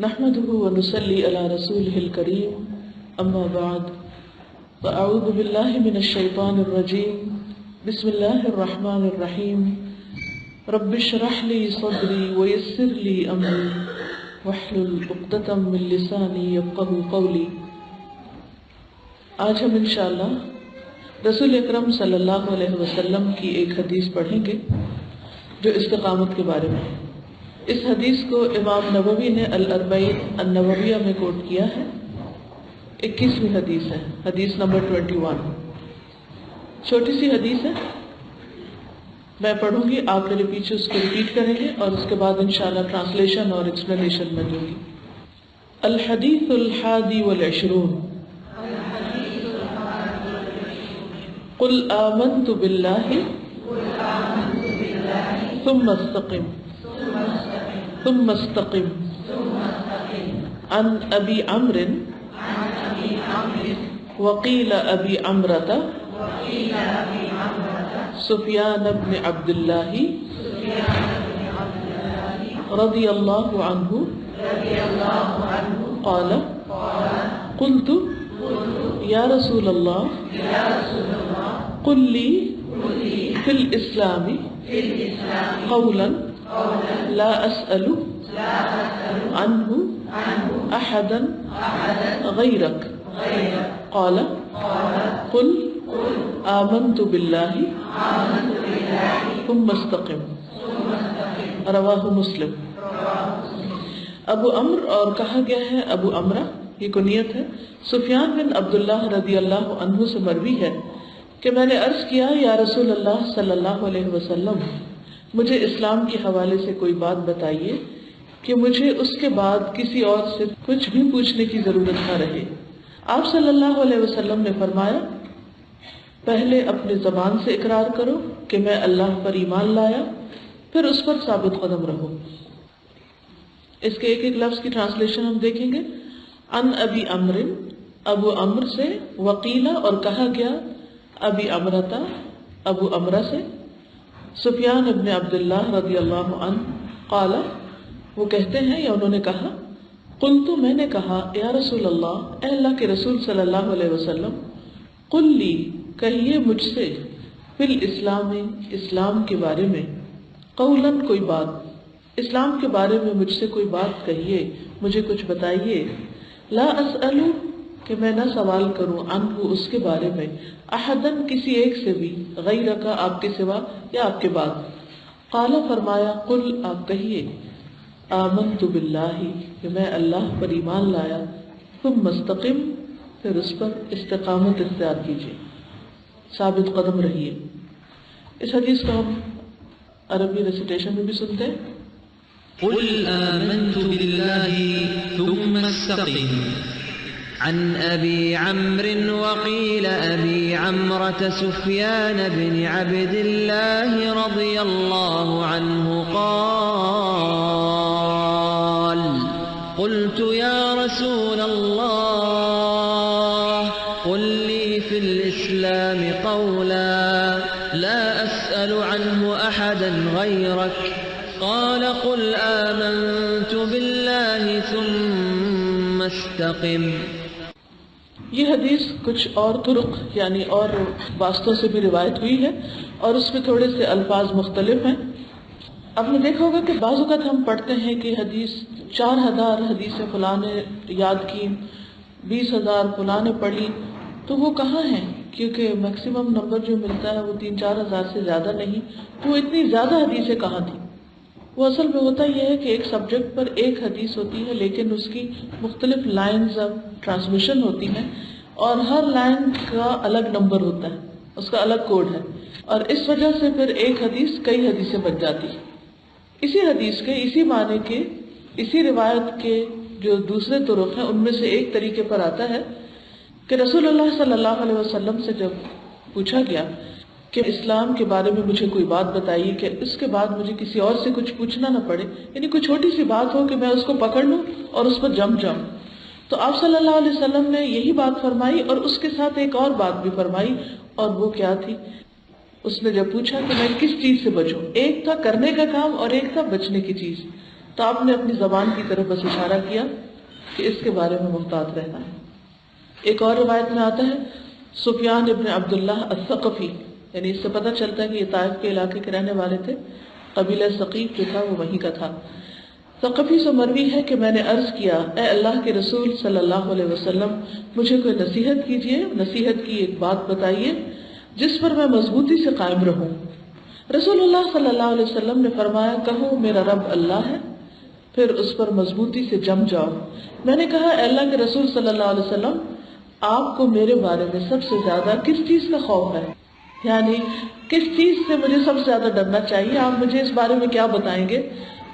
نحمده ونصلي على رسوله الكريم أما بعد فأعوذ بالله من الشيطان الرجيم بسم الله الرحمن الرحيم رب اشرح لي صدري ويسر لي أمري واحلل عقدة من لساني يفقهوا قولي۔ آج ہم انشاءاللہ رسول اکرم صلی اللہ علیہ وسلم کی ایک حدیث پڑھیں گے جو استقامت کے بارے میں ہے۔ اس حدیث کو امام نووی نے الاربعین النوویہ میں کوٹ کیا ہے، 21ویں حدیث ہے، حدیث نمبر 21۔ چھوٹی سی حدیث ہے، میں پڑھوں گی، آپ میرے پیچھے اس کو ریپیٹ کریں گے اور اس کے بعد انشاءاللہ ٹرانسلیشن اور ایکسپلینیشن میں دوں گی۔ الحدیث الحادی والعشرون، قل آمنت باللہ ثم استقم ثم استقم عن ابی عمرو وقیل ابی عمرة سفیان بن عبد اللہ رضی اللہ عنہ قال قلت یا رسول اللہ قل لی فی الاسلام قولا لا اسأل عنہ احدا غیرک قال قل آمنت باللہ ثم استقم، رواہ مسلم۔ ابو عمرو اور کہا گیا ہے ابو عمرہ، یہ کنیت ہے، سفیان بن عبداللہ رضی اللہ عنہ سے مروی ہے کہ میں نے عرض کیا یا رسول اللہ صلی اللہ علیہ وسلم مجھے اسلام کے حوالے سے کوئی بات بتائیے کہ مجھے اس کے بعد کسی اور سے کچھ بھی پوچھنے کی ضرورت نہ رہے۔ آپ صلی اللہ علیہ وسلم نے فرمایا پہلے اپنی زبان سے اقرار کرو کہ میں اللہ پر ایمان لایا، پھر اس پر ثابت قدم رہو۔ اس کے ایک ایک لفظ کی ٹرانسلیشن ہم دیکھیں گے۔ ان ابی عمر، ابو عمر سے، وقیلا اور کہا گیا ابی عمرتا، ابو عمرہ سے، سفیان ابن عبداللہ رضی اللہ عنہ قال، وہ کہتے ہیں یا انہوں نے کہا، قلت میں نے کہا یا رسول اللہ، اے اللہ کے رسول صلی اللہ علیہ وسلم، قل لی کہیے مجھ سے، فی الاسلام اسلام کے بارے میں، قولاً کوئی بات، اسلام کے بارے میں مجھ سے کوئی بات کہیے، مجھے کچھ بتائیے، لا اسألو کہ میں نہ سوال کروں، عنہ اس کے بارے میں، احدن کسی ایک سے بھی، غیرک آپ کے سوا یا آپ کے بعد۔ قال فرمایا، قل آپ کہیے، آمنت باللہ کہ میں اللہ پر ایمان لایا، ثم استقم پھر اس پر استقامت اختیار کیجیے، ثابت قدم رہیے۔ اس حدیث کو ہم عربی ریسیٹیشن میں بھی سنتے ہیں۔ قل آمنت بالله ثم استقم عن أبي عمرو وقيل أبي عمرة سفيان بن عبد الله رضي الله عنه قال قلت يا رسول الله قل لي في الإسلام قولا لا أسأل عنه أحدا غيرك قال قل آمنت بالله ثم استقم۔ یہ حدیث کچھ اور طرق یعنی اور واسطوں سے بھی روایت ہوئی ہے اور اس میں تھوڑے سے الفاظ مختلف ہیں۔ آپ نے دیکھا ہوگا کہ بعض اوقات ہم پڑھتے ہیں کہ حدیث 4000 حدیثیں فلاں نے یاد کی، 20,000 فلاں نے پڑھی، تو وہ کہاں ہیں؟ کیونکہ میکسیمم نمبر جو ملتا ہے وہ 3-4 ہزار سے زیادہ نہیں، تو وہ اتنی زیادہ حدیثیں کہاں تھیں؟ وہ اصل میں ہوتا یہ ہے کہ ایک سبجیکٹ پر ایک حدیث ہوتی ہے لیکن اس کی مختلف لائنز آف ٹرانسمیشن ہوتی ہیں اور ہر لائن کا الگ نمبر ہوتا ہے، اس کا الگ کوڈ ہے، اور اس وجہ سے پھر ایک حدیث کئی حدیثیں بن جاتی ہیں۔ اسی حدیث کے، اسی معنی کے، اسی روایت کے جو دوسرے طرق ہیں ان میں سے ایک طریقے پر آتا ہے کہ رسول اللہ صلی اللہ علیہ وسلم سے جب پوچھا گیا کہ اسلام کے بارے میں مجھے کوئی بات بتائیے کہ اس کے بعد مجھے کسی اور سے کچھ پوچھنا نہ پڑے، یعنی کوئی چھوٹی سی بات ہو کہ میں اس کو پکڑ لوں اور اس پر جم جاؤں، تو آپ صلی اللہ علیہ وسلم نے یہی بات فرمائی اور اس کے ساتھ ایک اور بات بھی فرمائی، اور وہ کیا تھی؟ اس نے جب پوچھا کہ میں کس چیز سے بچوں، ایک تھا کرنے کا کام اور ایک تھا بچنے کی چیز، تو آپ نے اپنی زبان کی طرف بس اشارہ کیا کہ اس کے بارے میں محتاط رہنا ہے۔ ایک اور روایت میں آتا ہے سفیان ابن عبداللہ الثقفی، یعنی اس سے پتہ چلتا ہے کہ یہ طائف کے علاقے کے رہنے والے تھے، قبیلہ ثقیف جو تھا وہ وہیں کا تھا۔ ثقفی سے مروی ہے کہ میں نے عرض کیا اے اللہ کے رسول صلی اللہ علیہ وسلم مجھے کوئی نصیحت کیجیے، نصیحت کی ایک بات بتائیے جس پر میں مضبوطی سے قائم رہوں۔ رسول اللہ صلی اللہ علیہ وسلم نے فرمایا کہو میرا رب اللہ ہے، پھر اس پر مضبوطی سے جم جاؤ۔ میں نے کہا اے اللہ کے رسول صلی اللہ علیہ وسلم آپ کو میرے بارے میں سب سے زیادہ کس چیز کا خوف ہے، یعنی کس چیز سے مجھے سب سے زیادہ ڈرنا چاہیے، آپ مجھے اس بارے میں کیا بتائیں گے؟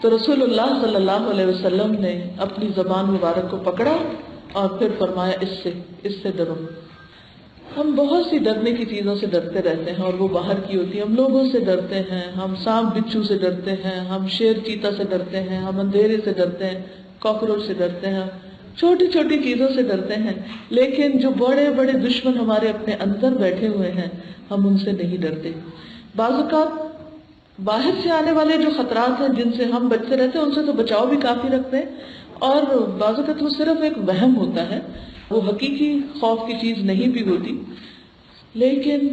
تو رسول اللہ صلی اللہ علیہ وسلم نے اپنی زبان مبارک کو پکڑا اور پھر فرمایا اس سے ڈرو۔ ہم بہت سی ڈرنے کی چیزوں سے ڈرتے رہتے ہیں اور وہ باہر کی ہوتی ہیں، ہم لوگوں سے ڈرتے ہیں، ہم سانپ بچھو سے ڈرتے ہیں، ہم شیر چیتا سے ڈرتے ہیں، ہم اندھیرے سے ڈرتے ہیں، کاکروچ سے ڈرتے ہیں، چھوٹی چھوٹی چیزوں سے ڈرتے ہیں، لیکن جو بڑے بڑے دشمن ہمارے اپنے اندر بیٹھے ہوئے ہیں ہم ان سے نہیں ڈرتے۔ بعض اوقات باہر سے آنے والے جو خطرات ہیں جن سے ہم بچتے رہتے ہیں ان سے تو بچاؤ بھی کافی رکھتے ہیں، اور بعض اوقات وہ صرف ایک وہم ہوتا ہے، وہ حقیقی خوف کی چیز نہیں بھی ہوتی۔ لیکن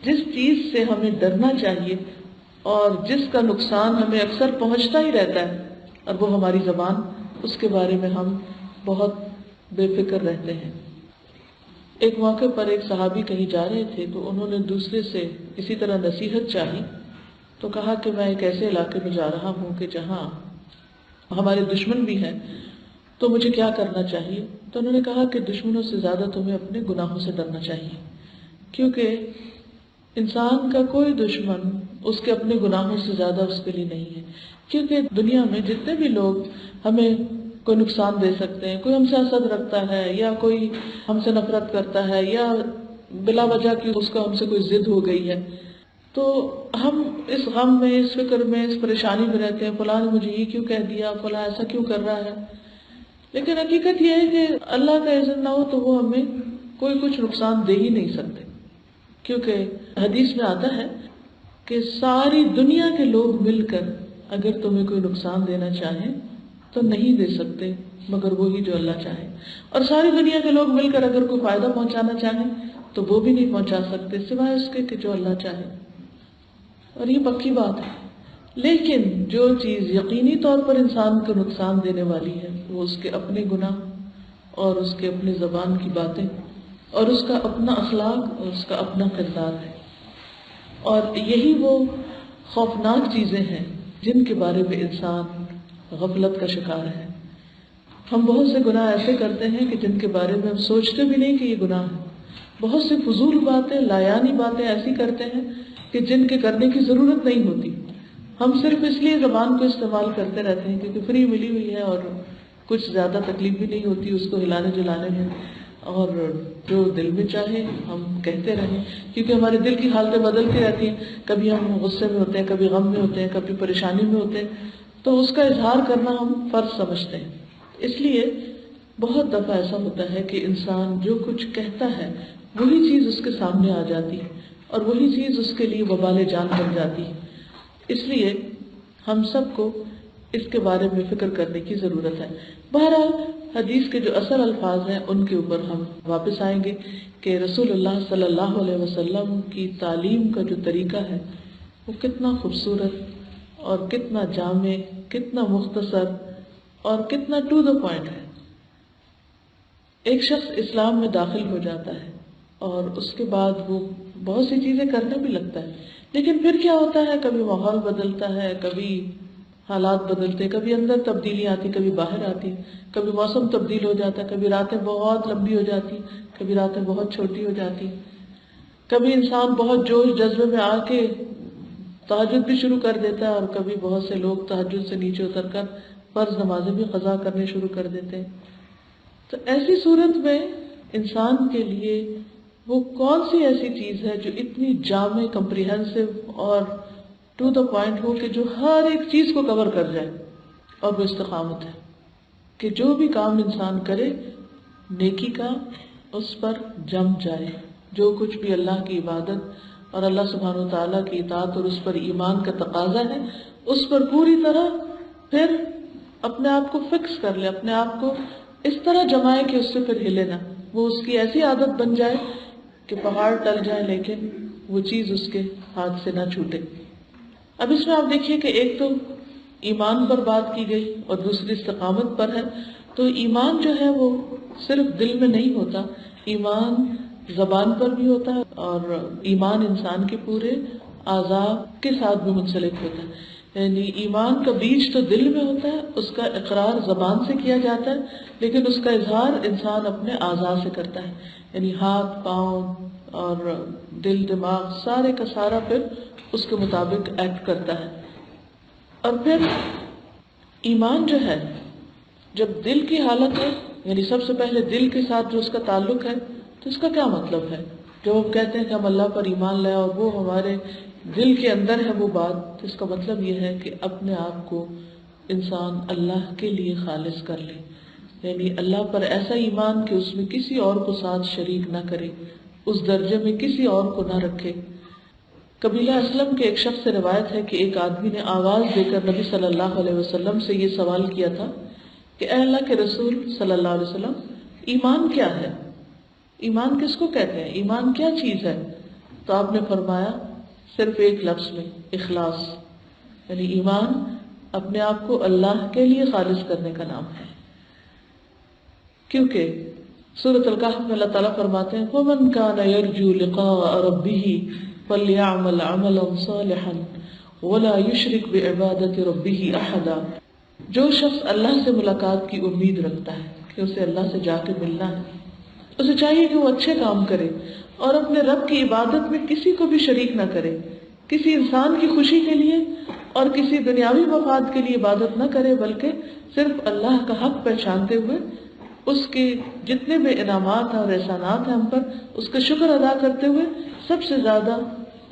جس چیز سے ہمیں ڈرنا چاہیے اور جس کا نقصان ہمیں اکثر پہنچتا ہی رہتا ہے اور وہ ہماری زبان، اس کے بارے میں ہم بہت بے فکر رہتے ہیں۔ ایک موقع پر ایک صحابی کہیں جا رہے تھے تو انہوں نے دوسرے سے اسی طرح نصیحت چاہی، تو کہا کہ میں ایک ایسے علاقے میں جا رہا ہوں کہ جہاں ہمارے دشمن بھی ہیں، تو مجھے کیا کرنا چاہیے؟ تو انہوں نے کہا کہ دشمنوں سے زیادہ تمہیں اپنے گناہوں سے ڈرنا چاہیے، کیونکہ انسان کا کوئی دشمن اس کے اپنے گناہوں سے زیادہ اس کے لیے نہیں ہے۔ کیونکہ دنیا میں جتنے بھی لوگ ہمیں کوئی نقصان دے سکتے ہیں، کوئی ہم سے حسد رکھتا ہے یا کوئی ہم سے نفرت کرتا ہے یا بلا وجہ کی اس کو ہم سے کوئی ضد ہو گئی ہے، تو ہم اس غم میں، اس فکر میں، اس پریشانی میں رہتے ہیں، فلاں نے مجھے یہ کیوں کہہ دیا، فلاں ایسا کیوں کر رہا ہے۔ لیکن حقیقت یہ ہے کہ اللہ کا اذن نہ ہو تو وہ ہمیں کوئی کچھ نقصان دے ہی نہیں سکتے، کیونکہ حدیث میں آتا ہے کہ ساری دنیا کے لوگ مل کر اگر تمہیں کوئی نقصان دینا چاہیں تو نہیں دے سکتے مگر وہی جو اللہ چاہے، اور ساری دنیا کے لوگ مل کر اگر کوئی فائدہ پہنچانا چاہیں تو وہ بھی نہیں پہنچا سکتے سوائے اس کے کہ جو اللہ چاہے، اور یہ پکی بات ہے۔ لیکن جو چیز یقینی طور پر انسان کو نقصان دینے والی ہے وہ اس کے اپنے گناہ اور اس کے اپنی زبان کی باتیں اور اس کا اپنا اخلاق اور اس کا اپنا کردار ہے، اور یہی وہ خوفناک چیزیں ہیں جن کے بارے میں انسان غفلت کا شکار ہے۔ ہم بہت سے گناہ ایسے کرتے ہیں کہ جن کے بارے میں ہم سوچتے بھی نہیں کہ یہ گناہ ہے، بہت سی فضول باتیں، لایانی باتیں ایسی کرتے ہیں کہ جن کے کرنے کی ضرورت نہیں ہوتی، ہم صرف اس لیے زبان کو استعمال کرتے رہتے ہیں کیونکہ فری ملی ہوئی ہے اور کچھ زیادہ تکلیف بھی نہیں ہوتی اس کو ہلانے جلانے میں، اور جو دل میں چاہے ہم کہتے رہیں، کیونکہ ہمارے دل کی حالتیں بدلتی رہتی ہیں، کبھی ہم غصے میں ہوتے ہیں، کبھی غم میں ہوتے ہیں، کبھی پریشانی میں ہوتے ہیں، تو اس کا اظہار کرنا ہم فرض سمجھتے ہیں۔ اس لیے بہت دفعہ ایسا ہوتا ہے کہ انسان جو کچھ کہتا ہے وہی چیز اس کے سامنے آ جاتی ہے اور وہی چیز اس کے لیے وبال جان بن جاتی ہے۔ اس لیے ہم سب کو اس کے بارے میں فکر کرنے کی ضرورت ہے۔ بہرحال حدیث کے جو اصل الفاظ ہیں ان کے اوپر ہم واپس آئیں گے کہ رسول اللہ صلی اللہ علیہ وسلم کی تعلیم کا جو طریقہ ہے وہ کتنا خوبصورت اور کتنا جامع، کتنا مختصر اور کتنا ٹو دا پوائنٹ ہے۔ ایک شخص اسلام میں داخل ہو جاتا ہے اور اس کے بعد وہ بہت سی چیزیں کرنے بھی لگتا ہے، لیکن پھر کیا ہوتا ہے، کبھی ماحول بدلتا ہے، کبھی حالات بدلتے، کبھی اندر تبدیلی آتی، کبھی باہر آتی، کبھی موسم تبدیل ہو جاتا ہے، کبھی راتیں بہت لمبی ہو جاتی، کبھی راتیں بہت چھوٹی ہو جاتی، کبھی انسان بہت جوش جذبے میں آ کے تہجد بھی شروع کر دیتا ہے، اور کبھی بہت سے لوگ تہجد سے نیچے اتر کر فرض نمازیں بھی قضا کرنے شروع کر دیتے ہیں۔ تو ایسی صورت میں انسان کے لیے وہ کون سی ایسی چیز ہے جو اتنی جامع، کمپریہنسو اور ٹو دا پوائنٹ ہو کہ جو ہر ایک چیز کو کور کر جائے، اور وہ استقامت ہے کہ جو بھی کام انسان کرے نیکی کا اس پر جم جائے، جو کچھ بھی اللہ کی عبادت اور اللہ سبحانہ وتعالیٰ کی اطاعت اور اس پر ایمان کا تقاضا ہے اس پر پوری طرح پھر اپنے آپ کو فکس کر لے، اپنے آپ کو اس طرح جمائے کہ اس سے پھر ہلے نہ، وہ اس کی ایسی عادت بن جائے کہ پہاڑ ٹل جائے لیکن وہ چیز اس کے ہاتھ سے نہ چھوٹے۔ اب اس میں آپ دیکھیے کہ ایک تو ایمان پر بات کی گئی اور دوسری استقامت پر ہے۔ تو ایمان جو ہے وہ صرف دل میں نہیں ہوتا، ایمان زبان پر بھی ہوتا ہے، اور ایمان انسان کے پورے اعضاء کے ساتھ بھی منسلک ہوتا ہے۔ یعنی ایمان کا بیج تو دل میں ہوتا ہے، اس کا اقرار زبان سے کیا جاتا ہے، لیکن اس کا اظہار انسان اپنے اعضاء سے کرتا ہے، یعنی ہاتھ، پاؤں اور دل، دماغ سارے کا سارا پھر اس کے مطابق ایکٹ کرتا ہے۔ اور پھر ایمان جو ہے جب دل کی حالت ہے، یعنی سب سے پہلے دل کے ساتھ جو اس کا تعلق ہے، تو اس کا کیا مطلب ہے؟ جو ہم کہتے ہیں کہ ہم اللہ پر ایمان لائے اور وہ ہمارے دل کے اندر ہے وہ بات، تو اس کا مطلب یہ ہے کہ اپنے آپ کو انسان اللہ کے لیے خالص کر لے، یعنی اللہ پر ایسا ایمان کہ اس میں کسی اور کو ساتھ شریک نہ کرے، اس درجے میں کسی اور کو نہ رکھے۔ قبیلہ اسلم کے ایک شخص سے روایت ہے کہ ایک آدمی نے آواز دے کر نبی صلی اللہ علیہ وسلم سے یہ سوال کیا تھا کہ اے اللہ کے رسول صلی اللہ علیہ وسلم، ایمان کیا ہے؟ ایمان کس کو کہتے ہیں؟ ایمان کیا چیز ہے؟ تو آپ نے فرمایا صرف ایک لفظ میں، اخلاص، یعنی ایمان اپنے آپ کو اللہ کے لیے خالص کرنے کا نام ہے۔ کیونکہ سورۃ الکہف میں اللہ تعالیٰ فرماتے ہیں وَمَنْ كَانَ يَرْجُو لِقَاءَ رَبِّهِ فَلْيَعْمَلْ عَمَلًا صَالِحًا وَلَا يُشْرِكْ بِعِبَادَةِ رَبِّهِ أَحَدًا۔ جو شخص اللہ سے ملاقات کی امید رکھتا ہے کہ اسے اللہ سے جا کے ملنا ہے، اسے چاہیے کہ وہ اچھے کام کرے اور اپنے رب کی عبادت میں کسی کو بھی شریک نہ کرے، کسی انسان کی خوشی کے لیے اور کسی دنیاوی مفاد کے لیے عبادت نہ کرے، بلکہ صرف اللہ کا حق پہچانتے ہوئے اس کے جتنے بھی انعامات ہیں اور احسانات ہیں ہم پر، اس کا شکر ادا کرتے ہوئے سب سے زیادہ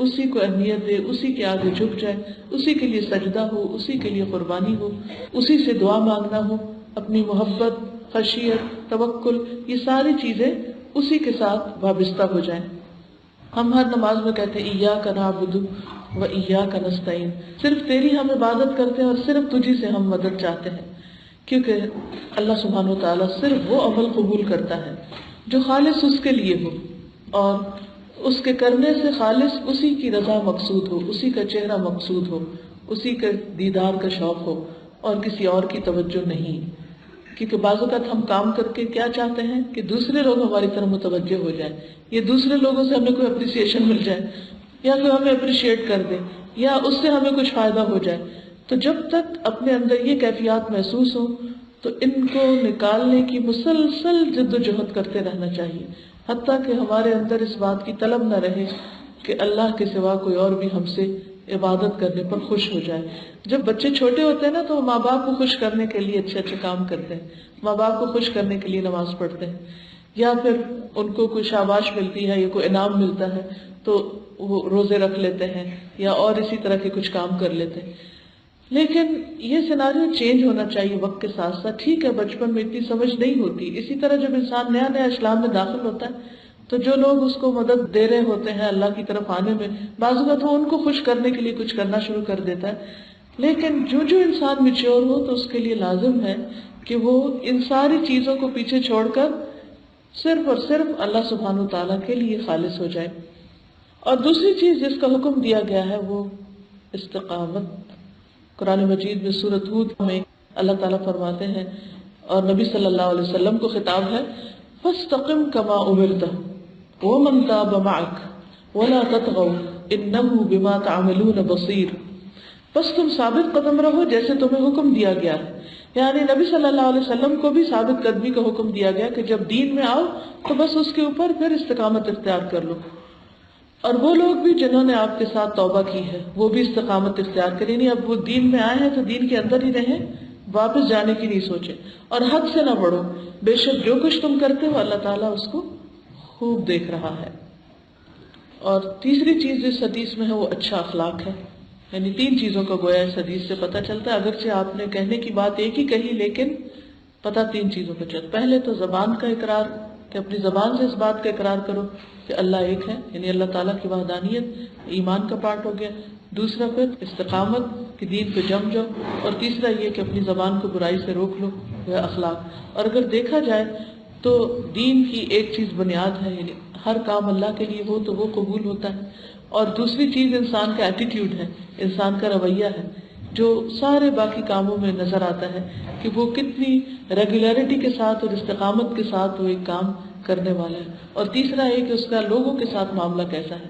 اسی کو اہمیت دے، اسی کے آگے جھک جائے، اسی کے لیے سجدہ ہو، اسی کے لیے قربانی ہو، اسی سے دعا مانگنا ہو، اپنی محبت، خشیت، توکل، یہ ساری چیزیں اسی کے ساتھ وابستہ ہو جائیں۔ ہم ہر نماز میں کہتے ہیں ایاک نعبد و ایاک نستعین، صرف تیری ہم عبادت کرتے ہیں اور صرف تجھی سے ہم مدد چاہتے ہیں، کیونکہ اللہ سبحانہ وتعالیٰ صرف وہ عمل قبول کرتا ہے جو خالص اس کے لیے ہو، اور اس کے کرنے سے خالص اسی کی رضا مقصود ہو، اسی کا چہرہ مقصود ہو، اسی کے دیدار کا شوق ہو اور کسی اور کی توجہ نہیں۔ کیونکہ بعض اوقات ہم کام کر کے کیا چاہتے ہیں کہ دوسرے لوگ ہماری طرف متوجہ ہو جائیں، یا دوسرے لوگوں سے ہمیں کوئی اپریسیشن مل جائے، یا کوئی ہمیں اپریشیٹ کر دے، یا اس سے ہمیں کچھ فائدہ ہو جائے۔ تو جب تک اپنے اندر یہ کیفیات محسوس ہوں تو ان کو نکالنے کی مسلسل جد و جہد کرتے رہنا چاہیے، حتیٰ کہ ہمارے اندر اس بات کی طلب نہ رہے کہ اللہ کے سوا کوئی اور بھی ہم سے عبادت کرنے پر خوش ہو جائے۔ جب بچے چھوٹے ہوتے ہیں نا تو ماں باپ کو خوش کرنے کے لیے اچھے اچھے کام کرتے ہیں، ماں باپ کو خوش کرنے کے لیے نماز پڑھتے ہیں، یا پھر ان کو کوئی شاباش ملتی ہے یا کوئی انعام ملتا ہے تو وہ روزے رکھ لیتے ہیں یا اور اسی طرح کے کچھ کام کر لیتے ہیں۔ لیکن یہ سیناریو چینج ہونا چاہیے وقت کے ساتھ ساتھ۔ ٹھیک ہے بچپن میں اتنی سمجھ نہیں ہوتی، اسی طرح جب انسان نیا نیا اسلام میں داخل ہوتا ہے تو جو لوگ اس کو مدد دے رہے ہوتے ہیں اللہ کی طرف آنے میں، بعض اوقات وہ ان کو خوش کرنے کے لیے کچھ کرنا شروع کر دیتا ہے۔ لیکن جو انسان میچور ہو تو اس کے لیے لازم ہے کہ وہ ان ساری چیزوں کو پیچھے چھوڑ کر صرف اور صرف اللہ سبحانہ وتعالیٰ کے لیے خالص ہو جائے۔ اور دوسری چیز جس کا حکم دیا گیا ہے وہ استقامت۔ قرآن مجید میں سورۃ ہود میں اللہ تعالیٰ فرماتے ہیں، اور نبی صلی اللہ علیہ وسلم کو خطاب ہے، فَاسْتَقِمْ كَمَا أُمِرْتَ وَمَنْ تَابَ مَعَكَ وَلَا تَطْغَوْا إِنَّهُ بِمَا تَعْمَلُونَ بَصِيرٌ۔ بس تم ثابت قدم رہو جیسے تمہیں حکم دیا گیا ہے، یعنی نبی صلی اللہ علیہ وسلم کو بھی ثابت قدمی کا حکم دیا گیا کہ جب دین میں آؤ تو بس اس کے اوپر پھر استقامت اختیار کر لو، اور وہ لوگ بھی جنہوں نے آپ کے ساتھ توبہ کی ہے وہ بھی استقامت اختیار کریں، نہیں اب وہ دین میں آئے ہیں تو دین کے اندر ہی رہیں، واپس جانے کی نہیں سوچیں، اور حد سے نہ بڑھو، بے شک جو کچھ تم کرتے ہو اللہ تعالیٰ اس کو خوب دیکھ رہا ہے۔ اور تیسری چیز جس حدیث میں ہے وہ اچھا اخلاق ہے، یعنی تین چیزوں کا گویا اس حدیث سے پتہ چلتا ہے، اگرچہ آپ نے کہنے کی بات ایک ہی کہی لیکن پتہ تین چیزوں کا چلتا۔ پہلے تو زبان کا اقرار، کہ اپنی زبان سے اس بات کا اقرار کرو کہ اللہ ایک ہے، یعنی اللہ تعالیٰ کی وحدانیت ایمان کا پارٹ ہو گیا۔ دوسرا پھر استقامت کہ دین پہ جم جاؤ، اور تیسرا یہ کہ اپنی زبان کو برائی سے روک لو، وہ اخلاق۔ اور اگر دیکھا جائے تو دین کی ایک چیز بنیاد ہے، یعنی ہر کام اللہ کے لیے ہو تو وہ قبول ہوتا ہے، اور دوسری چیز انسان کا ایٹیٹیوڈ ہے، انسان کا رویہ ہے، جو سارے باقی کاموں میں نظر آتا ہے کہ وہ کتنی ریگولیرٹی کے ساتھ اور استقامت کے ساتھ وہ ایک کام کرنے والا ہے۔ اور تیسرا ہے کہ اس کا لوگوں کے ساتھ معاملہ کیسا ہے،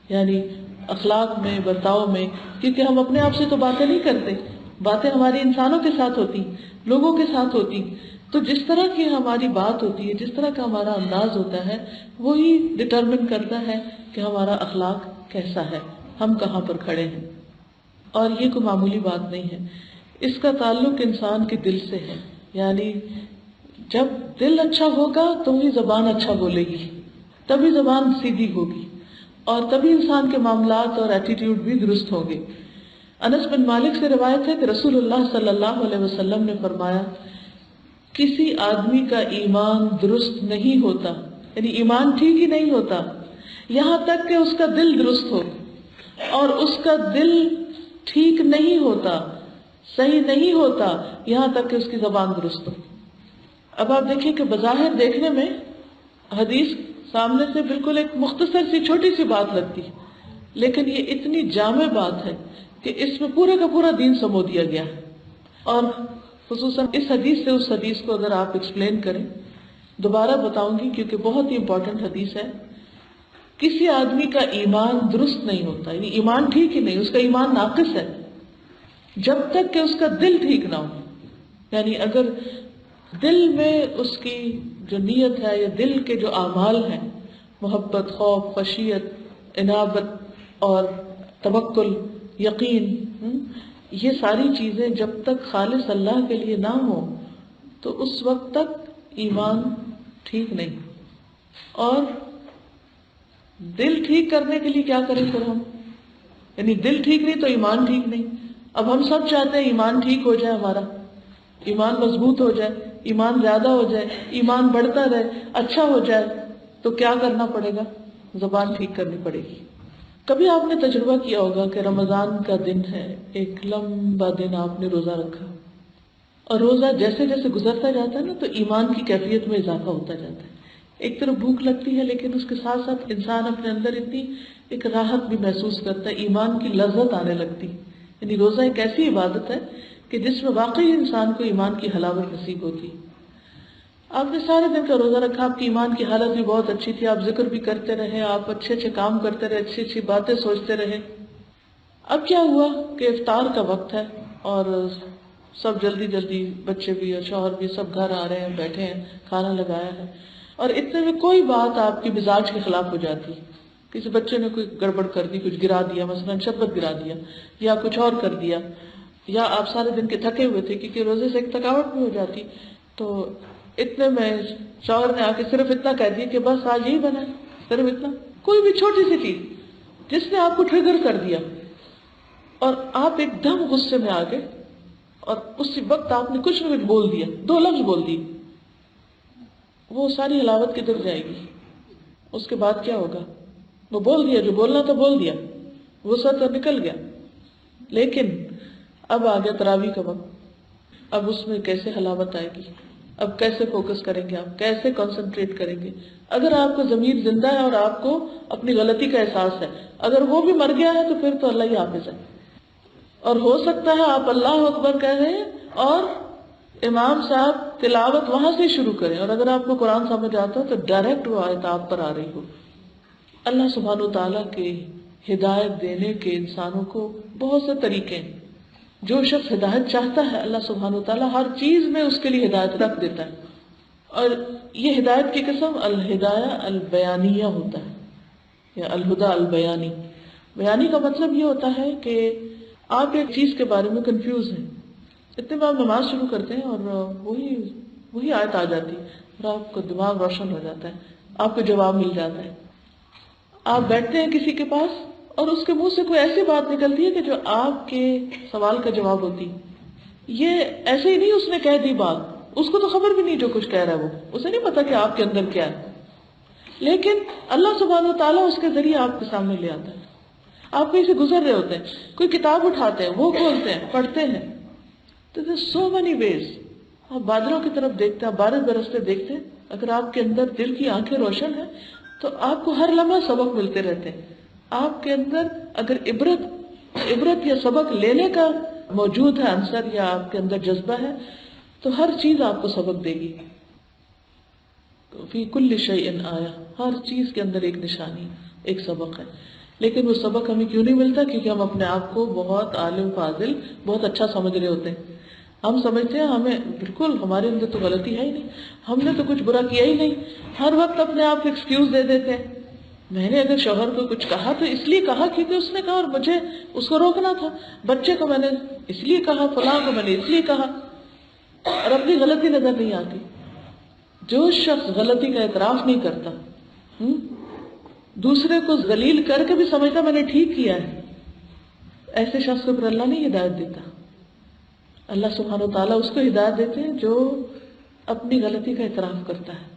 یعنی اخلاق میں، برتاؤ میں، کیونکہ ہم اپنے آپ سے تو باتیں نہیں کرتے، باتیں ہماری انسانوں کے ساتھ ہوتی، لوگوں کے ساتھ ہوتی، تو جس طرح کی ہماری بات ہوتی ہے، جس طرح کا ہمارا انداز ہوتا ہے، وہی ڈٹرمن کرتا ہے کہ ہمارا اخلاق کیسا ہے، ہم کہاں پر کھڑے ہیں۔ اور یہ کوئی معمولی بات نہیں ہے، اس کا تعلق انسان کے دل سے ہے، یعنی جب دل اچھا ہوگا تو ہی زبان اچھا بولے گی، تبھی زبان سیدھی ہوگی، اور تبھی انسان کے معاملات اور ایٹیٹیوڈ بھی درست ہوں گے۔ انس بن مالک سے روایت ہے کہ رسول اللہ صلی اللہ علیہ وسلم نے فرمایا، کسی آدمی کا ایمان درست نہیں ہوتا، یعنی ایمان ٹھیک ہی نہیں ہوتا یہاں تک کہ اس کا دل درست ہو، اور اس کا دل ٹھیک نہیں ہوتا، صحیح نہیں ہوتا یہاں تک کہ اس کی زبان درست ہو۔ اب آپ دیکھیں کہ بظاہر دیکھنے میں حدیث سامنے سے بالکل ایک مختصر سی چھوٹی سی بات لگتی ہے، لیکن یہ اتنی جامع بات ہے کہ اس میں پورے کا پورا دین سمو دیا گیا ہے۔ اور خصوصاً اس حدیث سے اس حدیث کو اگر آپ ایکسپلین کریں، دوبارہ بتاؤں گی کیونکہ بہت ہی امپورٹنٹ حدیث ہے، کسی آدمی کا ایمان درست نہیں ہوتا، یعنی ایمان ٹھیک ہی نہیں، اس کا ایمان ناقص ہے جب تک کہ اس کا دل ٹھیک نہ ہو۔ یعنی اگر دل میں اس کی جو نیت ہے یا دل کے جو اعمال ہیں، محبت، خوف، خشیت، انابت اور توکل، یقین، یہ ساری چیزیں جب تک خالص اللہ کے لیے نہ ہو تو اس وقت تک ایمان ٹھیک نہیں۔ اور دل ٹھیک کرنے کے لیے کیا کریں پھر ہم، یعنی دل ٹھیک نہیں تو ایمان ٹھیک نہیں۔ اب ہم سب چاہتے ہیں ایمان ٹھیک ہو جائے، ہمارا ایمان مضبوط ہو جائے، ایمان زیادہ ہو جائے، ایمان بڑھتا رہے، اچھا ہو جائے، تو کیا کرنا پڑے گا؟ زبان ٹھیک کرنی پڑے گی۔ کبھی آپ نے تجربہ کیا ہوگا کہ رمضان کا دن ہے، ایک لمبا دن آپ نے روزہ رکھا، اور روزہ جیسے جیسے گزرتا جاتا ہے نا تو ایمان کی کیفیت میں اضافہ ہوتا جاتا ہے۔ ایک طرف بھوک لگتی ہے، لیکن اس کے ساتھ ساتھ انسان اپنے اندر اتنی ایک راحت بھی محسوس کرتا ہے، ایمان کی لذت آنے لگتی۔ یعنی روزہ ایک ایسی عبادت ہے کہ جس میں واقعی انسان کو ایمان کی حلاوت نصیب ہوتی۔ آپ نے سارے دن کا روزہ رکھا، آپ کی ایمان کی حالت بھی بہت اچھی تھی، آپ ذکر بھی کرتے رہے، آپ اچھے اچھے کام کرتے رہے، اچھی اچھی باتیں سوچتے رہے۔ اب کیا ہوا کہ افطار کا وقت ہے اور سب جلدی جلدی، بچے بھی اور شوہر بھی سب گھر آ رہے ہیں، بیٹھے ہیں، کھانا لگایا ہے، اور اتنے میں کوئی بات آپ کی مزاج کے خلاف ہو جاتی، کسی بچے نے کوئی گڑبڑ کر دی، کچھ گرا دیا، مثلا شربت گرا دیا یا کچھ اور کر دیا، یا آپ سارے دن کے تھکے ہوئے تھے کیونکہ روزے سے ایک تھکاوٹ بھی ہو جاتی، تو اتنے میں شوہر نے آ کے صرف اتنا کہہ دیا کہ بس آج یہی بنا ہے، صرف اتنا، کوئی بھی چھوٹی سی چیز جس نے آپ کو ٹریگر کر دیا، اور آپ ایک دم غصے میں آ گئے، اور اسی وقت آپ نے کچھ نہ کچھ بول دیا، 2 لفظ بول دیے، وہ ساری حلاوت کدھر جائے گی؟ اس کے بعد کیا ہوگا؟ وہ بول دیا، جو بولنا تھا بول دیا، غصہ تو نکل گیا، لیکن اب آ گیا تراویح کا وقت، اب اس میں کیسے حلاوت آئے گی؟ اب کیسے فوکس کریں گے آپ، کیسے کنسنٹریٹ کریں گے؟ اگر آپ کا ضمیر زندہ ہے اور آپ کو اپنی غلطی کا احساس ہے، اگر وہ بھی مر گیا ہے تو پھر تو اللہ ہی حافظ ہے۔ اور ہو سکتا ہے آپ اللہ اکبر کہہ رہے ہیں اور امام صاحب تلاوت وہاں سے شروع کریں، اور اگر آپ کو قرآن سمجھ آتا ہے تو ڈائریکٹ وہ آیت آپ پر آ رہی ہو۔ اللہ سبحانہ وتعالیٰ کے ہدایت دینے کے انسانوں کو بہت سے طریقے ہیں۔ جو شخص ہدایت چاہتا ہے اللہ سبحانہ وتعالیٰ ہر چیز میں اس کے لیے ہدایت رکھ دیتا ہے، اور یہ ہدایت کی قسم الہدایہ البیانیہ ہوتا ہے، یا الہدا البیانی۔ بیانی کا مطلب یہ ہوتا ہے کہ آپ ایک چیز کے بارے میں کنفیوز ہیں، اتنے میں آپ نماز شروع کرتے ہیں اور وہی آیت آ جاتی ہے، اور آپ کو دماغ روشن ہو جاتا ہے، آپ کو جواب مل جاتا ہے۔ آپ بیٹھتے ہیں کسی کے پاس اور اس کے منہ سے کوئی ایسی بات نکلتی ہے کہ جو آپ کے سوال کا جواب ہوتی، یہ ایسے ہی نہیں اس نے کہہ دی بات، اس کو تو خبر بھی نہیں جو کچھ کہہ رہا ہے، وہ اسے نہیں پتا کہ آپ کے اندر کیا ہے، لیکن اللہ سبحانہ و تعالیٰ اس کے ذریعے آپ کے سامنے لے آتا ہے۔ آپ کہیں سے گزر رہے ہوتے ہیں, کوئی کتاب اٹھاتے ہیں, وہ کھولتے ہیں, پڑھتے ہیں. تو there's so many ways. آپ بادلوں کی طرف دیکھتے ہیں, آپ بارش برستے دیکھتے ہیں. اگر آپ کے اندر دل کی آنکھیں روشن ہیں تو آپ کو ہر لمحہ سبق ملتے رہتے ہیں. آپ کے اندر اگر عبرت یا سبق لینے کا موجود ہے عنصر, یا آپ کے اندر جذبہ ہے, تو ہر چیز آپ کو سبق دے گی. فی کل شیء آیا, ہر چیز کے اندر ایک نشانی, ایک سبق ہے. لیکن وہ سبق ہمیں کیوں نہیں ملتا؟ کیونکہ ہم اپنے آپ کو بہت عالم فاضل, بہت اچھا سمجھ رہے ہوتے ہیں. ہم سمجھتے ہیں ہمیں بالکل, ہمارے اندر تو غلطی ہے ہی نہیں, ہم نے تو کچھ برا کیا ہی نہیں. ہر وقت اپنے آپ کو ایکسکیوز دے دیتے ہیں. میں نے اگر شوہر کو کچھ کہا تو اس لیے کہا کیونکہ اس نے کہا اور مجھے اس کو روکنا تھا. بچے کو میں نے اس لیے کہا, فلاں کو میں نے اس لیے کہا, اور اپنی غلطی نظر نہیں آتی. جو شخص غلطی کا اعتراف نہیں کرتا, دوسرے کو ذلیل کر کے بھی سمجھتا میں نے ٹھیک کیا ہے, ایسے شخص کو پھر اللہ نہیں ہدایت دیتا. اللہ سبحانہ و تعالیٰ اس کو ہدایت دیتے ہیں جو اپنی غلطی کا اعتراف کرتا ہے.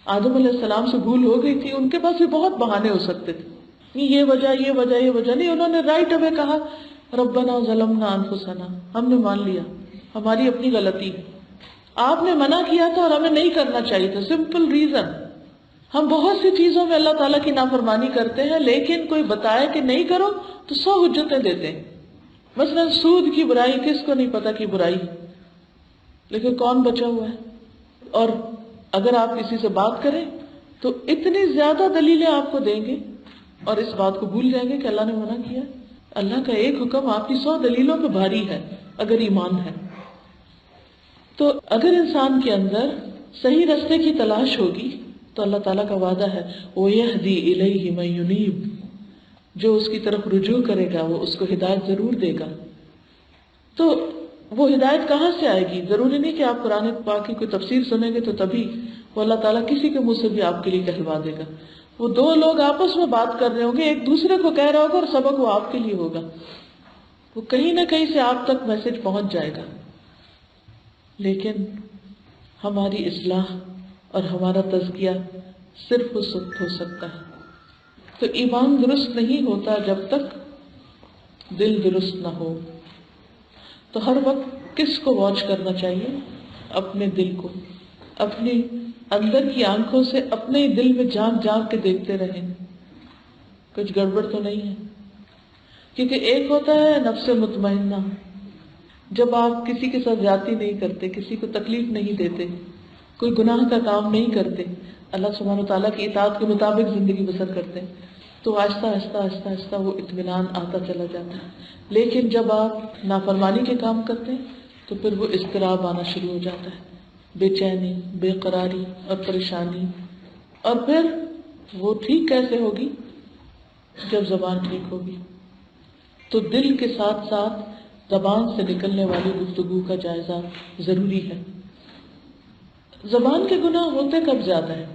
آدم علیہ السلام سے بھول ہو گئی تھی, ان کے پاس بھی بہت بہانے ہو سکتے تھے, یہ وجہ نہیں. انہوں نے رائٹ اوے کہا ربنا ظلمنا انفسنا, ہم نے مان لیا ہماری اپنی غلطی ہے. آپ نے منع کیا تھا اور ہمیں نہیں کرنا چاہیے تھا. Simple reason. ہم بہت سی چیزوں میں اللہ تعالیٰ کی نافرمانی کرتے ہیں, لیکن کوئی بتائے کہ نہیں کرو تو 100 حجتیں دیتے ہیں. مثلا سود کی برائی کس کو نہیں پتا کی برائی, لیکن کون بچا ہوا ہے؟ اور اگر آپ کسی سے بات کریں تو اتنی زیادہ دلیلیں آپ کو دیں گے اور اس بات کو بھول جائیں گے کہ اللہ نے منع کیا. اللہ کا ایک حکم آپ کی 100 دلیلوں پہ بھاری ہے اگر ایمان ہے. تو اگر انسان کے اندر صحیح راستے کی تلاش ہوگی تو اللہ تعالیٰ کا وعدہ ہے وَيَهْدِي إِلَيْهِ مَن يُنِيبُ, جو اس کی طرف رجوع کرے گا وہ اس کو ہدایت ضرور دے گا. تو وہ ہدایت کہاں سے آئے گی؟ ضروری نہیں کہ آپ قرآن پاک کی کوئی تفسیر سنیں گے تو تبھی, وہ اللہ تعالیٰ کسی کے منہ سے بھی آپ کے لیے کہلوا دے گا. وہ 2 لوگ آپس میں بات کر رہے ہوں گے, ایک دوسرے کو کہہ رہا ہوگا اور سبق وہ آپ کے لیے ہوگا. وہ کہیں نہ کہیں سے آپ تک میسج پہنچ جائے گا. لیکن ہماری اصلاح اور ہمارا تزکیہ صرف اس وقت ہو سکتا ہے. تو ایمان درست نہیں ہوتا جب تک دل درست نہ ہو. تو ہر وقت کس کو واچ کرنا چاہیے؟ اپنے دل کو. اپنی اندر کی آنکھوں سے اپنے ہی دل میں جھانک جھانک کے دیکھتے رہیں کچھ گڑبڑ تو نہیں ہے. کیونکہ ایک ہوتا ہے نفس مطمئنہ, جب آپ کسی کے ساتھ زیادتی نہیں کرتے, کسی کو تکلیف نہیں دیتے, کوئی گناہ کا کام نہیں کرتے, اللہ سبحانہ و تعالیٰ کی اطاعت کے مطابق زندگی بسر کرتے ہیں, تو آہستہ آہستہ آہستہ آہستہ وہ اطمینان آتا چلا جاتا ہے. لیکن جب آپ نافرمانی کے کام کرتے ہیں تو پھر وہ اضطراب آنا شروع ہو جاتا ہے, بے چینی, بے قراری اور پریشانی. اور پھر وہ ٹھیک کیسے ہوگی؟ جب زبان ٹھیک ہوگی. تو دل کے ساتھ ساتھ زبان سے نکلنے والی گفتگو کا جائزہ ضروری ہے. زبان کے گناہ ہوتے کب زیادہ ہیں؟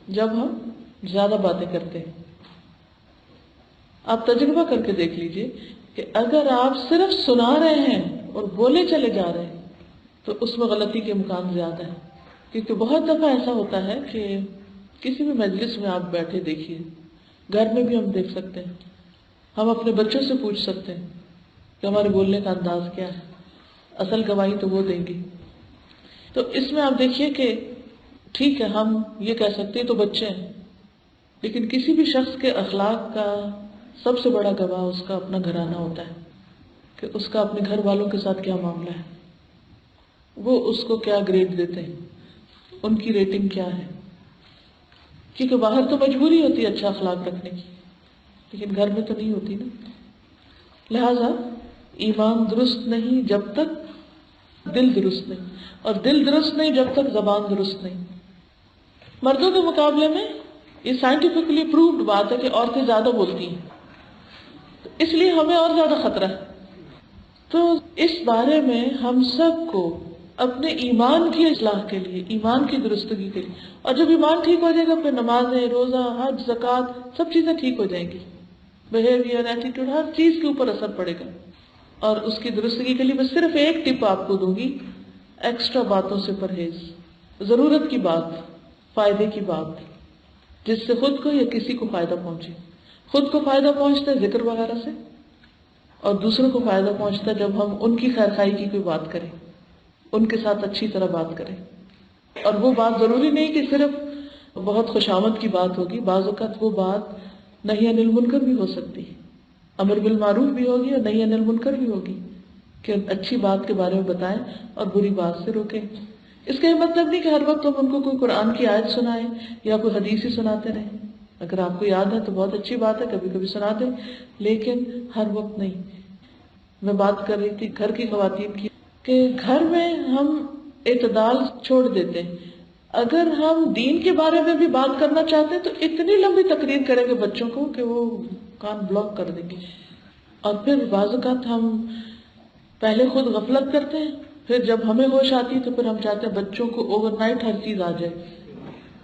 جب ہم زیادہ باتیں کرتے ہیں. آپ تجربہ کر کے دیکھ لیجئے کہ اگر آپ صرف سنا رہے ہیں اور بولے چلے جا رہے ہیں تو اس میں غلطی کے امکان زیادہ ہیں. کیونکہ بہت دفعہ ایسا ہوتا ہے کہ کسی بھی مجلس میں آپ بیٹھے دیکھیے, گھر میں بھی ہم دیکھ سکتے ہیں, ہم اپنے بچوں سے پوچھ سکتے ہیں کہ ہمارے بولنے کا انداز کیا ہے, اصل گواہی تو وہ دیں گی. تو اس میں آپ دیکھیے کہ ٹھیک ہے ہم یہ کہہ سکتے ہیں تو بچے ہیں, لیکن کسی بھی شخص کے اخلاق کا سب سے بڑا گواہ اس کا اپنا گھرانہ ہوتا ہے کہ اس کا اپنے گھر والوں کے ساتھ کیا معاملہ ہے, وہ اس کو کیا گریڈ دیتے ہیں, ان کی ریٹنگ کیا ہے. کیونکہ باہر تو مجبوری ہوتی ہے اچھا اخلاق رکھنے کی, لیکن گھر میں تو نہیں ہوتی نا. لہذا ایمان درست نہیں جب تک دل درست نہیں, اور دل درست نہیں جب تک زبان درست نہیں. مردوں کے مقابلے میں یہ سائنٹیفکلی پرووڈ بات ہے کہ عورتیں زیادہ بولتی ہیں, اس لیے ہمیں اور زیادہ خطرہ ہے. تو اس بارے میں ہم سب کو اپنے ایمان کی اصلاح کے لیے, ایمان کی درستگی کے لیے, اور جب ایمان ٹھیک ہو جائے گا پھر نمازیں, روزہ, حج, زکوٰۃ سب چیزیں ٹھیک ہو جائیں گی. بیہیویئر, ایٹیٹیوڈ, ہر چیز کے اوپر اثر پڑے گا. اور اس کی درستگی کے لیے میں صرف ایک ٹپ آپ کو دوں گی, ایکسٹرا باتوں سے پرہیز. ضرورت کی بات, فائدے کی بات, جس سے خود کو یا کسی کو فائدہ پہنچے. خود کو فائدہ پہنچتا ہے ذکر وغیرہ سے, اور دوسروں کو فائدہ پہنچتا ہے جب ہم ان کی خیر خواہی کی کوئی بات کریں، ان کے ساتھ اچھی طرح بات کریں. اور وہ بات ضروری نہیں کہ صرف بہت خوش آمد کی بات ہوگی، بعض اوقات وہ بات نہی عن المنکر بھی ہو سکتی ہے، امر بالمعروف بھی ہوگی اور نہی عن المنکر بھی ہوگی، کہ اچھی بات کے بارے میں بتائیں اور بری بات سے روکیں. اس کا یہ مطلب نہیں کہ ہر وقت ہم ان کو کوئی قرآن کی آیت سنائیں یا کوئی حدیث ہی سناتے رہیں. اگر آپ کو یاد ہے تو بہت اچھی بات ہے، کبھی کبھی سنا دیں، لیکن ہر وقت نہیں. میں بات کر رہی تھی گھر کی خواتین کی کہ گھر میں ہم اعتدال چھوڑ دیتے ہیں. اگر ہم دین کے بارے میں بھی بات کرنا چاہتے ہیں تو اتنی لمبی تقریر کریں گے بچوں کو کہ وہ کان بلاک کر دیں گے. اور پھر بعض اوقات ہم پہلے خود غفلت کرتے ہیں، پھر جب ہمیں ہوش آتی ہے تو پھر ہم چاہتے ہیں بچوں کو اوور نائٹ ہر چیز آ جائے.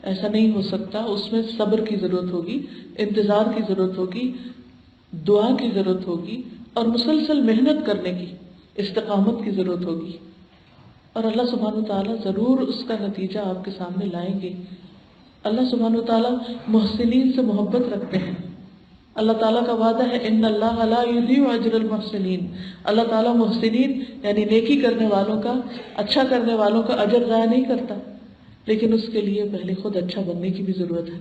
ایسا نہیں ہو سکتا. اس میں صبر کی ضرورت ہوگی، انتظار کی ضرورت ہوگی، دعا کی ضرورت ہوگی اور مسلسل محنت کرنے کی، استقامت کی ضرورت ہوگی. اور اللہ سبحانہ وتعالیٰ ضرور اس کا نتیجہ آپ کے سامنے لائیں گے. اللہ سبحانہ وتعالیٰ محسنین سے محبت رکھتے ہیں. اللہ تعالیٰ کا وعدہ ہے ان اللہ لا یضیع اجر المحسنین. اللہ تعالیٰ محسنین یعنی نیکی کرنے والوں کا، اچھا کرنے والوں کا اجر ضائع نہیں کرتا. لیکن اس کے لیے پہلے خود اچھا بننے کی بھی ضرورت ہے،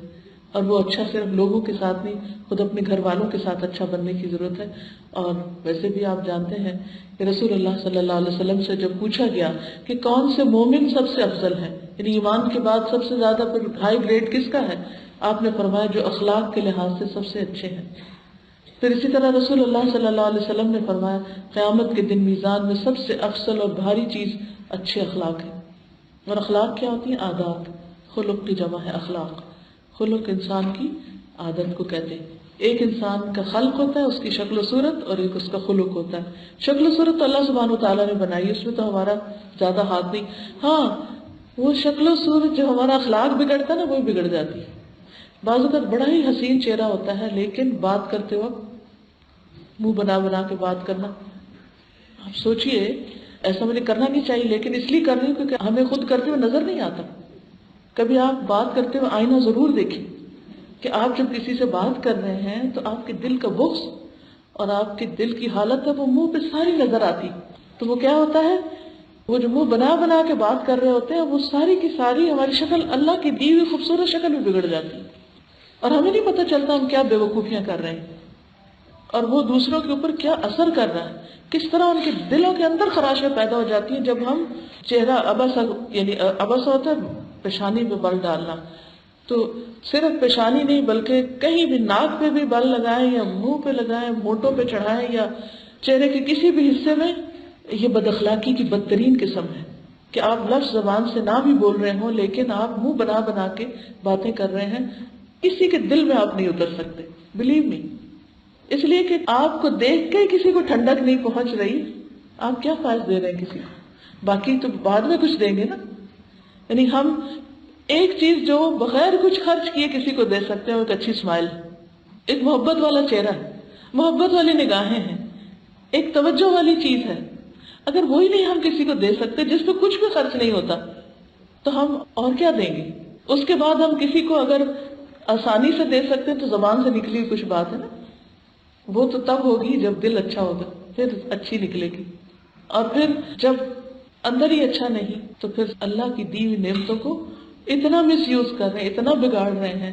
اور وہ اچھا صرف لوگوں کے ساتھ نہیں، خود اپنے گھر والوں کے ساتھ اچھا بننے کی ضرورت ہے. اور ویسے بھی آپ جانتے ہیں کہ رسول اللہ صلی اللہ علیہ وسلم سے جب پوچھا گیا کہ کون سے مومن سب سے افضل ہے، یعنی ایمان کے بعد سب سے زیادہ پھر ہائی گریڈ کس کا ہے، آپ نے فرمایا جو اخلاق کے لحاظ سے سب سے اچھے ہیں. پھر اسی طرح رسول اللہ صلی اللہ علیہ وسلم نے فرمایا قیامت کے دن میزان میں سب سے افضل اور بھاری چیز اچھے اخلاق ہیں. اور اخلاق کیا ہوتی ہیں؟ عادات. خلق کی جمع ہے اخلاق. خلق انسان کی عادت کو کہتے ہیں. ایک انسان کا خلق ہوتا ہے، اس کی شکل و صورت، اور ایک اس کا خلق ہوتا ہے. شکل و صورت تو اللہ سبحانہ وتعالیٰ نے بنائی، اس میں تو ہمارا زیادہ ہاتھ نہیں. ہاں وہ شکل و صورت جو ہمارا اخلاق بگڑتا ہے نا، وہ بگڑ جاتی ہے. بعض اوقات بڑا ہی حسین چہرہ ہوتا ہے لیکن بات کرتے وقت منہ بنا بنا کے بات کرنا. آپ سوچئے ایسا مجھے کرنا نہیں چاہیے، لیکن اس لیے کر رہی ہوں کیونکہ ہمیں خود کرتے ہوئے نظر نہیں آتا. کبھی آپ بات کرتے ہوئے آئینہ ضرور دیکھیں کہ آپ جب کسی سے بات کر رہے ہیں تو آپ کے دل کا بغض اور آپ کے دل کی حالت ہے وہ منہ پہ ساری نظر آتی. تو وہ کیا ہوتا ہے، وہ جو منہ بنا بنا کے بات کر رہے ہوتے ہیں وہ ساری کی ساری ہماری شکل، اللہ کی دی ہوئی خوبصورت شکل بھی بگڑ جاتی ہے اور ہمیں نہیں پتہ چلتا ہم کیا بے وقوفیاں کر رہے ہیں اور وہ دوسروں کے اوپر کیا اثر کر رہا ہے. کس طرح ان کے دلوں کے اندر خراشیں پیدا ہو جاتی ہیں جب ہم چہرہ عبس، یعنی عبس ہوتا ہے پیشانی پہ بل ڈالنا، تو صرف پیشانی نہیں بلکہ کہیں بھی ناک پہ بھی بل لگائیں یا منہ پہ لگائیں، ہونٹوں پہ چڑھائیں یا چہرے کے کسی بھی حصے میں، یہ بد اخلاقی کی بدترین قسم ہے کہ آپ لفظ زبان سے نہ بھی بول رہے ہوں لیکن آپ منہ بنا بنا کے باتیں کر رہے ہیں. کسی کے دل میں آپ نہیں اتر سکتے، بلیو می. اس لیے کہ آپ کو دیکھ کے کسی کو ٹھنڈک نہیں پہنچ رہی، آپ کیا فائدہ دے رہے ہیں کسی کو، باقی تو بعد میں کچھ دیں گے نا. یعنی ہم ایک چیز جو بغیر کچھ خرچ کیے کسی کو دے سکتے ہیں، ایک اچھی اسمائل، ایک محبت والا چہرہ ہے، محبت والی نگاہیں ہیں، ایک توجہ والی چیز ہے. اگر وہی نہیں ہم کسی کو دے سکتے جس پہ کچھ بھی خرچ نہیں ہوتا تو ہم اور کیا دیں گے. اس کے بعد ہم کسی کو اگر آسانی سے دے سکتے ہیں تو زبان سے نکلی ہوئی کچھ بات ہے نا، وہ تو تب ہوگی جب دل اچھا ہوگا، پھر اچھی نکلے گی. اور پھر جب اندر ہی اچھا نہیں تو پھر اللہ کی دی ہوئی نعمتوں کو اتنا مس یوز کر رہے ہیں، اتنا بگاڑ رہے ہیں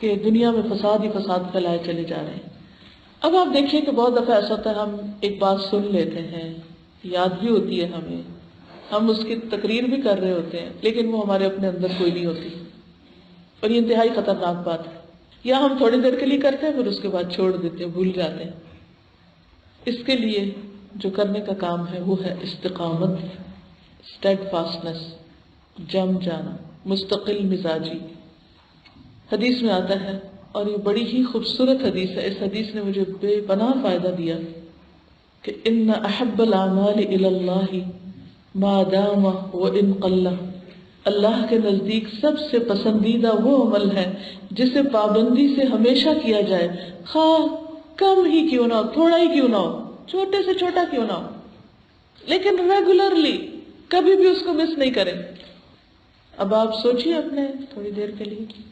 کہ دنیا میں فساد ہی فساد پھیلائے چلے جا رہے ہیں. اب آپ دیکھیے کہ بہت دفعہ ایسا ہوتا ہے ہم ایک بات سن لیتے ہیں، یاد بھی ہوتی ہے ہمیں، ہم اس کی تقریر بھی کر رہے ہوتے ہیں لیکن وہ ہمارے اپنے اندر کوئی نہیں ہوتی، اور یہ انتہائی خطرناک بات ہے. یا ہم تھوڑی دیر کے لیے کرتے ہیں پھر اس کے بعد چھوڑ دیتے ہیں، بھول جاتے ہیں. اس کے لیے جو کرنے کا کام ہے وہ ہے استقامت، اسٹیڈ فاسٹنس، جم جانا، مستقل مزاجی. حدیث میں آتا ہے اور یہ بڑی ہی خوبصورت حدیث ہے، اس حدیث نے مجھے بے پناہ فائدہ دیا کہ ان احب الاعمال الی اللہ ما دام وان قل. اللہ کے نزدیک سب سے پسندیدہ وہ عمل ہے جسے پابندی سے ہمیشہ کیا جائے، خواہ کم ہی کیوں نہ ہو، تھوڑا ہی کیوں نہ ہو، چھوٹے سے چھوٹا کیوں نہ ہو، لیکن ریگولرلی کبھی بھی اس کو مس نہیں کریں. اب آپ سوچیے اپنے تھوڑی دیر کے لیے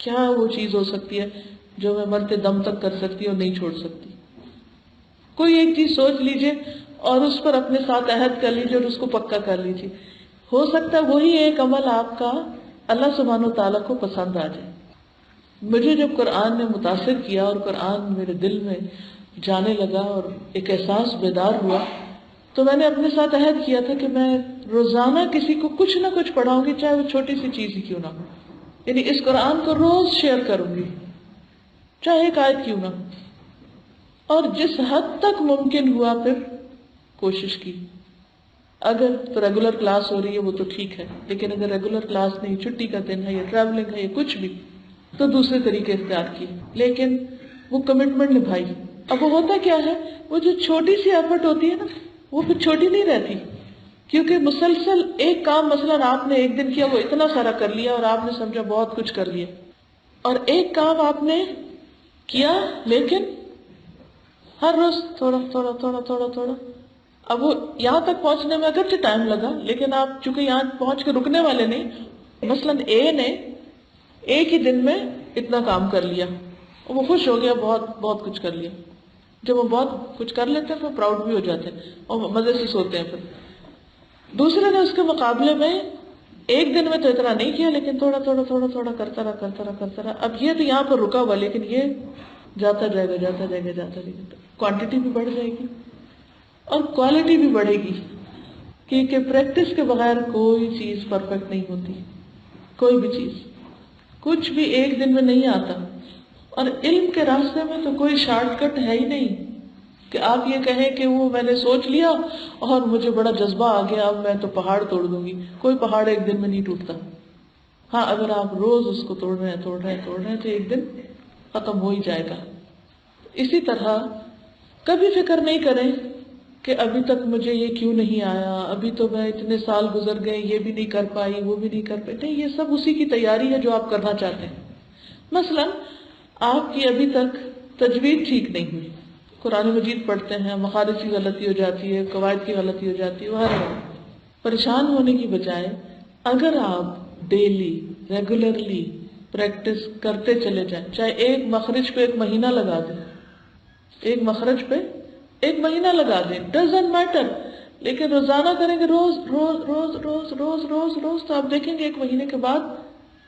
کیا وہ چیز ہو سکتی ہے جو میں مرتے دم تک کر سکتی اور نہیں چھوڑ سکتی. کوئی ایک چیز سوچ لیجئے اور اس پر اپنے ساتھ عہد کر لیجئے اور اس کو پکا کر لیجئے. ہو سکتا ہے وہی ایک عمل آپ کا اللہ سبحانہ و تعالیٰ کو پسند آ جائے. مجھے جب قرآن نے متاثر کیا اور قرآن میرے دل میں جانے لگا اور ایک احساس بیدار ہوا، تو میں نے اپنے ساتھ عہد کیا تھا کہ میں روزانہ کسی کو کچھ نہ کچھ پڑھاؤں گی، چاہے وہ چھوٹی سی چیز ہی کیوں نہ ہو. یعنی اس قرآن کو روز شیئر کروں گی، چاہے ایک آیت کیوں نہ ہو. اور جس حد تک ممکن ہوا پھر کوشش کی. اگر تو ریگولر کلاس ہو رہی ہے وہ تو ٹھیک ہے، لیکن اگر ریگولر کلاس نہیں، چھٹی کا دن ہے یا ٹریولنگ ہے یا کچھ بھی، تو دوسرے طریقے اختیار کیے، لیکن وہ کمٹمنٹ نبھائی. اب وہ ہوتا کیا ہے، وہ جو چھوٹی سی ایفرٹ ہوتی ہے نا، وہ پھر چھوٹی نہیں رہتی، کیونکہ مسلسل ایک کام مثلاً آپ نے ایک دن کیا، وہ اتنا سارا کر لیا اور آپ نے سمجھا بہت کچھ کر لیا. اور ایک کام آپ نے کیا لیکن ہر روز تھوڑا تھوڑا تھوڑا تھوڑا تھوڑا. اب وہ یہاں تک پہنچنے میں اگرچہ ٹائم لگا، لیکن آپ چونکہ یہاں پہنچ کے رکنے والے نہیں. مثلاً اے نے ایک ہی دن میں اتنا کام کر لیا، وہ خوش ہو گیا، بہت بہت کچھ کر لیا. جب وہ بہت کچھ کر لیتے ہیں تو پراؤڈ بھی ہو جاتے ہیں اور مزے سے سوتے ہیں. پھر دوسرے نے اس کے مقابلے میں ایک دن میں تو اتنا نہیں کیا، لیکن تھوڑا تھوڑا تھوڑا تھوڑا کرتا رہا. اب یہ تو یہاں پر رکا ہوا، لیکن یہ جاتا جائے گا. کوانٹٹی بھی بڑھ جائے گی اور کوالٹی بھی بڑھے گی، کیونکہ پریکٹس کے بغیر کوئی چیز پرفیکٹ نہیں ہوتی. کوئی بھی چیز، کچھ بھی ایک دن میں نہیں آتا. اور علم کے راستے میں تو کوئی شارٹ کٹ ہے ہی نہیں کہ آپ یہ کہیں کہ وہ میں نے سوچ لیا اور مجھے بڑا جذبہ آ گیا، اب میں تو پہاڑ توڑ دوں گی. کوئی پہاڑ ایک دن میں نہیں ٹوٹتا. ہاں، اگر آپ روز اس کو توڑ رہے ہیں تو ایک دن ختم ہو ہی جائے گا. اسی طرح کبھی فکر نہیں کریں کہ ابھی تک مجھے یہ کیوں نہیں آیا، ابھی تو میں اتنے سال گزر گئے، یہ بھی نہیں کر پائی، وہ بھی نہیں کر پائی. نہیں، یہ سب اسی کی تیاری ہے جو آپ کرنا چاہتے ہیں. مثلا آپ کی ابھی تک تجوید ٹھیک نہیں ہوئی، قرآن مجید پڑھتے ہیں، مخارج کی غلطی ہو جاتی ہے، قواعد کی غلطی ہو جاتی ہے. پریشان ہونے کی بجائے اگر آپ ڈیلی ریگولرلی پریکٹس کرتے چلے جائیں، چاہے ایک مخرج پہ ایک مہینہ لگا دیں، ایک مخرج پہ ایک مہینہ لگا دیں، ڈزنٹ میٹر، لیکن روزانہ کریں گے، روز روز روز روز روز روز روز، تو آپ دیکھیں گے ایک مہینے کے بعد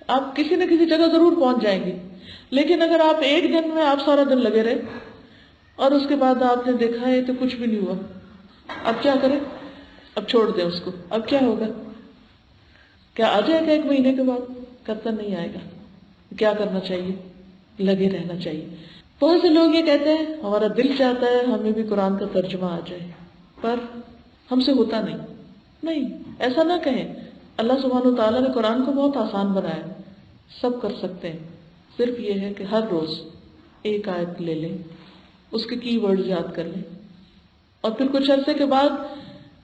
آپ کسی نہ کسی جگہ ضرور پہنچ جائیں گے. لیکن اگر آپ ایک دن میں آپ سارا دن لگے رہے اور اس کے بعد آپ نے دیکھا ہے تو کچھ بھی نہیں ہوا، اب کیا کریں؟ اب چھوڑ دیں اس کو. اب کیا ہوگا؟ کیا آ جائے گا ایک مہینے کے بعد؟ کرتا نہیں آئے گا. کیا کرنا چاہیے؟ لگے رہنا چاہیے. بہت سے لوگ یہ کہتے ہیں ہمارا دل چاہتا ہے ہمیں بھی قرآن کا ترجمہ آ جائے، پر ہم سے ہوتا نہیں. ایسا نہ کہیں. اللہ سبحانہ و تعالیٰ نے قرآن کو بہت آسان بنایا، سب کر سکتے ہیں. صرف یہ ہے کہ ہر روز ایک آیت لے لیں، اس کے کی ورڈ یاد کر لیں، اور پھر کچھ عرصے کے بعد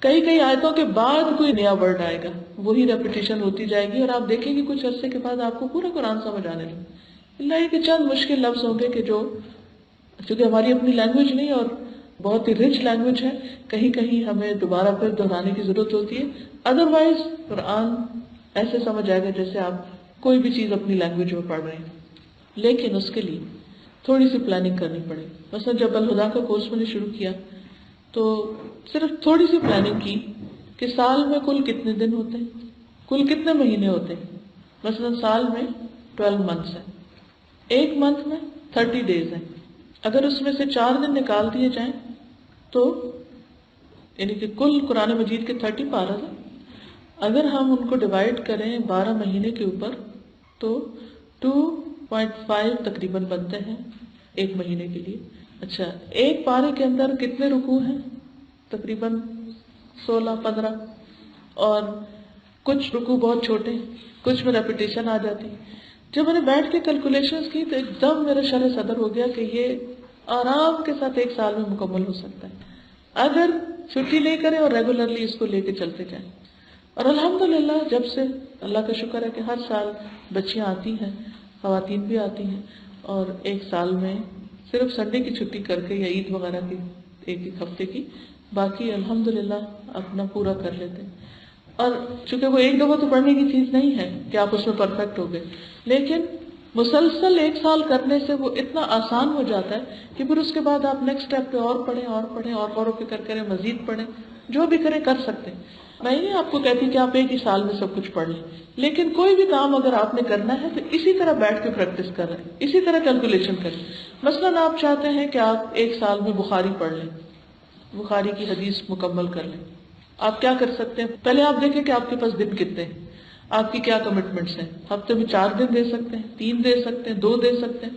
کئی آیتوں کے بعد کوئی نیا ورڈ آئے گا، وہی ریپیٹیشن ہوتی جائے گی، اور آپ دیکھیں گے کچھ عرصے کے بعد آپ کو پورا قرآن سمجھ آنے لگے. اللہ یہ کہ چند مشکل لفظ ہوں گے کہ جو چونکہ ہماری اپنی لینگویج نہیں اور بہت ہی رچ لینگویج ہے، کہیں ہمیں دوبارہ پھر دہرانے کی ضرورت ہوتی ہے. ادروائز قرآن ایسے سمجھ آئے گا جیسے آپ کوئی بھی چیز اپنی لینگویج میں پڑھ رہے ہیں. لیکن اس کے لیے تھوڑی سی پلاننگ کرنی پڑے. مثلا جب الہدا کا کورس میں نے شروع کیا تو صرف تھوڑی سی پلاننگ کی کہ سال میں کل کتنے دن ہوتے ہیں، کل کتنے مہینے ہوتے ہیں. مثلا سال میں 12 منتھس ہیں، ایک منتھ میں 30 ڈیز ہیں. اگر اس میں سے 4 دن نکال دیے جائیں تو یعنی کہ کل قرآن مجید کے 30 پارہ ہیں. اگر ہم ان کو ڈیوائڈ کریں 12 مہینے کے اوپر تو 2.5 تقریباً بنتے ہیں ایک مہینے کے لیے. اچھا، ایک پارے کے اندر کتنے رکوع ہیں؟ تقریباً 16-15، اور کچھ رکوع بہت چھوٹے، کچھ میں ریپیٹیشن آ جاتی. جب میں نے بیٹھ کے کیلکولیشنز کی تو ایک دم میرا شرح صدر ہو گیا کہ یہ آرام کے ساتھ ایک سال میں مکمل ہو سکتا ہے اگر چھٹی نہیں کریں اور ریگولرلی اس کو لے کے چلتے جائیں. اور الحمدللہ جب سے اللہ کا شکر ہے کہ ہر سال بچیاں آتی ہیں، خواتین بھی آتی ہیں، اور ایک سال میں صرف سنڈے کی چھٹی کر کے یا عید وغیرہ کی ایک ہفتے کی، باقی الحمدللہ اپنا پورا کر لیتے ہیں. اور چونکہ وہ ایک دفعہ تو پڑھنے کی چیز نہیں ہے کہ آپ اس میں پرفیکٹ ہو گئے، لیکن مسلسل 1 سال کرنے سے وہ اتنا آسان ہو جاتا ہے کہ پھر اس کے بعد آپ نیکسٹ اسٹیپ پہ اور پڑھیں اور غور و فکر کریں، مزید پڑھیں، جو بھی کریں کر سکتے ہیں۔ میں نہیں آپ کو کہتی کہ آپ 1 ہی سال میں سب کچھ پڑھ لیں، لیکن کوئی بھی کام اگر آپ نے کرنا ہے تو اسی طرح بیٹھ کے پریکٹس کریں، اسی طرح کیلکولیشن کریں۔ مثلاً آپ چاہتے ہیں کہ آپ 1 سال میں بخاری پڑھ لیں، بخاری کی حدیث مکمل کر لیں، آپ کیا کر سکتے ہیں؟ پہلے آپ دیکھیں کہ آپ کے پاس دن کتنے ہیں، آپ کی کیا کمٹمنٹس ہیں۔ ہفتے میں 4 دن دے سکتے ہیں، 3 دے سکتے ہیں، 2 دے سکتے ہیں،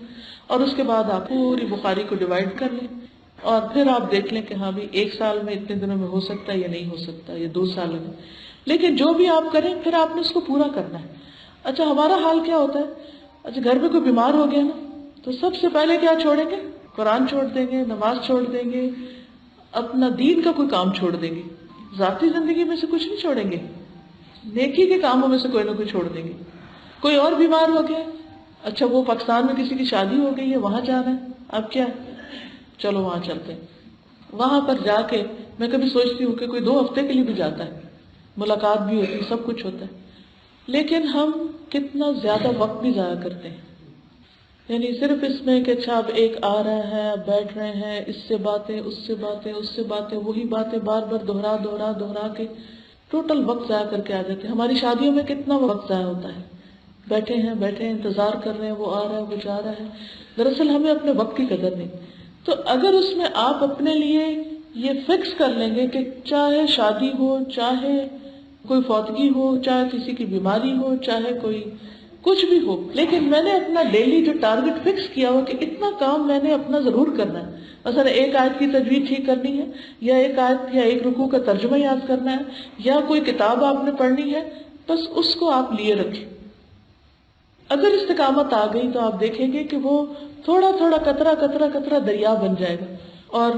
اور اس کے بعد آپ پوری بخاری کو ڈیوائڈ کر لیں، اور پھر آپ دیکھ لیں کہ ہاں بھی 1 سال میں اتنے دنوں میں ہو سکتا ہے یا نہیں ہو سکتا، یا 2 سال میں۔ لیکن جو بھی آپ کریں پھر آپ نے اس کو پورا کرنا ہے۔ اچھا ہمارا حال کیا ہوتا ہے؟ اچھا گھر میں کوئی بیمار ہو گیا نا تو سب سے پہلے کیا چھوڑیں گے؟ قرآن چھوڑ دیں گے، نماز چھوڑ دیں گے، اپنا دین کا کوئی کام چھوڑ دیں گے، ذاتی زندگی میں سے کچھ نہیں چھوڑیں گے، نیکی کے کاموں میں سے کوئی نہ کوئی چھوڑ دیں گے۔ کوئی اور بیمار ہو گیا، اچھا وہ پاکستان میں کسی کی شادی ہو گئی ہے، وہاں جانا ہے، اب کیا، چلو وہاں چلتے ہیں۔ وہاں پر جا کے میں کبھی سوچتی ہوں کہ کوئی 2 ہفتے کے لیے بھی جاتا ہے، ملاقات بھی ہوتی ہے، سب کچھ ہوتا ہے، لیکن ہم کتنا زیادہ وقت بھی ضائع کرتے ہیں، یعنی صرف اس میں کہ اچھا اب ایک آ رہا ہے، اب بیٹھ رہے ہیں، اس سے باتیں، اس سے باتیں، اس سے باتیں، وہی باتیں بار بار دہرا کے ٹوٹل وقت ضائع کر کے آ جاتے ہیں۔ ہماری شادیوں میں کتنا وقت ضائع ہوتا ہے، بیٹھے ہیں انتظار کر رہے ہیں، وہ آ رہا ہے، وہ جا رہا ہے، دراصل ہمیں اپنے وقت کی قدر نہیں۔ تو اگر اس میں آپ اپنے لیے یہ فکس کر لیں گے کہ چاہے شادی ہو، چاہے کوئی فوتگی ہو، چاہے کسی کی بیماری ہو، چاہے کوئی کچھ بھی ہو، لیکن میں نے اپنا ڈیلی جو ٹارگٹ فکس کیا ہوا کہ اتنا کام میں نے اپنا ضرور کرنا ہے، مثلا 1 آیت کی تجوید ٹھیک کرنی ہے، یا 1 آیت یا 1 رکوع کا ترجمہ یاد کرنا ہے، یا کوئی کتاب آپ نے پڑھنی ہے، بس اس کو آپ لیے رکھیں۔ اگر استقامت آ گئی تو آپ دیکھیں گے کہ وہ تھوڑا تھوڑا قطرہ دریا بن جائے گا، اور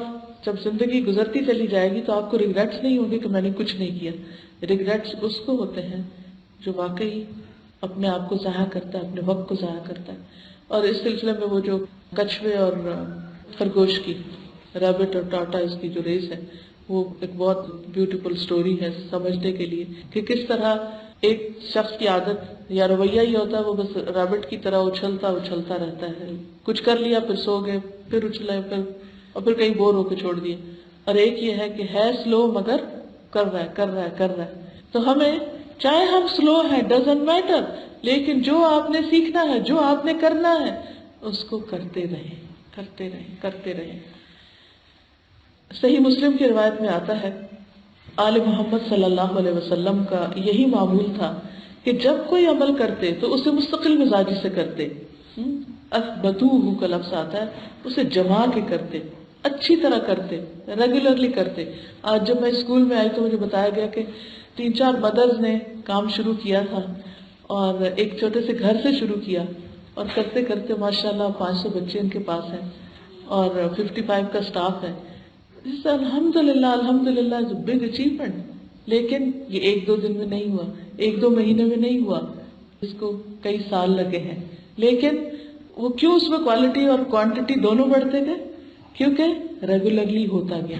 جب زندگی گزرتی چلی جائے گی تو آپ کو ریگریٹس نہیں ہوں گے کہ میں نے کچھ نہیں کیا۔ ریگریٹس اس کو ہوتے ہیں جو واقعی اپنے آپ کو ضائع کرتا ہے، اپنے وقت کو ضائع کرتا ہے۔ اور اس سلسلے میں وہ جو کچھوے اور خرگوش کی، ریبٹ اور ٹاٹا اس کی جو ریس ہے، وہ ایک بہت بیوٹیفل سٹوری ہے سمجھنے کے لیے کہ کس طرح ایک شخص کی عادت یا رویہ ہی ہوتا ہے، وہ بس ریبٹ کی طرح اچھلتا رہتا ہے، کچھ کر لیا پھر سو گئے، پھر اچھلے، پھر کہیں بور ہو کے چھوڑ دیے۔ اور ایک یہ ہے کہ ہے سلو مگر کر رہا ہے۔ تو ہمیں چاہے ہم سلو ہیں ڈزنٹ میٹر، لیکن جو آپ نے سیکھنا ہے، جو آپ نے کرنا ہے، اس کو کرتے رہیں۔ صحیح مسلم کی روایت میں آتا ہے آل محمد صلی اللہ علیہ وسلم کا یہی معمول تھا کہ جب کوئی عمل کرتے تو اسے مستقل مزاجی سے کرتے، اثبتوہ کا لفظ آتا ہے، اسے جما کے کرتے، اچھی طرح کرتے، ریگولرلی کرتے۔ آج جب میں اسکول میں آئی تو مجھے بتایا گیا کہ 3-4 مدرز نے کام شروع کیا تھا، اور ایک چھوٹے سے گھر سے شروع کیا، اور کرتے کرتے ماشاءاللہ 500 بچے ان کے پاس ہیں، اور 55 کا سٹاف ہے۔ الحمدللہ از اے بگ اچیومنٹ، لیکن یہ 1-2 دن میں نہیں ہوا، 1-2 مہینے میں نہیں ہوا، اس کو کئی سال لگے ہیں۔ لیکن وہ کیوں اس میں کوالٹی اور کوانٹٹی دونوں بڑھتے گئے؟ کیونکہ ریگولرلی ہوتا گیا،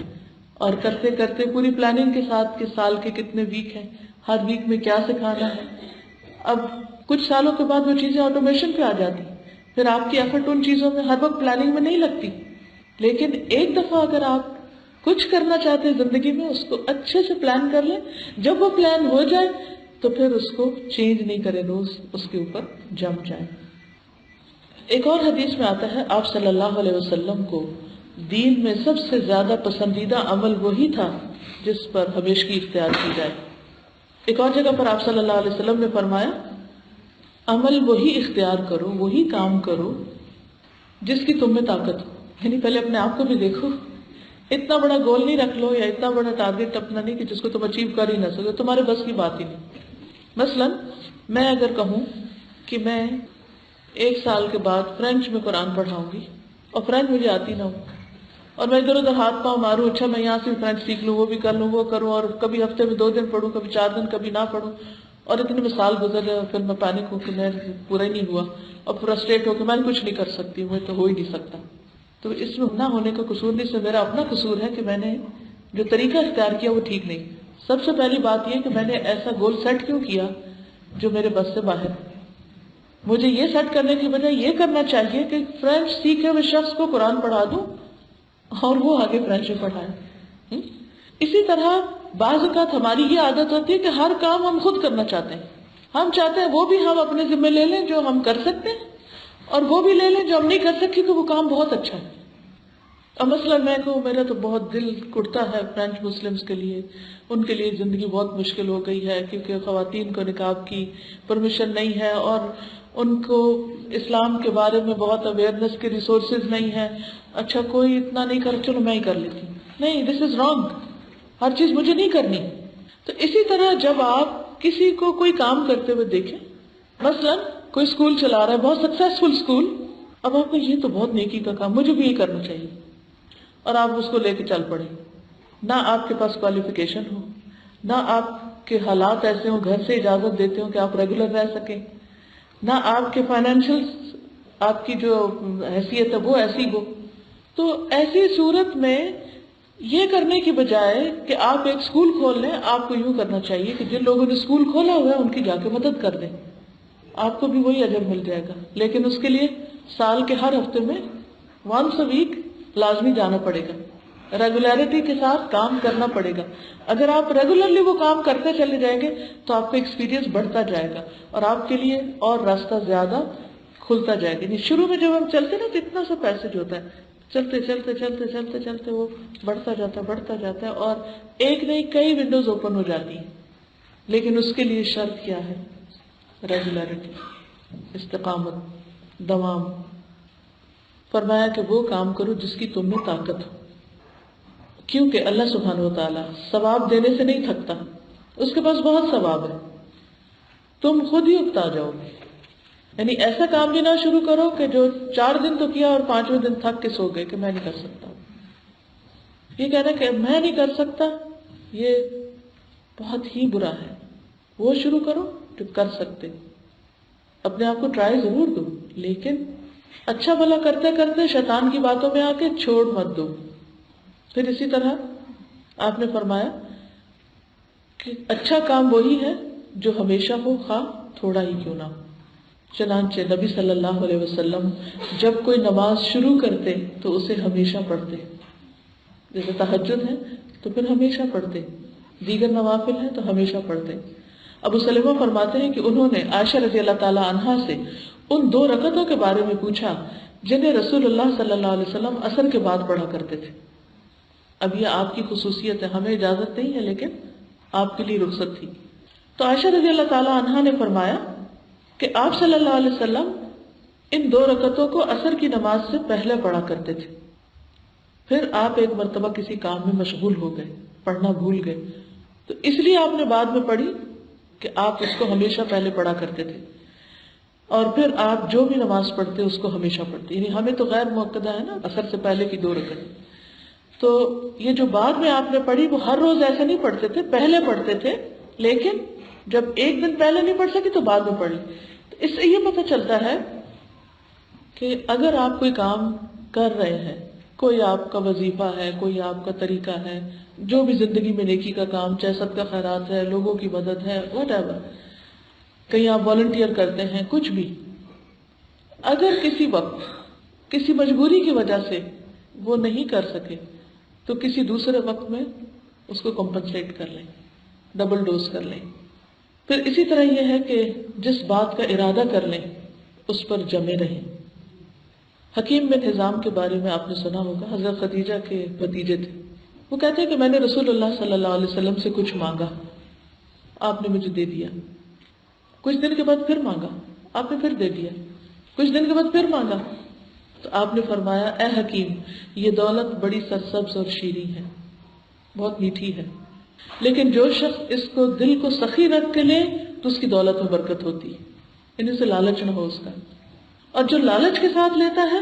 اور کرتے کرتے پوری پلاننگ کے ساتھ کہ سال کے کتنے ویک ہیں، ہر ویک میں کیا سکھانا ہے۔ اب کچھ سالوں کے بعد وہ چیزیں آٹومیشن پہ آ جاتی، پھر آپ کی ایفرٹ ان چیزوں میں ہر وقت پلاننگ میں نہیں لگتی۔ لیکن ایک دفعہ اگر آپ کچھ کرنا چاہتے ہیں زندگی میں، اس کو اچھے سے پلان کر لیں، جب وہ پلان ہو جائے تو پھر اس کو چینج نہیں کریں، روز اس کے اوپر جم جائیں۔ ایک اور حدیث میں آتا ہے آپ صلی اللہ علیہ وسلم کو دین میں سب سے زیادہ پسندیدہ عمل وہی تھا جس پر ہمیشگی اختیار کی جائے۔ ایک اور جگہ پر آپ صلی اللہ علیہ وسلم نے فرمایا عمل وہی اختیار کرو، وہی کام کرو جس کی تم میں طاقت ہو۔ یعنی پہلے اپنے آپ کو بھی دیکھو، اتنا بڑا گول نہیں رکھ لو یا اتنا بڑا ٹارگٹ اپنا نہیں کہ جس کو تم اچیو کر ہی نہ سکو، تمہارے بس کی بات ہی نہیں۔ مثلا میں اگر کہوں کہ میں 1 سال کے بعد فرینچ میں قرآن پڑھاؤں گی، اور فرینچ مجھے آتی نہ ہو، اور میں ادھر ادھر ہاتھ پاؤں ماروں، اچھا میں یہاں سے بھی فرینچ سیکھ لوں، وہ بھی کر لوں، وہ کروں، اور کبھی ہفتے میں 2 دن پڑھوں، کبھی 4 دن، کبھی نہ پڑھوں، اور اتنے میں سال گزر جائے، پھر میں پینک ہوں کہ میں پورا ہی نہیں ہوا، اور فرسٹریٹ ہو کہ میں کچھ نہیں کر سکتی، مجھے تو ہو ہی نہیں سکتا۔ تو اس میں نہ ہونے کا قصور نہیں، اس میں میرا اپنا قصور ہے کہ میں نے جو طریقہ اختیار کیا وہ ٹھیک نہیں۔ سب سے پہلی بات یہ کہ میں نے ایسا گول سیٹ کیوں کیا جو میرے بس سے باہر ہے۔ مجھے یہ سیٹ کرنے کی بجائے یہ کرنا چاہیے کہ فرینچ سیکھے ہوئے شخص کو قرآن پڑھا دوں اور وہ آگے فرینچ میں پڑھائے۔ اسی طرح بعض اوقات ہماری یہ عادت ہوتی ہے کہ ہر کام ہم خود کرنا چاہتے ہیں، ہم چاہتے ہیں وہ بھی ہم اپنے ذمہ لے لیں جو ہم کر سکتے ہیں، اور وہ بھی لے لیں جو ہم نہیں کر سکتے کہ وہ کام بہت اچھا ہے۔ اب مثلا میں کہوں میرا تو بہت دل کٹتا ہے فرینچ مسلمز کے لیے، ان کے لیے زندگی بہت مشکل ہو گئی ہے کیونکہ خواتین کو نقاب کی پرمیشن نہیں ہے اور ان کو اسلام کے بارے میں بہت اویئرنیس کے ریسورسز نہیں ہیں۔ اچھا کوئی اتنا نہیں کر، چلو میں ہی کر لیتی ہوں۔ نہیں، دس از رانگ، ہر چیز مجھے نہیں کرنی۔ تو اسی طرح جب آپ کسی کو کوئی کام کرتے ہوئے دیکھیں، مثلا کوئی اسکول چلا رہا ہے، بہت سکسیسفل اسکول، اب آپ کو یہ تو بہت نیکی کا کام، مجھے بھی یہ کرنا چاہیے، اور آپ اس کو لے کے چل پڑے، نہ آپ کے پاس کوالیفیکیشن ہو، نہ آپ کے حالات ایسے ہوں، گھر سے اجازت دیتے ہوں کہ آپ ریگولر رہ سکیں، نہ آپ کے فائنینشیل آپ کی جو حیثیت ہے وہ ایسی ہو۔ تو ایسی صورت میں یہ کرنے کی بجائے کہ آپ ایک اسکول کھول لیں، آپ کو یوں کرنا چاہیے کہ جن لوگوں نے اسکول کھولا ہوا ہے ان کی جا کے مدد کر دیں، آپ کو بھی وہی اجر مل جائے گا، لیکن اس کے لیے سال کے ہر ہفتے میں once a week لازمی جانا پڑے گا، ریگولیرٹی کے ساتھ کام کرنا پڑے گا۔ اگر آپ ریگولرلی وہ کام کرتے چلے جائیں گے تو آپ کا ایکسپیرینس بڑھتا جائے گا اور آپ کے لیے اور راستہ زیادہ کھلتا جائے گا۔ شروع میں جب ہم چلتے نا تو اتنا سا پیسج ہوتا ہے، چلتے چلتے چلتے چلتے چلتے وہ بڑھتا جاتا ہے اور ایک نہیں کئی ونڈوز اوپن ہو جاتی ہیں، لیکن اس کے لیے شرط کیا ہے؟ ریگولیرٹی، استقامت، دوام۔ فرمایا کہ وہ کام کرو جس کی تم میں طاقت ہو، کیونکہ اللہ سبحانہ و تعالیٰ ثواب دینے سے نہیں تھکتا، اس کے پاس بہت ثواب ہے، تم خود ہی اکتا جاؤ گے۔ یعنی ایسا کام بھی نہ شروع کرو کہ جو 4 دن تو کیا اور 5ویں دن تھک کے سو گئے کہ میں نہیں کر سکتا۔ یہ کہنا کہ میں نہیں کر سکتا یہ بہت ہی برا ہے۔ وہ شروع کرو جو کر سکتے، اپنے آپ کو ٹرائی ضرور دو، لیکن اچھا بھلا کرتے کرتے شیطان کی باتوں میں آ کے چھوڑ مت دو۔ پھر اسی طرح آپ نے فرمایا کہ اچھا کام وہی ہے جو ہمیشہ ہو، خواہ تھوڑا ہی کیوں نہ ہو۔ چنانچہ نبی صلی اللہ علیہ وسلم جب کوئی نماز شروع کرتے تو اسے ہمیشہ پڑھتے، جیسے تہجد ہے تو پھر ہمیشہ پڑھتے، دیگر نوافل ہیں تو ہمیشہ پڑھتے۔ ابو سلمہ فرماتے ہیں کہ انہوں نے عائشہ رضی اللہ تعالی عنہا سے ان 2 رکعتوں کے بارے میں پوچھا جنہیں رسول اللہ صلی اللہ علیہ وسلم عصر کے بعد پڑھا کرتے تھے۔ اب یہ آپ کی خصوصیت ہے، ہمیں اجازت نہیں ہے لیکن آپ کے لیے رخصت تھی۔ تو عائشہ رضی اللہ تعالی عنہا نے فرمایا کہ آپ صلی اللہ علیہ وسلم ان 2 رکعتوں کو عصر کی نماز سے پہلے پڑھا کرتے تھے، پھر آپ ایک مرتبہ کسی کام میں مشغول ہو گئے، پڑھنا بھول گئے، تو اس لیے آپ نے بعد میں پڑھی کہ آپ اس کو ہمیشہ پہلے پڑھا کرتے تھے، اور پھر آپ جو بھی نماز پڑھتے اس کو ہمیشہ پڑھتے۔ یعنی ہمیں تو غیر مؤکدہ ہے نا عصر سے پہلے کی 2 رکعت، تو یہ جو بعد میں آپ نے پڑھی وہ ہر روز ایسے نہیں پڑھتے تھے، پہلے پڑھتے تھے، لیکن جب ایک دن پہلے نہیں پڑھ سکی تو بعد میں پڑھ لی۔ تو اس سے یہ پتہ چلتا ہے کہ اگر آپ کوئی کام کر رہے ہیں، کوئی آپ کا وظیفہ ہے، کوئی آپ کا طریقہ ہے، جو بھی زندگی میں نیکی کا کام، چاہے صدقہ خیرات ہے، لوگوں کی مدد ہے، واٹ ایور، کہیں آپ والنٹیئر کرتے ہیں، کچھ بھی، اگر کسی وقت کسی مجبوری کی وجہ سے وہ نہیں کر سکے تو کسی دوسرے وقت میں اس کو کمپنسیٹ کر لیں، ڈبل ڈوز کر لیں۔ پھر اسی طرح یہ ہے کہ جس بات کا ارادہ کر لیں اس پر جمے رہیں۔ حکیم بن حزام کے بارے میں آپ نے سنا ہوگا، حضرت خدیجہ کے بھتیجے تھے۔ وہ کہتے ہیں کہ میں نے رسول اللہ صلی اللہ علیہ وسلم سے کچھ مانگا، آپ نے مجھے دے دیا، کچھ دن کے بعد پھر مانگا، آپ نے پھر دے دیا، کچھ دن کے بعد پھر مانگا، تو آپ نے فرمایا اے حکیم، یہ دولت بڑی سرسبز اور شیریں ہے، بہت میٹھی ہے، لیکن جو شخص اس کو دل کو سخی رکھ کے لے تو اس کی دولت میں برکت ہوتی ہے، یعنی اسے لالچ نہ ہو اس کا، اور جو لالچ کے ساتھ لیتا ہے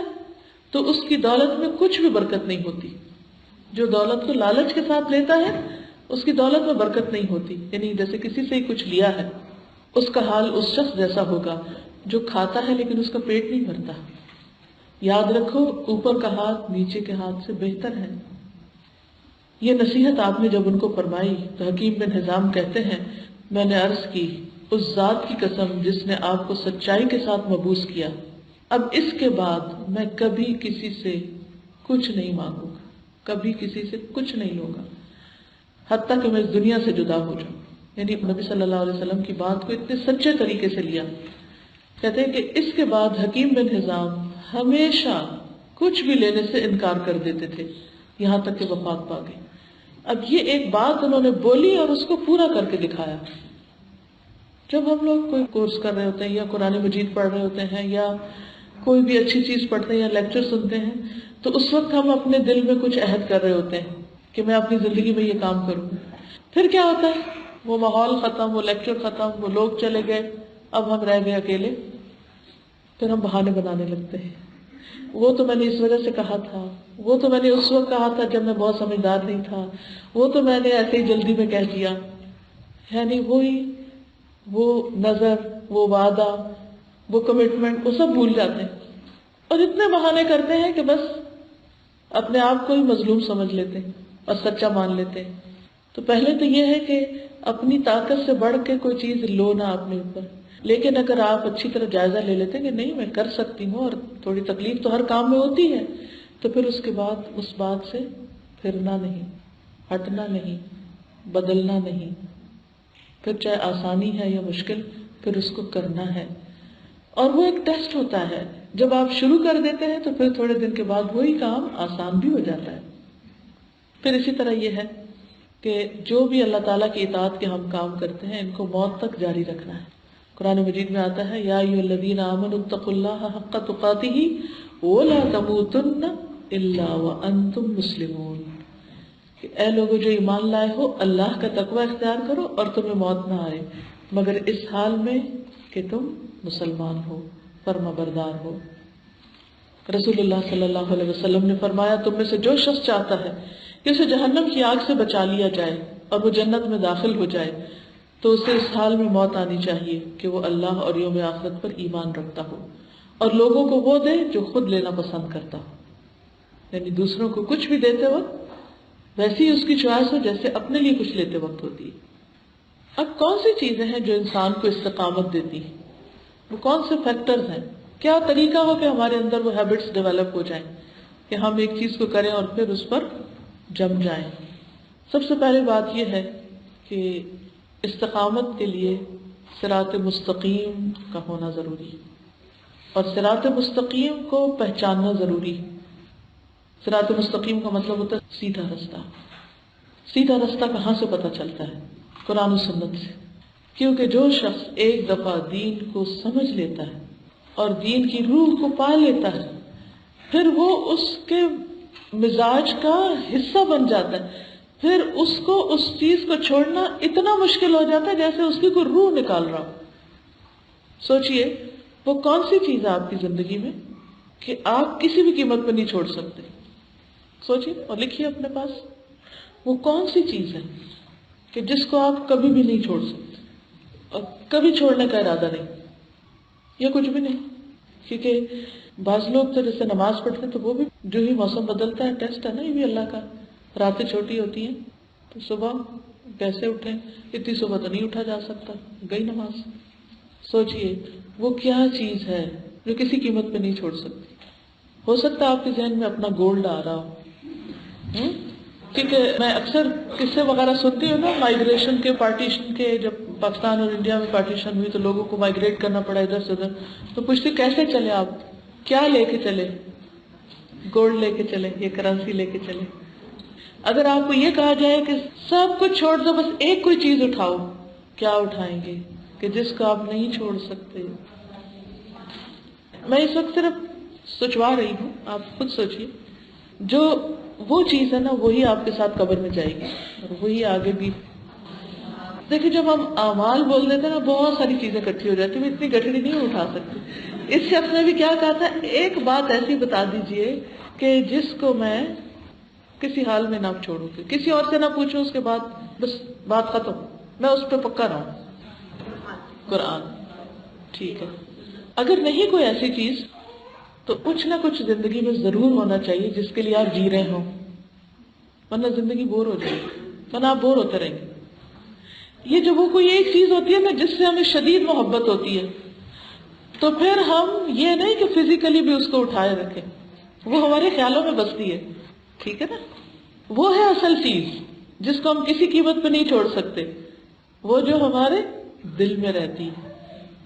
تو اس کی دولت میں کچھ بھی برکت نہیں ہوتی۔ جو دولت کو لالچ کے ساتھ لیتا ہے اس کی دولت میں برکت نہیں ہوتی، یعنی جیسے کسی سے ہی کچھ لیا ہے، اس کا حال اس شخص جیسا ہوگا جو کھاتا ہے لیکن اس کا پیٹ نہیں بھرتا۔ یاد رکھو اوپر کا ہاتھ نیچے کے ہاتھ سے بہتر ہے۔ یہ نصیحت آپ نے جب ان کو فرمائی تو حکیم بن حزام کہتے ہیں میں نے عرض کی اس ذات کی قسم جس نے آپ کو سچائی کے ساتھ مبعوث کیا، اب اس کے بعد میں کبھی کسی سے کچھ نہیں مانگوں گا، کبھی کسی سے کچھ نہیں لوں گا، حتیٰ کہ میں اس دنیا سے جدا ہو جاؤں. یعنی نبی صلی اللہ علیہ وسلم کی بات کو اتنے سچے طریقے سے لیا. کہتے ہیں کہ اس کے بعد حکیم بن حزام ہمیشہ کچھ بھی لینے سے انکار کر دیتے تھے یہاں تک کہ وفات پا گئی. اب یہ ایک بات انہوں نے بولی اور اس کو پورا کر کے دکھایا. جب ہم لوگ کوئی کورس کر رہے ہوتے ہیں یا قرآن مجید پڑھ رہے ہوتے ہیں یا کوئی بھی اچھی چیز پڑھتے ہیں یا لیکچر سنتے ہیں، تو اس وقت ہم اپنے دل میں کچھ عہد کر رہے ہوتے ہیں کہ میں اپنی زندگی میں یہ کام کروں. پھر کیا ہوتا ہے، وہ ماحول ختم، وہ لیکچر ختم، وہ لوگ چلے گئے، اب ہم رہ گئے اکیلے. پھر ہم بہانے بنانے لگتے ہیں، وہ تو میں نے اس وجہ سے کہا تھا، وہ تو میں نے اس وقت کہا تھا جب میں بہت سمجھدار نہیں تھا، وہ تو میں نے ایسے ہی جلدی میں کہہ دیا. یعنی وہی وہ نظر، وہ وعدہ، وہ کمٹمنٹ، وہ سب بھول جاتے ہیں اور اتنے بہانے کرتے ہیں کہ بس اپنے آپ کو ہی مظلوم سمجھ لیتے ہیں اور سچا مان لیتے ہیں. تو پہلے تو یہ ہے کہ اپنی طاقت سے بڑھ کے کوئی چیز لو نہ اپنے اوپر. لیکن اگر آپ اچھی طرح جائزہ لے لیتے ہیں کہ نہیں میں کر سکتی ہوں اور تھوڑی تکلیف تو ہر کام میں ہوتی ہے، تو پھر اس کے بعد اس بات سے پھرنا نہیں، ہٹنا نہیں، بدلنا نہیں. پھر چاہے آسانی ہے یا مشکل، پھر اس کو کرنا ہے. اور وہ ایک ٹیسٹ ہوتا ہے، جب آپ شروع کر دیتے ہیں تو پھر تھوڑے دن کے بعد وہی کام آسان بھی ہو جاتا ہے. پھر اسی طرح یہ ہے کہ جو بھی اللہ تعالیٰ کی اطاعت کے ہم کام کرتے ہیں ان کو موت تک جاری رکھنا ہے. قرآن مجید میں آتا ہے یا ایھا الذین آمنوا اتقوا اللہ حق تقاتہ ولا تموتن الا وانتم مسلمون، کہ اے لوگو جو ایمان لائے ہو اللہ کا تقوی اختیار کرو اور تمہیں موت نہ آئے مگر اس حال میں کہ تم مسلمان ہو، فرما بردار ہو. رسول اللہ صلی اللہ علیہ وسلم نے فرمایا تم میں سے جو شخص چاہتا ہے کہ اسے جہنم کی آگ سے بچا لیا جائے اور وہ جنت میں داخل ہو جائے تو اسے اس حال میں موت آنی چاہیے کہ وہ اللہ اور یوم آخرت پر ایمان رکھتا ہو اور لوگوں کو وہ دے جو خود لینا پسند کرتا ہو. یعنی دوسروں کو کچھ بھی دیتے وقت ویسی اس کی چوائس ہو جیسے اپنے لیے کچھ لیتے وقت ہوتی ہے. اب کون سی چیزیں ہیں جو انسان کو استقامت دیتی ہیں؟ وہ کون سے فیکٹرز ہیں؟ کیا طریقہ ہو کہ ہمارے اندر وہ ہیبٹس ڈیولپ ہو جائیں کہ ہم ایک چیز کو کریں اور پھر اس پر جم جائیں؟ سب سے پہلے بات یہ ہے کہ استقامت کے لیے صراط مستقیم کا ہونا ضروری ہے اور صراط مستقیم کو پہچاننا ضروری ہے. صراط مستقیم کا مطلب ہوتا ہے سیدھا رستہ. سیدھا رستہ کہاں سے پتہ چلتا ہے؟ قرآن و سنت سے. کیونکہ جو شخص ایک دفعہ دین کو سمجھ لیتا ہے اور دین کی روح کو پا لیتا ہے پھر وہ اس کے مزاج کا حصہ بن جاتا ہے. پھر اس کو اس چیز کو چھوڑنا اتنا مشکل ہو جاتا ہے جیسے اس کی کوئی روح نکال رہا ہو. سوچئے وہ کون سی چیز ہے آپ کی زندگی میں کہ آپ کسی بھی قیمت پہ نہیں چھوڑ سکتے؟ سوچئے اور لکھیے اپنے پاس وہ کون سی چیز ہے کہ جس کو آپ کبھی بھی نہیں چھوڑ سکتے اور کبھی چھوڑنے کا ارادہ نہیں یا کچھ بھی نہیں. کیونکہ بعض لوگ تو جیسے نماز پڑھتے ہیں تو وہ بھی جو ہی موسم بدلتا ہے ٹیسٹ ہے نا، یہ بھی اللہ کا. راتیں چھوٹی ہوتی ہیں تو صبح کیسے اٹھیں؟ اتنی صبح تو نہیں اٹھا جا سکتا، گئی نماز. سوچئے وہ کیا چیز ہے جو کسی قیمت پہ نہیں چھوڑ سکتی. ہو سکتا ہے آپ کے ذہن میں اپنا گولڈ آ رہا ہو، کیونکہ میں اکثر قصے وغیرہ سنتی ہوں نا مائیگریشن کے، پارٹیشن کے. جب پاکستان اور انڈیا میں پارٹیشن ہوئی تو لوگوں کو مائیگریٹ کرنا پڑا ادھر سے ادھر، تو پوچھتے کیسے چلے آپ، کیا لے کے چلے؟ گولڈ لے کے چلے یا کرنسی لے کے چلے؟ اگر آپ کو یہ کہا جائے کہ سب کچھ چھوڑ دو بس ایک کوئی چیز اٹھاؤ، کیا اٹھائیں گے کہ جس کو آپ نہیں چھوڑ سکتے؟ میں اس وقت صرف سوچوا رہی ہوں، آپ خود سوچئے. جو وہ چیز ہے نا وہی آپ کے ساتھ قبر میں جائے گی اور وہی آگے بھی. دیکھیں جب ہم اعمال بول دیتے ہیں نا بہت ساری چیزیں اکٹھی ہو جاتی ہیں، اتنی گٹھڑی نہیں اٹھا سکتی. اس شخص نے بھی کیا کہا تھا، ایک بات ایسی بتا دیجئے کہ جس کو میں کسی حال میں نہ چھوڑوں گی، کسی اور سے نہ پوچھوں، اس کے بعد بس بات ختم، میں اس پہ پکا رہوں. قرآن. ٹھیک ہے، اگر نہیں کوئی ایسی چیز تو کچھ نہ کچھ زندگی میں ضرور ہونا چاہیے جس کے لیے آپ جی رہے ہوں، ورنہ زندگی بور ہو جائے گی، ورنہ آپ بور ہوتے رہیں گے. یہ جو وہ کوئی ایک چیز ہوتی ہے نا جس سے ہمیں شدید محبت ہوتی ہے، تو پھر ہم یہ نہیں کہ فزیکلی بھی اس کو اٹھائے رکھیں، وہ ہمارے خیالوں میں بستی ہے، ٹھیک ہے نا؟ وہ ہے اصل چیز جس کو ہم کسی قیمت پہ نہیں چھوڑ سکتے، وہ جو ہمارے دل میں رہتی ہے،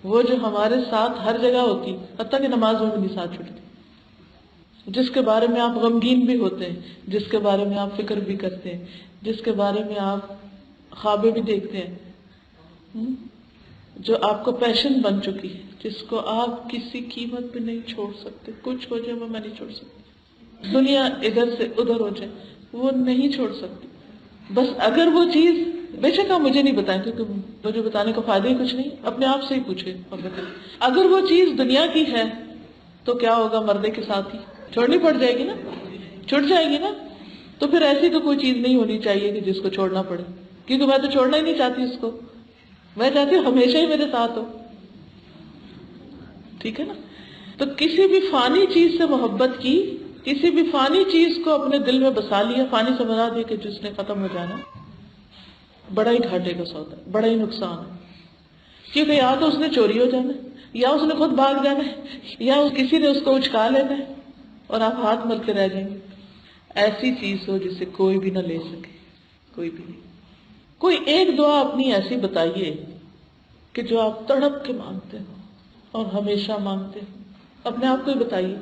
وہ جو ہمارے ساتھ ہر جگہ ہوتی، حتیٰ کہ نماز میں بھی نہیں ساتھ چھوڑتی، جس کے بارے میں آپ غمگین بھی ہوتے ہیں، جس کے بارے میں آپ فکر بھی کرتے ہیں، جس کے بارے میں آپ خوابیں بھی دیکھتے ہیں، جو آپ کو پیشن بن چکی ہے، جس کو آپ کسی قیمت پہ نہیں چھوڑ سکتے، کچھ ہو جائے وہ میں نہیں چھوڑ سکتی، دنیا ادھر سے ادھر ہو جائے وہ نہیں چھوڑ سکتی۔ بس اگر وہ چیز، بے شک آپ مجھے نہیں بتائیں کیونکہ مجھے بتانے کا فائدہ ہی کچھ نہیں، اپنے آپ سے ہی پوچھے اور بتائیں۔ اگر وہ چیز دنیا کی ہے تو کیا ہوگا؟ مردے کے ساتھ ہی چھوڑنی پڑ جائے گی نا، چھوٹ جائے گی نا۔ تو پھر ایسی تو کوئی چیز نہیں ہونی چاہیے کہ جس کو چھوڑنا پڑے، کیونکہ میں تو چھوڑنا ہی نہیں چاہتی اس کو، میں چاہتی ہوں ہمیشہ ہی میرے ساتھ ہو، ٹھیک ہے نا؟ تو کسی بھی فانی چیز سے محبت کی، کسی بھی فانی چیز کو اپنے دل میں بسا لیا، فانی سے بنا دیا کہ جس نے ختم ہو جانا، بڑا ہی گھاٹے کا سودا ہے، بڑا ہی نقصان ہے، کیونکہ یا تو اس نے چوری ہو جانا ہے، یا اس نے خود بھاگ جانا ہے، یا کسی نے اس کو اچکا لینا ہے اور آپ ہاتھ ملتے رہ جائیں گے۔ ایسی چیز ہو جسے کوئی بھی نہ لے سکے، کوئی بھی نہیں۔ کوئی ایک دعا اپنی ایسی بتائیے کہ جو آپ تڑپ کے مانگتے ہو اور ہمیشہ مانگتے ہو، اپنے آپ کو ہی بتائیے،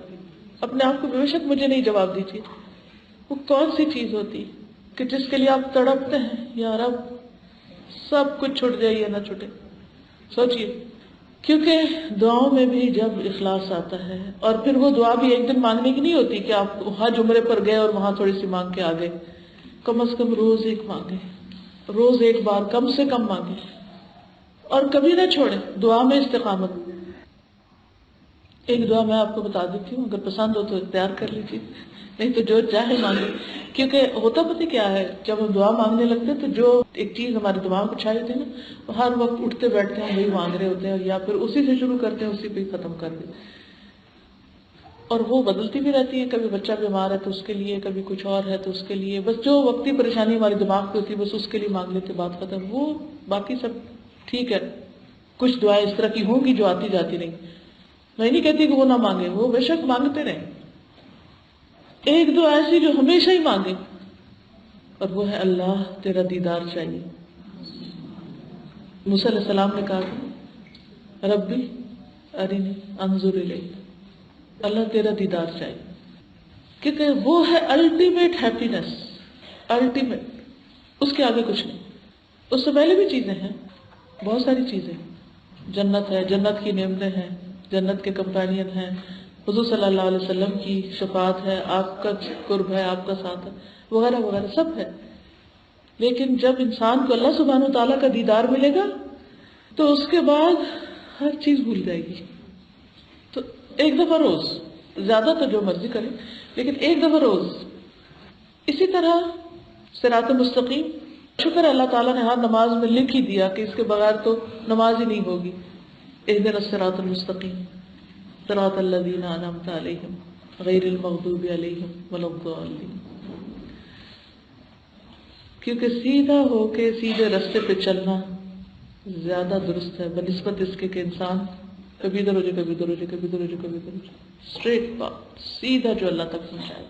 اپنے آپ کو، بے شک مجھے نہیں جواب دیجیے، وہ کون سی چیز ہوتی کہ جس کے لیے آپ تڑپتے ہیں، یا رب سب کچھ چھٹ جائے یا نہ چھٹے؟ سوچئے، کیونکہ دعاؤں میں بھی جب اخلاص آتا ہے، اور پھر وہ دعا بھی ایک دن مانگنے کی نہیں ہوتی کہ آپ حج عمرے پر گئے اور وہاں تھوڑی سی مانگ کے آ گئے، کم از کم روز ایک مانگے، روز ایک بار کم سے کم مانگے، اور کبھی نہ چھوڑیں دعا میں استقامت۔ ایک دعا میں آپ کو بتا دیتی ہوں، اگر پسند ہو تو اختیار کر لیجیے، نہیں تو جو چاہے مانگے۔ کیونکہ ہوتا پتہ کیا ہے، جب ہم دعا مانگنے لگتے ہیں تو جو ایک چیز ہمارے دماغ کو چھائی ہوتی ہے نا، وہ ہر وقت اٹھتے بیٹھتے ہیں وہی مانگ رہے ہوتے ہیں، یا پھر اسی سے شروع کرتے ہیں اسی پہ ختم کر دیتے ہیں، اور وہ بدلتی بھی رہتی ہے، کبھی بچہ بیمار ہے تو اس کے لیے، کبھی کچھ اور ہے تو اس کے لیے، بس جو وقتی پریشانی ہماری دماغ پہ ہوتی ہے بس اس کے لیے مانگ لیتے، بات ختم۔ وہ باقی سب ٹھیک ہے، کچھ دعائیں اس طرح کی ہوں گی جو آتی جاتی نہیں، میں نہیں کہتی کہ وہ نہ مانگے، وہ بے شک مانگتے رہیں۔ ایک دعا ایسی جو ہمیشہ ہی مانگے، اور وہ ہے اللہ تیرا دیدار چاہیے۔ موسیٰ علیہ السلام نے کہا کہ ربی ارنی انظر الیک، اللہ تیرا دیدار چاہیے، کیونکہ وہ ہے الٹیمیٹ ہیپینس، الٹیمیٹ، اس کے آگے کچھ نہیں۔ اس سے پہلے بھی چیزیں ہیں، بہت ساری چیزیں، جنت ہے، جنت کی نعمتیں ہیں، جنت کے کمپینین ہیں، حضور صلی اللہ علیہ وسلم کی شفاعت ہے، آپ کا قرب ہے، آپ کا ساتھ ہے، وغیرہ وغیرہ سب ہے۔ لیکن جب انسان کو اللہ سبحانہ وتعالیٰ کا دیدار ملے گا تو اس کے بعد ہر چیز بھول جائے گی۔ تو ایک دفعہ روز، زیادہ تو جو مرضی کرے، لیکن ایک دفعہ روز۔ اسی طرح صراط مستقیم، شکر ہے اللہ تعالیٰ نے ہر نماز میں لکھ ہی دیا کہ اس کے بغیر تو نماز ہی نہیں ہوگی۔ اہدنا الصراط المستقیم صراط الذین انعمت علیہم غیر المغضوب علیہم ولا الضالین، کیونکہ سیدھا ہو کے سیدھے راستے پہ چلنا زیادہ درست ہے بنسبت اس کے کہ انسان کبھی ادھر ہو جائے، کبھی ادھر ہو جائے، کبھی ادھر ہو جائے، کبھی ادھر ہو جائے۔ اسٹریٹ بات، سیدھا جو اللہ تک پہنچائے،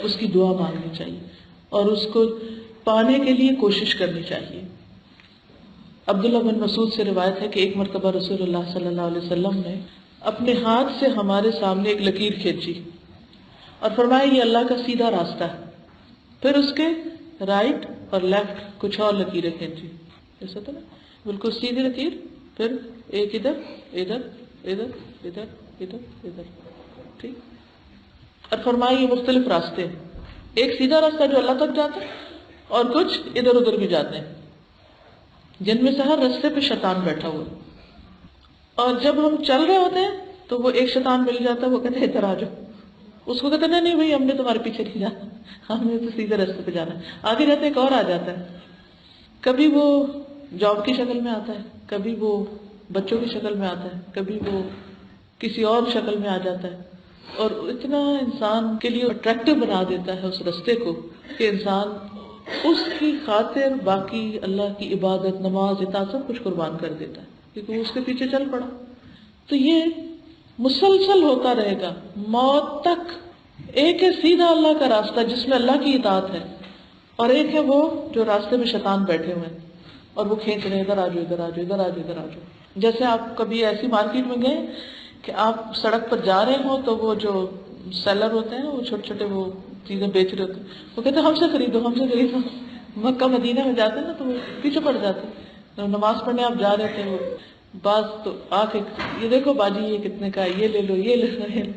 اس کی دعا مانگنی چاہیے اور اس کو پانے کے لیے کوشش کرنی چاہیے۔ عبداللہ بن مسعود سے روایت ہے کہ ایک مرتبہ رسول اللہ صلی اللہ علیہ وسلم نے اپنے ہاتھ سے ہمارے سامنے ایک لکیر کھینچی اور فرمایا یہ اللہ کا سیدھا راستہ ہے، پھر اس کے رائٹ اور لیفٹ کچھ اور لکیریں کھینچی، ایسا تو نا بالکل سیدھی لکیر، پھر ایک ادھر ادھر ادھر ادھر ادھر ادھر، ٹھیک، اور فرمایا یہ مختلف راستے ہیں، ایک سیدھا راستہ جو اللہ تک جاتا ہے اور کچھ ادھر ادھر بھی جاتے ہیں، جن میں سے ہر راستے پہ شیطان بیٹھا ہوا ہے، اور جب ہم چل رہے ہوتے ہیں تو وہ ایک شیطان مل جاتا ہے، وہ کہتے ہیں ادھر آ جاؤ، اس کو کہتے ہیں نہیں بھائی ہم نے تمہارے پیچھے نہیں جانا، ہم نے تو سیدھے راستے پہ جانا ہے، آگے جاتے ایک اور آ جاتا ہے، کبھی وہ جاب کی شکل میں آتا ہے، کبھی وہ بچوں کی شکل میں آتا ہے، کبھی وہ کسی اور شکل میں آ جاتا ہے، اور اتنا انسان کے لیے اٹریکٹیو بنا دیتا ہے اس راستے کو کہ انسان اس کی خاطر باقی اللہ کی عبادت، نماز، اطاعت سب کچھ قربان کر دیتا ہے کیونکہ وہ اس کے پیچھے چل پڑا. تو یہ مسلسل ہوتا رہے گا موت تک. ایک ہے سیدھا اللہ کا راستہ جس میں اللہ کی اطاعت ہے، اور ایک ہے وہ جو راستے میں شیطان بیٹھے ہوئے ہیں اور وہ کھینچ رہے ہیں ادھر آ جاؤ ادھر آ جاؤ ادھر آ جاؤ ادھر آ جاؤ. جیسے آپ کبھی ایسی مارکیٹ میں گئے کہ آپ سڑک پر جا رہے ہوں تو وہ جو سیلر ہوتے ہیں وہ چھوٹے چھوٹے وہ چیزیں بیچ رہے ہوتے ہیں، وہ کہتے ہیں ہم سے خریدو ہم سے خریدو. مکہ مدینہ میں جاتے ہیں نا تو وہ پیچھے پڑ جاتے ہیں. نماز پڑھنے آپ جا رہے تھے، وہ بعض تو آ کے یہ دیکھو باجی یہ کتنے کا ہے، یہ لے لو یہ لے لو یہ لو.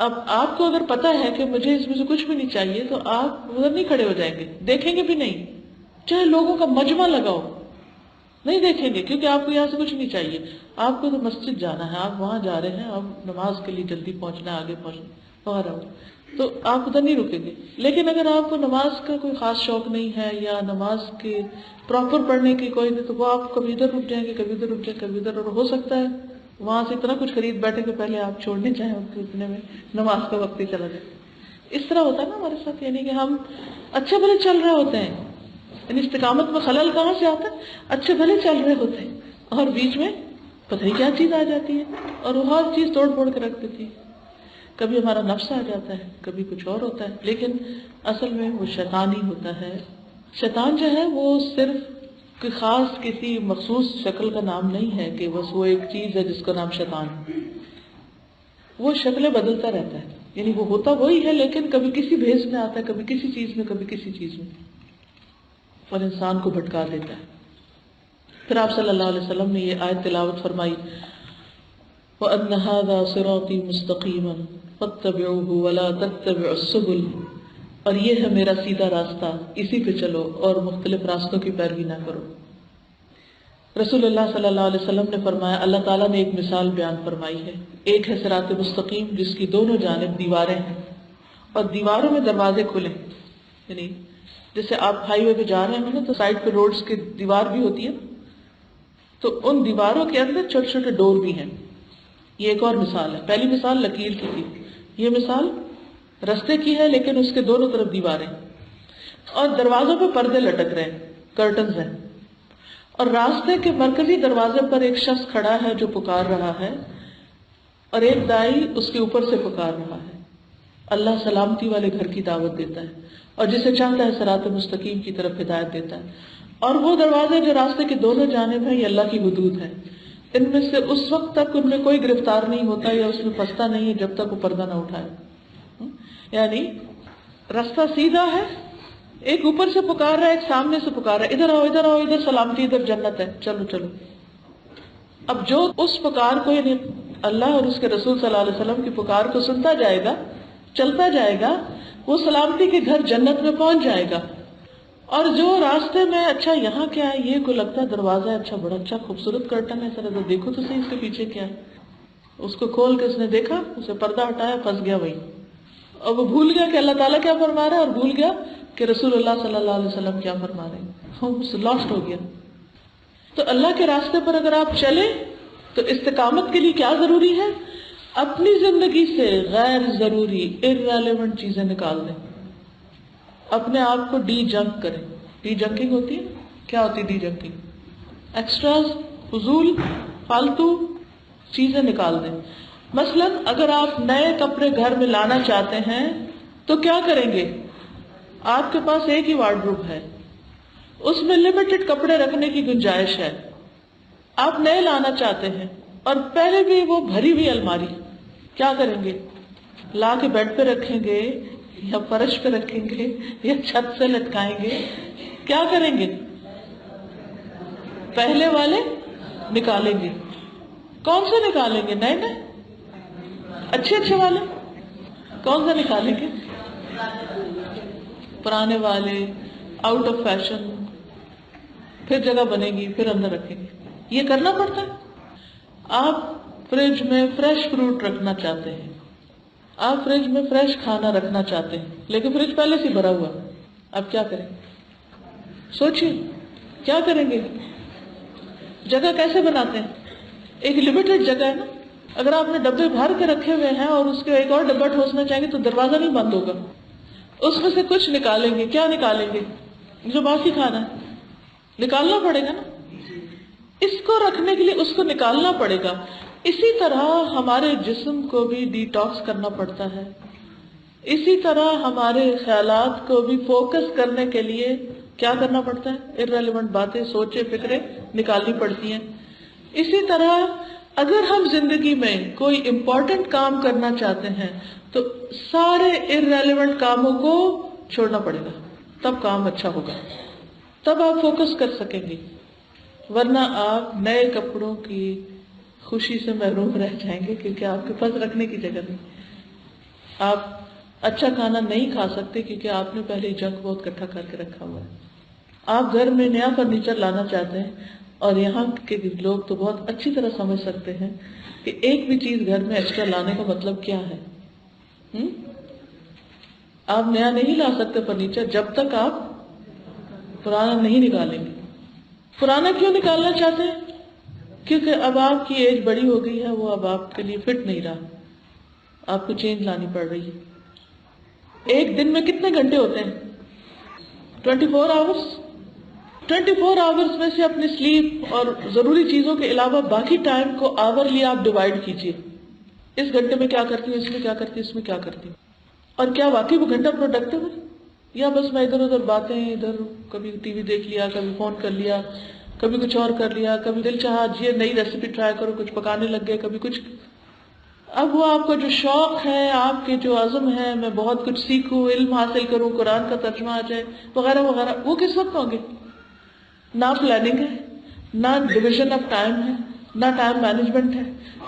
اب آپ کو اگر پتا ہے کہ مجھے اس میں سے کچھ بھی نہیں چاہیے تو آپ ادھر نہیں کھڑے ہو جائیں گے، دیکھیں گے بھی نہیں. چاہے لوگوں کا مجمع لگاؤ نہیں دیکھیں گے، کیونکہ آپ کو یہاں سے کچھ نہیں چاہیے. آپ کو تو مسجد جانا ہے، آپ وہاں جا رہے ہیں، آپ نماز کے لیے جلدی پہنچنا ہے، آگے پہنچنا وغیرہ، تو آپ ادھر نہیں رکیں گے. لیکن اگر آپ کو نماز کا کوئی خاص شوق نہیں ہے یا نماز کے پراپر پڑھنے کی کوئی نہیں، تو وہ آپ کبھی ادھر رک جائیں گے، کبھی ادھر رک جائیں کبھی ادھر، اور ہو سکتا ہے وہاں سے اتنا کچھ خرید بیٹھے کہ پہلے آپ چھوڑنے چاہیں اتنے میں نماز کا وقت ہی چلا جائے. اس طرح ہوتا ہے نا ہمارے ساتھ، یعنی کہ ہم اچھے بھلے چل رہے ہوتے ہیں، یعنی استقامت میں خلل کہاں سے آتا ہے؟ اچھے بھلے چل رہے ہوتے ہیں اور بیچ میں پتہ نہیں کیا چیز آ جاتی ہے اور وہ ہر چیز توڑ پھوڑ کے رکھ دیتی ہے. کبھی ہمارا نفس آ جاتا ہے، کبھی کچھ اور ہوتا ہے، لیکن اصل میں وہ شیطان ہی ہوتا ہے. شیطان جو ہے وہ صرف کوئی خاص کسی مخصوص شکل کا نام نہیں ہے کہ بس وہ ایک چیز ہے جس کا نام شیطان ہے. وہ شکلیں بدلتا رہتا ہے، یعنی وہ ہوتا وہی ہے لیکن کبھی کسی بھیس میں آتا ہے، کبھی کسی چیز میں، کبھی کسی چیز میں، اور انسان کو بھٹکا دیتا ہے. پھر آپ صلی اللہ علیہ وسلم نے یہ آیت تلاوت فرمائی، وَأَنَّ هَذَا صِرَاطِي مُسْتَقِيمًا فَاتَّبِعُوهُ وَلَا تَتَّبِعُوا السُّبُلَ، اور یہ ہے میرا سیدھا راستہ، اسی پہ چلو اور مختلف راستوں کی پیروی نہ کرو. رسول اللہ صلی اللہ علیہ وسلم نے فرمایا، اللہ تعالیٰ نے ایک مثال بیان فرمائی ہے. ایک ہے صراط مستقیم جس کی دونوں جانب دیواریں ہیں اور دیواروں میں دروازے کھلے، یعنی جیسے آپ ہائی وے پہ جا رہے ہیں نا تو سائڈ پہ روڈز کی دیوار بھی ہوتی ہے، تو ان دیواروں کے اندر چھوٹے چھوٹے ڈور بھی ہیں. یہ ایک اور مثال ہے. پہلی مثال لکیر کی تھی، یہ مثال رستے کی ہے لیکن اس کے دونوں طرف دیواریں اور دروازوں پہ پردے لٹک رہے ہیں، کرٹنز ہیں، اور راستے کے مرکزی دروازے پر ایک شخص کھڑا ہے جو پکار رہا ہے اور ایک دائی اس کے اوپر سے پکار رہا ہے. اللہ سلامتی والے گھر کی دعوت دیتا ہے اور جسے چاہتا ہے صراط مستقیم کی طرف ہدایت دیتا ہے. اور وہ دروازے جو راستے کے دونوں جانب ہیں یہ اللہ کی حدود ہے. ان میں سے اس وقت تک ان میں کوئی گرفتار نہیں ہوتا یا اس میں پھنستا نہیں ہے جب تک وہ پردہ نہ اٹھائے. یعنی راستہ سیدھا ہے، ایک اوپر سے پکار رہا ہے، ایک سامنے سے پکار رہا ہے، ادھر آؤ ادھر آؤ، ادھر سلامتی، ادھر جنت ہے، چلو چلو. اب جو اس پکار کو، یعنی اللہ اور اس کے رسول صلی اللہ علیہ وسلم کی پکار کو سنتا جائے گا، چلتا جائے گا، وہ سلامتی کے گھر جنت میں پہنچ جائے گا. اور جو راستے میں اچھا یہاں کیا ہے، یہ کو لگتا ہے دروازہ ہے، اچھا بڑا اچھا خوبصورت کرٹن ہے، ذرا دیکھو تو صحیح اس کے پیچھے کیا ہے. اس کو کھول کے اس نے دیکھا، اسے پردہ ہٹایا، پھنس گیا وہی، اور وہ بھول گیا کہ اللہ تعالیٰ کیا فرما رہا ہے اور بھول گیا کہ رسول اللہ صلی اللہ علیہ وسلم کیا فرما رہے ہیں، وہ لاسٹ ہو گیا. تو اللہ کے راستے پر اگر آپ چلیں تو استقامت کے لیے کیا ضروری ہے؟ اپنی زندگی سے غیر ضروری irrelevant چیزیں نکال دیں، اپنے آپ کو ڈی جنک کریں. ڈی جنکنگ ہوتی ہے، کیا ہوتی ہے ڈی جنکنگ؟ ایکسٹراز، فضول فالتو چیزیں نکال دیں. مثلا اگر آپ نئے کپڑے گھر میں لانا چاہتے ہیں تو کیا کریں گے؟ آپ کے پاس ایک ہی وارڈروب ہے، اس میں لمیٹڈ کپڑے رکھنے کی گنجائش ہے. آپ نئے لانا چاہتے ہیں اور پہلے بھی وہ بھری ہوئی الماری، کیا کریں گے؟ لا کے بیڈ پہ رکھیں گے یا فرش پہ رکھیں گے یا چھت سے لٹکائیں گے؟ کیا کریں گے؟ پہلے والے نکالیں گے. کون سے نکالیں گے؟ نئے نئے اچھے اچھے والے کون سے نکالیں گے؟ پرانے والے، آؤٹ آف فیشن. پھر جگہ بنے گی، پھر اندر رکھیں گے. یہ کرنا پڑتا ہے. آپ فریج میں فریش فروٹ رکھنا چاہتے ہیں، آپ فریج میں فریش کھانا رکھنا چاہتے ہیں، لیکن فریج پہلے سے بھرا ہوا. اب کیا کریں؟ سوچیے کیا کریں گے؟ جگہ کیسے بناتے ہیں؟ ایک لمیٹڈ جگہ ہے نا. اگر آپ نے ڈبے بھر کے رکھے ہوئے ہیں اور اس کے ایک اور ڈبہ ٹھوسنا چاہیں گے تو دروازہ نہیں بند ہوگا. اس میں سے کچھ نکالیں گے. کیا نکالیں گے؟ جو باسی کھانا ہے نکالنا پڑے گا نا، اس کو رکھنے کے لیے اس کو نکالنا پڑے گا. اسی طرح ہمارے جسم کو بھی ڈیٹاکس کرنا پڑتا ہے، اسی طرح ہمارے خیالات کو بھی فوکس کرنے کے لیے کیا کرنا پڑتا ہے، irrelevant باتیں، سوچیں، فکریں نکالنی پڑتی ہیں. اسی طرح اگر ہم زندگی میں کوئی امپورٹنٹ کام کرنا چاہتے ہیں تو سارے irrelevant کاموں کو چھوڑنا پڑے گا، تب کام اچھا ہوگا، تب آپ فوکس کر سکیں گے. ورنہ آپ نئے کپڑوں کی خوشی سے محروم رہ جائیں گے کیونکہ آپ کے پاس رکھنے کی جگہ نہیں. آپ اچھا کھانا نہیں کھا سکتے کیونکہ آپ نے پہلے جنک بہت اکٹھا کر کے رکھا ہوا ہے. آپ گھر میں نیا فرنیچر لانا چاہتے ہیں، اور یہاں کے لوگ تو بہت اچھی طرح سمجھ سکتے ہیں کہ ایک بھی چیز گھر میں ایکسٹرا لانے کا مطلب کیا ہے. آپ نیا نہیں لا سکتے فرنیچر جب تک آپ پرانا نہیں نکالیں گے. پرانا کیوں نکالنا چاہتے ہیں؟ کیونکہ اب آپ کی ایج بڑی ہو گئی ہے، وہ اب آپ کے لیے فٹ نہیں رہا، آپ کو چینج لانی پڑ رہی ہے. ایک دن میں کتنے گھنٹے ہوتے ہیں؟ 24 آورس. 24 آورس میں سے اپنی سلیپ اور ضروری چیزوں کے علاوہ باقی ٹائم کو آورلی آپ ڈیوائڈ کیجئے. اس گھنٹے میں کیا کرتی ہوں، اس میں کیا کرتی ہوں، اس میں کیا کرتی ہوں، اور کیا واقعی وہ گھنٹہ پروڈکٹیو ہے، یا بس میں ادھر ادھر باتیں، ادھر کبھی ٹی وی دیکھ لیا، کبھی فون کر لیا، کبھی کچھ اور کر لیا، کبھی دل چاہا یہ نئی ریسیپی ٹرائی کرو، کچھ پکانے لگ گئے، کبھی کچھ. اب وہ آپ کو جو شوق ہے، آپ کے جو عزم ہے میں بہت کچھ سیکھوں، علم حاصل کروں، قرآن کا ترجمہ آ جائے وغیرہ وغیرہ، وہ کس وقت ہوں گے؟ نہ پلاننگ ہے، نہ ڈویژن آف ٹائم ہے، نہ ٹائم مینجمنٹ ہے،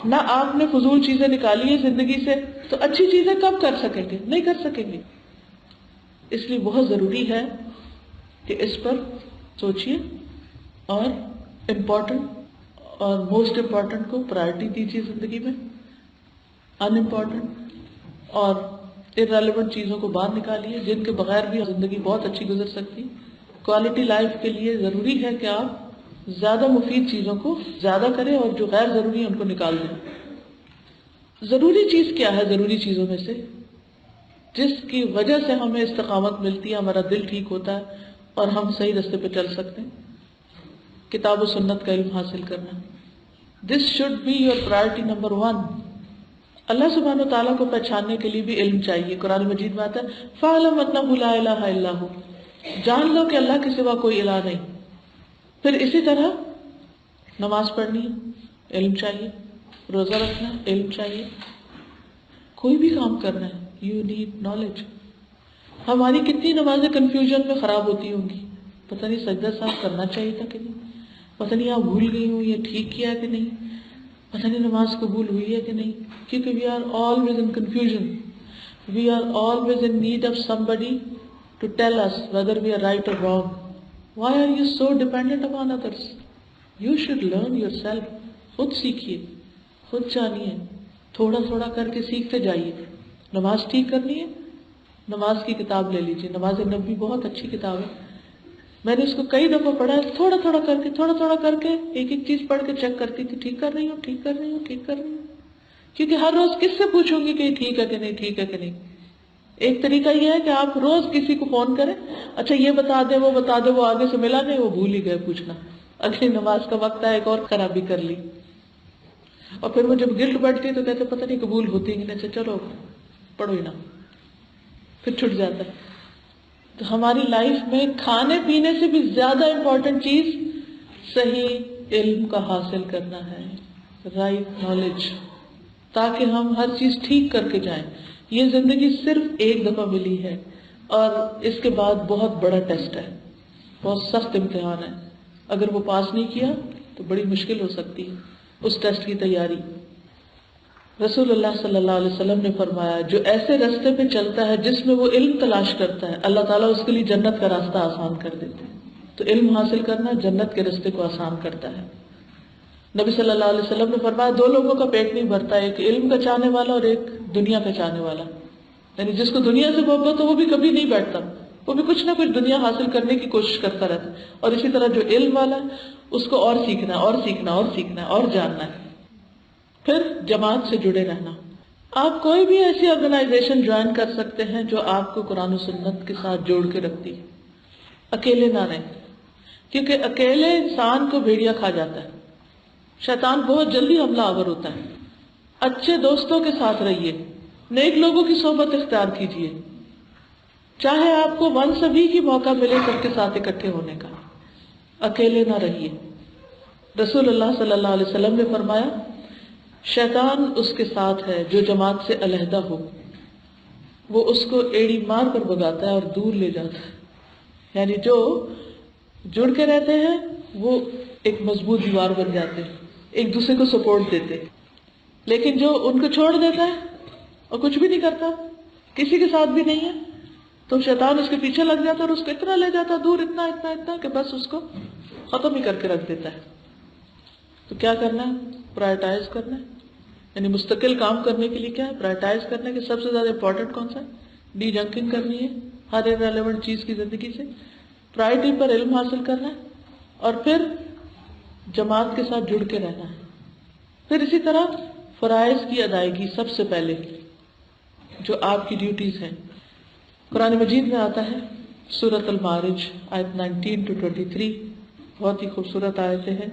نہ آپ نے فضول چیزیں نکالی ہیں زندگی سے، تو اچھی چیزیں کب کر سکیں گے؟ نہیں کر سکیں گے. اس لیے بہت ضروری ہے کہ اس پر سوچئے اور امپورٹنٹ اور موسٹ امپورٹنٹ کو پرائرٹی دیجیے زندگی میں، ان امپورٹنٹ اور irrelevant چیزوں کو باہر نکالیے جن کے بغیر بھی زندگی بہت اچھی گزر سکتی. کوالٹی لائف کے لیے ضروری ہے کہ آپ زیادہ مفید چیزوں کو زیادہ کریں اور جو غیر ضروری ہیں ان کو نکال دیں. ضروری چیز کیا ہے ضروری چیزوں میں سے جس کی وجہ سے ہمیں استقامت ملتی ہے، ہمارا دل ٹھیک ہوتا ہے اور ہم صحیح راستے پہ چل سکتے ہیں؟ کتاب و سنت کا علم حاصل کرنا. This should be your priority number 1. Allah سبحانہ و تعالیٰ کو پہچاننے کے لیے بھی علم چاہیے. قرآن مجید میں آتا ہے فَاعْلَمْ أَنَّهُ لَا إِلَٰهَ إِلَّا هُوَ، جان لو کہ اللہ کے سوا کوئی الہ نہیں. پھر اسی طرح نماز پڑھنی ہے، علم چاہیے. روزہ رکھنا، علم چاہیے. کوئی بھی کام کرنا ہے، یو نیڈ نالج. ہماری کتنی نمازیں کنفیوژن میں خراب ہوتی ہوں گی، پتہ نہیں سجدہ صاحب کرنا چاہیے تھا کہ نہیں، پتہ نہیں آپ بھول گئی ہوں یہ ٹھیک کیا کہ نہیں، پتہ نہیں نماز قبول ہوئی ہے کہ نہیں. کیونکہ we are always in confusion. We are always in need of somebody to tell us whether we are right or wrong. Why are you so dependent upon others? You should learn yourself. خود سیکھیے، خود جانیے، تھوڑا تھوڑا کر کے سیکھتے جائیے. نماز ٹھیک کرنی ہے، نماز کی کتاب لے لیجیے. نماز نبی بہت اچھی کتاب ہے، میں نے اس کو کئی دفعہ پڑھا ہے. تھوڑا تھوڑا کر کے ایک ایک چیز پڑھ کے چیک کرتی تھی، ٹھیک کر رہی ہوں، ٹھیک کر رہی ہوں، ٹھیک کر رہی ہوں. کیونکہ ہر روز کس سے پوچھوں گی کہ یہ ٹھیک ہے کہ نہیں، ٹھیک ہے کہ نہیں. ایک طریقہ یہ ہے کہ آپ روز کسی کو فون کریں، اچھا یہ بتا دے، وہ بتا دے، وہ آگے سے ملا نہیں، وہ بھول ہی گئے پوچھنا. اگلی نماز کا وقت ہے، ایک اور خرابی کر لی. اور پھر وہ جب گلٹ بیٹھتی تو کہتے پتہ نہیں قبول ہوتی کہ نہیں، چلو پڑھو ہی نا، پھر چھٹ جاتا ہے. تو ہماری لائف میں کھانے پینے سے بھی زیادہ امپورٹنٹ چیز صحیح علم کا حاصل کرنا ہے، رائٹ نالج، تاکہ ہم ہر چیز ٹھیک کر کے جائیں. یہ زندگی صرف ایک دفعہ ملی ہے اور اس کے بعد بہت بڑا ٹیسٹ ہے، بہت سخت امتحان ہے. اگر وہ پاس نہیں کیا تو بڑی مشکل ہو سکتی ہے اس ٹیسٹ کی تیاری. رسول اللہ صلی اللہ علیہ وسلم نے فرمایا جو ایسے راستے پہ چلتا ہے جس میں وہ علم تلاش کرتا ہے، اللہ تعالیٰ اس کے لیے جنت کا راستہ آسان کر دیتے ہیں. تو علم حاصل کرنا جنت کے راستے کو آسان کرتا ہے. نبی صلی اللہ علیہ وسلم نے فرمایا دو لوگوں کا پیٹ نہیں بھرتا، ایک علم کا چاہنے والا اور ایک دنیا کا چاہنے والا. یعنی جس کو دنیا سے محبت ہو وہ بھی کبھی نہیں بیٹھتا، وہ بھی کچھ نہ کچھ دنیا حاصل کرنے کی کوشش کرتا رہتا. اور اسی طرح جو علم والا ہے اس کو اور سیکھنا ہے، اور سیکھنا، اور سیکھنا ہے، اور جاننا ہے. پھر جماعت سے جڑے رہنا. آپ کوئی بھی ایسی آرگنائزیشن جوائن کر سکتے ہیں جو آپ کو قرآن و سنت کے ساتھ جوڑ کے رکھتی ہے. اکیلے نہ رہیں، کیونکہ اکیلے انسان کو بھیڑیا کھا جاتا ہے، شیطان بہت جلدی حملہ آور ہوتا ہے۔ اچھے دوستوں کے ساتھ رہیے، نیک لوگوں کی صحبت اختیار کیجیے، چاہے آپ کو ونس اے ویک ہی موقع ملے سب کے ساتھ اکٹھے ہونے کا، اکیلے نہ رہیے۔ رسول اللہ صلی اللہ علیہ وسلم نے فرمایا شیطان اس کے ساتھ ہے جو جماعت سے علیحدہ ہو، وہ اس کو ایڑی مار کر بھگاتا ہے اور دور لے جاتا ہے۔ یعنی جو جڑ کے رہتے ہیں وہ ایک مضبوط دیوار بن جاتے ہیں، ایک دوسرے کو سپورٹ دیتے، لیکن جو ان کو چھوڑ دیتا ہے اور کچھ بھی نہیں کرتا، کسی کے ساتھ بھی نہیں ہے، تو شیطان اس کے پیچھے لگ جاتا ہے اور اس کو اتنا لے جاتا ہے دور، اتنا اتنا اتنا کہ بس اس کو ختم ہی کر کے رکھ دیتا ہے۔ تو کیا کرنا ہے؟ پرائرٹائز کرنا ہے، یعنی مستقل کام کرنے کے لیے کیا ہے؟ پرائرٹائز کرنا ہے کہ سب سے زیادہ امپورٹنٹ کون سا ہے، ڈی جنکنگ کرنی ہے ہر ریلیونٹ چیز کی زندگی سے، پرائرٹی پر علم حاصل کرنا ہے، اور پھر جماعت کے ساتھ جڑ کے رہنا ہے۔ پھر اسی طرح فرائض کی ادائیگی سب سے پہلے، جو آپ کی ڈیوٹیز ہیں۔ قرآن مجید میں آتا ہے سورۃ المعارج آیت 19 to 23، بہت ہی خوبصورت آیتیں ہیں۔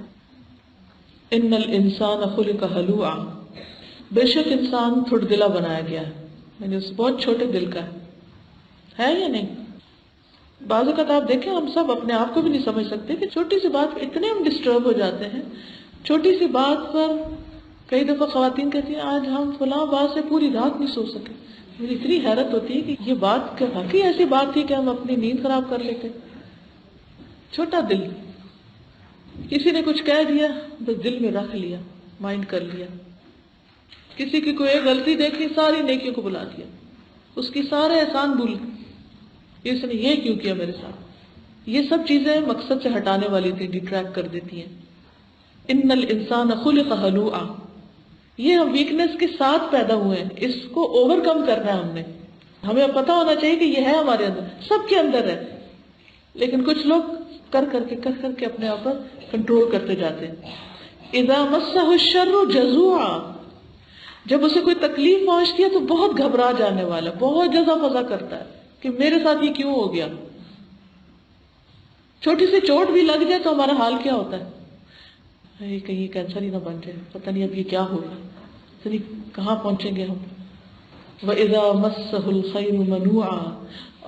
ان الانسان خلق ہلوعا، بے شک انسان تھوڑ دلا بنایا گیا ہے، یعنی اس بہت چھوٹے دل کا ہے یا نہیں؟ بعض اوقات آپ دیکھیں ہم سب اپنے آپ کو بھی نہیں سمجھ سکتے کہ چھوٹی سی بات پہ اتنے ہم ڈسٹرب ہو جاتے ہیں۔ چھوٹی سی بات پر کئی دفعہ خواتین کہتی ہیں آج ہم فلاں بات سے پوری رات نہیں سو سکے۔ مجھے اتنی حیرت ہوتی ہے کہ یہ بات واقعی ایسی بات تھی کہ ہم اپنی نیند خراب کر لیتے۔ چھوٹا دل، کسی نے کچھ کہہ دیا بس دل میں رکھ لیا، مائنڈ کر لیا، کسی کی کوئی غلطی دیکھی ساری نیکیوں کو بلا دیا، اس کی سارے احسان بھول گئے، اس نے یہ کیوں کیا میرے ساتھ۔ یہ سب چیزیں مقصد سے ہٹانے والی تھی، ڈیٹریکٹ کر دیتی ہیں۔ ان الانسان خلق ہلوعا، یہ ہم ویکنس کے ساتھ پیدا ہوئے ہیں، اس کو اوور کم کرنا ہے ہم نے۔ ہمیں پتہ ہونا چاہیے کہ یہ ہے ہمارے اندر، سب کے اندر ہے، لیکن کچھ لوگ کر کر کے اپنے آپ پر کنٹرول کرتے جاتے ہیں۔ اذا مسہ الشر جزوعا، جب اسے کوئی تکلیف پہنچتی ہے تو بہت گھبرا جانے والا، بہت جزا فضا کرتا ہے کہ میرے ساتھ یہ کیوں ہو گیا۔ چھوٹی سی چوٹ بھی لگ جائے تو ہمارا حال کیا ہوتا ہے، کہیں کینسر ہی نہ بن جائے، پتہ نہیں اب یہ کیا ہوگا، پتہ نہیں کہاں پہنچیں گے ہم۔ وَإِذَا مَسَّهُ الْخَيْرُ مَنُوعًا،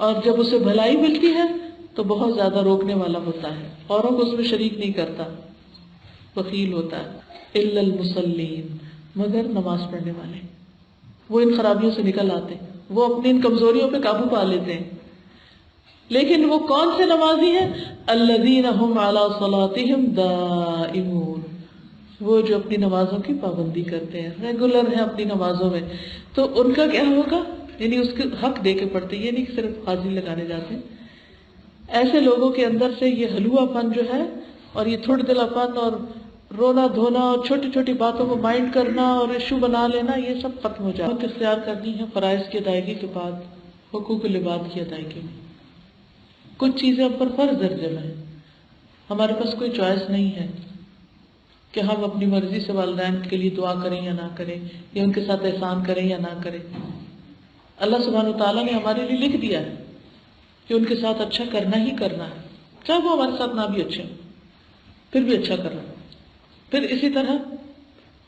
اور جب اسے بھلائی ملتی ہے تو بہت زیادہ روکنے والا ہوتا ہے، اوروں کو اس میں شریک نہیں کرتا، بخیل ہوتا ہے۔ إِلَّا الْمُصَلِّينَ، مگر نماز پڑھنے والے، وہ ان خرابیوں سے نکل آتے ہیں، وہ اپنی ان کمزوریوں پہ قابو پا لیتے ہیں۔ لیکن وہ کون سے نمازی ہیں؟ الذین هم علی صلاتہم دائمون، وہ جو اپنی نمازوں کی پابندی کرتے ہیں، ریگولر ہیں اپنی نمازوں میں۔ تو ان کا کیا ہوگا؟ یعنی اس کے حق دے کے پڑھتے، یہ نہیں کہ صرف حاضری لگانے جاتے ہیں۔ ایسے لوگوں کے اندر سے یہ ہلوا پن جو ہے، اور یہ تھوڑ دلا پن اور رونا دھونا اور چھوٹی چھوٹی باتوں کو مائنڈ کرنا اور ایشو بنا لینا، یہ سب ختم ہو جائے۔ وقت اختیار کرنی ہے فرائض کی ادائیگی کے بعد حقوق العباد کی ادائیگی میں۔ کچھ چیزیں ہم پر فرض درجے میں ہیں، ہمارے پاس کوئی چوائس نہیں ہے کہ ہم اپنی مرضی سے والدین کے لیے دعا کریں یا نہ کریں، یا ان کے ساتھ احسان کریں یا نہ کریں۔ اللہ سبحانہ وتعالیٰ نے ہمارے لیے لکھ دیا ہے کہ ان کے ساتھ اچھا کرنا ہی کرنا ہے، چاہے وہ ہمارے ساتھ نہ بھی اچھے ہوں، پھر بھی اچھا کرنا۔ پھر اسی طرح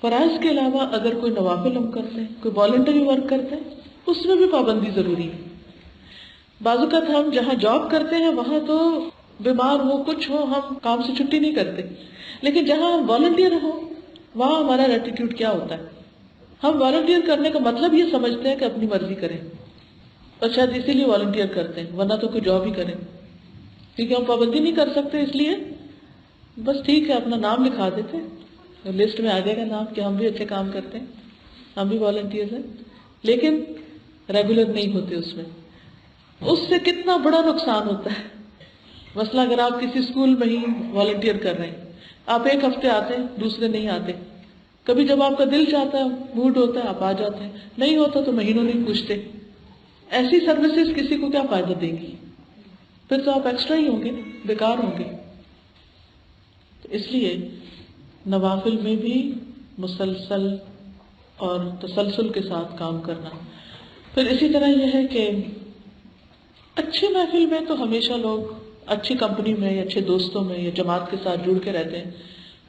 فرائض کے علاوہ اگر کوئی نوافل ہم کرتے ہیں، کوئی والنٹری ورک کرتے ہیں، اس میں بھی پابندی ضروری ہے۔ بعض اوقات ہم جہاں جاب کرتے ہیں وہاں تو بیمار ہو کچھ ہو ہم کام سے چھٹی نہیں کرتے، لیکن جہاں ہم والنٹیئر ہو وہاں ہمارا ایٹیٹیوڈ کیا ہوتا ہے؟ ہم والنٹیئر کرنے کا مطلب یہ سمجھتے ہیں کہ اپنی مرضی کریں، اور شاید اسی لیے والنٹیئر کرتے ہیں، ورنہ تو کوئی جاب ہی کریں، کیونکہ ہم پابندی نہیں کر سکتے، اس لیے بس ٹھیک ہے اپنا نام لکھا دیتے، لسٹ میں آ جائے گا نام کہ ہم بھی اچھے کام کرتے ہیں، ہم بھی والنٹیئر ہیں، لیکن ریگولر نہیں ہوتے اس میں۔ اس سے کتنا بڑا نقصان ہوتا ہے۔ مثلا اگر آپ کسی اسکول میں ہی والنٹیئر کر رہے ہیں، آپ ایک ہفتے آتے ہیں، دوسرے نہیں آتے، کبھی جب آپ کا دل چاہتا ہے، موڈ ہوتا ہے، آپ آ جاتے ہیں، نہیں ہوتا تو مہینوں نہیں پوچھتے۔ ایسی سروسز کسی کو کیا فائدہ دیں گی؟ پھر تو آپ ایکسٹرا ہی ہوں گے، بیکار ہوں گے۔ تو اس لیے نوافل میں بھی مسلسل اور تسلسل کے ساتھ کام کرنا۔ پھر اسی طرح یہ ہے کہ اچھی محفل میں تو ہمیشہ لوگ اچھی کمپنی میں یا اچھے دوستوں میں یا جماعت کے ساتھ جڑ کے رہتے ہیں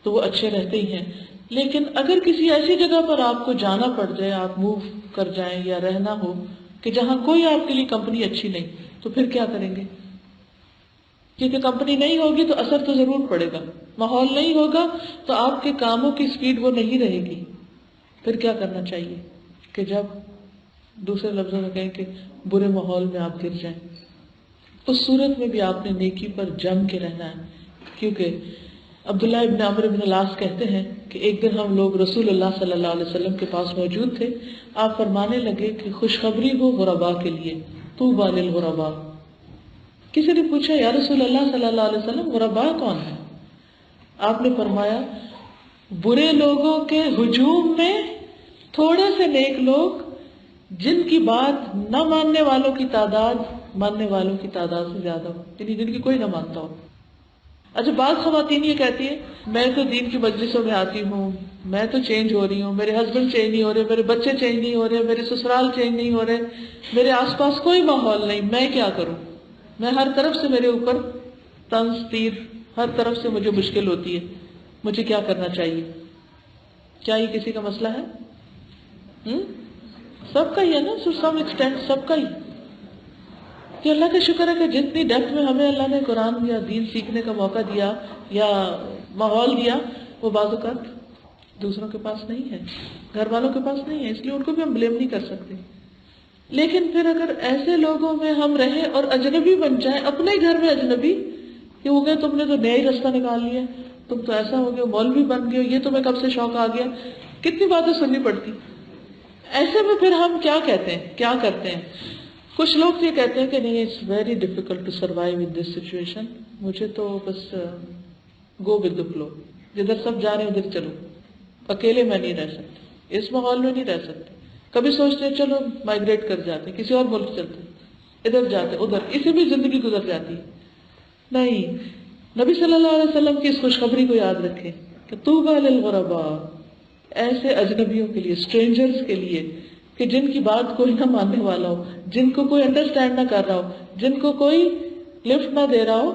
تو وہ اچھے رہتے ہی ہیں. لیکن اگر کسی ایسی جگہ پر آپ کو جانا پڑ جائے، آپ موو کر جائیں یا رہنا ہو کہ جہاں کوئی آپ کے لیے کمپنی اچھی نہیں، تو پھر کیا کریں گے؟ کیونکہ کمپنی نہیں ہوگی تو اثر تو ضرور پڑے گا، ماحول نہیں ہوگا تو آپ کے کاموں کی سپیڈ وہ نہیں رہے گی. پھر کیا کرنا چاہیے کہ جب دوسرے لفظوں میں کہیں کہ برے ماحول میں آپ گر جائیں، اس صورت میں بھی آپ نے نیکی پر جم کے رہنا ہے. کیونکہ عبداللہ ابن عمرو بن العاص کہتے ہیں کہ ایک دن ہم لوگ رسول اللہ صلی اللہ علیہ وسلم کے پاس موجود تھے. آپ فرمانے لگے کہ خوشخبری ہو غرباء کے لیے، طوبیٰ للغرباء. کسی نے پوچھا یا رسول اللہ صلی اللہ علیہ وسلم غرباء کون ہے؟ آپ نے فرمایا برے لوگوں کے ہجوم میں تھوڑے سے نیک لوگ جن کی بات نہ ماننے والوں کی تعداد ماننے والوں کی تعداد سے زیادہ ہو، یعنی جن کی کوئی نہ مانتا ہو. اچھا بعض خواتین یہ کہتی ہیں میں تو دین کی مجلسوں میں آتی ہوں، میں تو چینج ہو رہی ہوں، میرے ہسبینڈ چینج نہیں ہو رہے، میرے بچے چینج نہیں ہو رہے، میرے سسرال چینج نہیں ہو رہے، میرے آس پاس کوئی ماحول نہیں، میں کیا کروں؟ میں ہر طرف سے میرے اوپر طنز تیر، ہر طرف سے مجھے مشکل ہوتی ہے، مجھے کیا کرنا چاہیے؟ کیا یہ کسی کا مسئلہ ہے؟ سب کا ہی ہے نا، ٹو سم ایکسٹینٹ سب کا ہی. کہ اللہ کا شکر ہے کہ جتنی ڈیپتھ میں ہمیں اللہ نے قرآن یا دین سیکھنے کا موقع دیا یا ماحول دیا، وہ بعض اوقات دوسروں کے پاس نہیں ہے، گھر والوں کے پاس نہیں ہے، اس لیے ان کو بھی ہم بلیم نہیں کر سکتے. لیکن پھر اگر ایسے لوگوں میں ہم رہیں اور اجنبی بن جائیں، اپنے گھر میں اجنبی کہ ہو گئے تم نے تو نیا ہی راستہ نکال لیا، تم تو ایسا ہو گئے، مولوی بن گئے، یہ تمہیں کب سے شوق آ گیا، کتنی باتیں سننی پڑتی. ایسے میں پھر ہم کیا کہتے ہیں، کیا کرتے ہیں؟ کچھ لوگ یہ کہتے ہیں کہ نہیں it's very difficult to survive in this situation, مجھے تو بس گو ود دا فلو، جدھر سب جا رہے ہیں ادھر چلو، اکیلے میں نہیں رہ سکتے، اس ماحول میں نہیں رہ سکتے. کبھی سوچتے ہیں چلو مائگریٹ کر جاتے ہیں، کسی اور ملک چلتے ہیں، ادھر جاتے ہیں ادھر، اسی میں زندگی گزر جاتی ہے. نہیں، نبی صلی اللہ علیہ وسلم کی اس خوشخبری کو یاد رکھیں کہ طوبیٰ للغرباء، ایسے اجنبیوں کے لیے، اسٹرینجرز کے لیے کہ جن کی بات کوئی نہ ماننے والا ہو، جن کو کوئی انڈرسٹینڈ نہ کر رہا ہو، جن کو کوئی لفٹ نہ دے رہا ہو،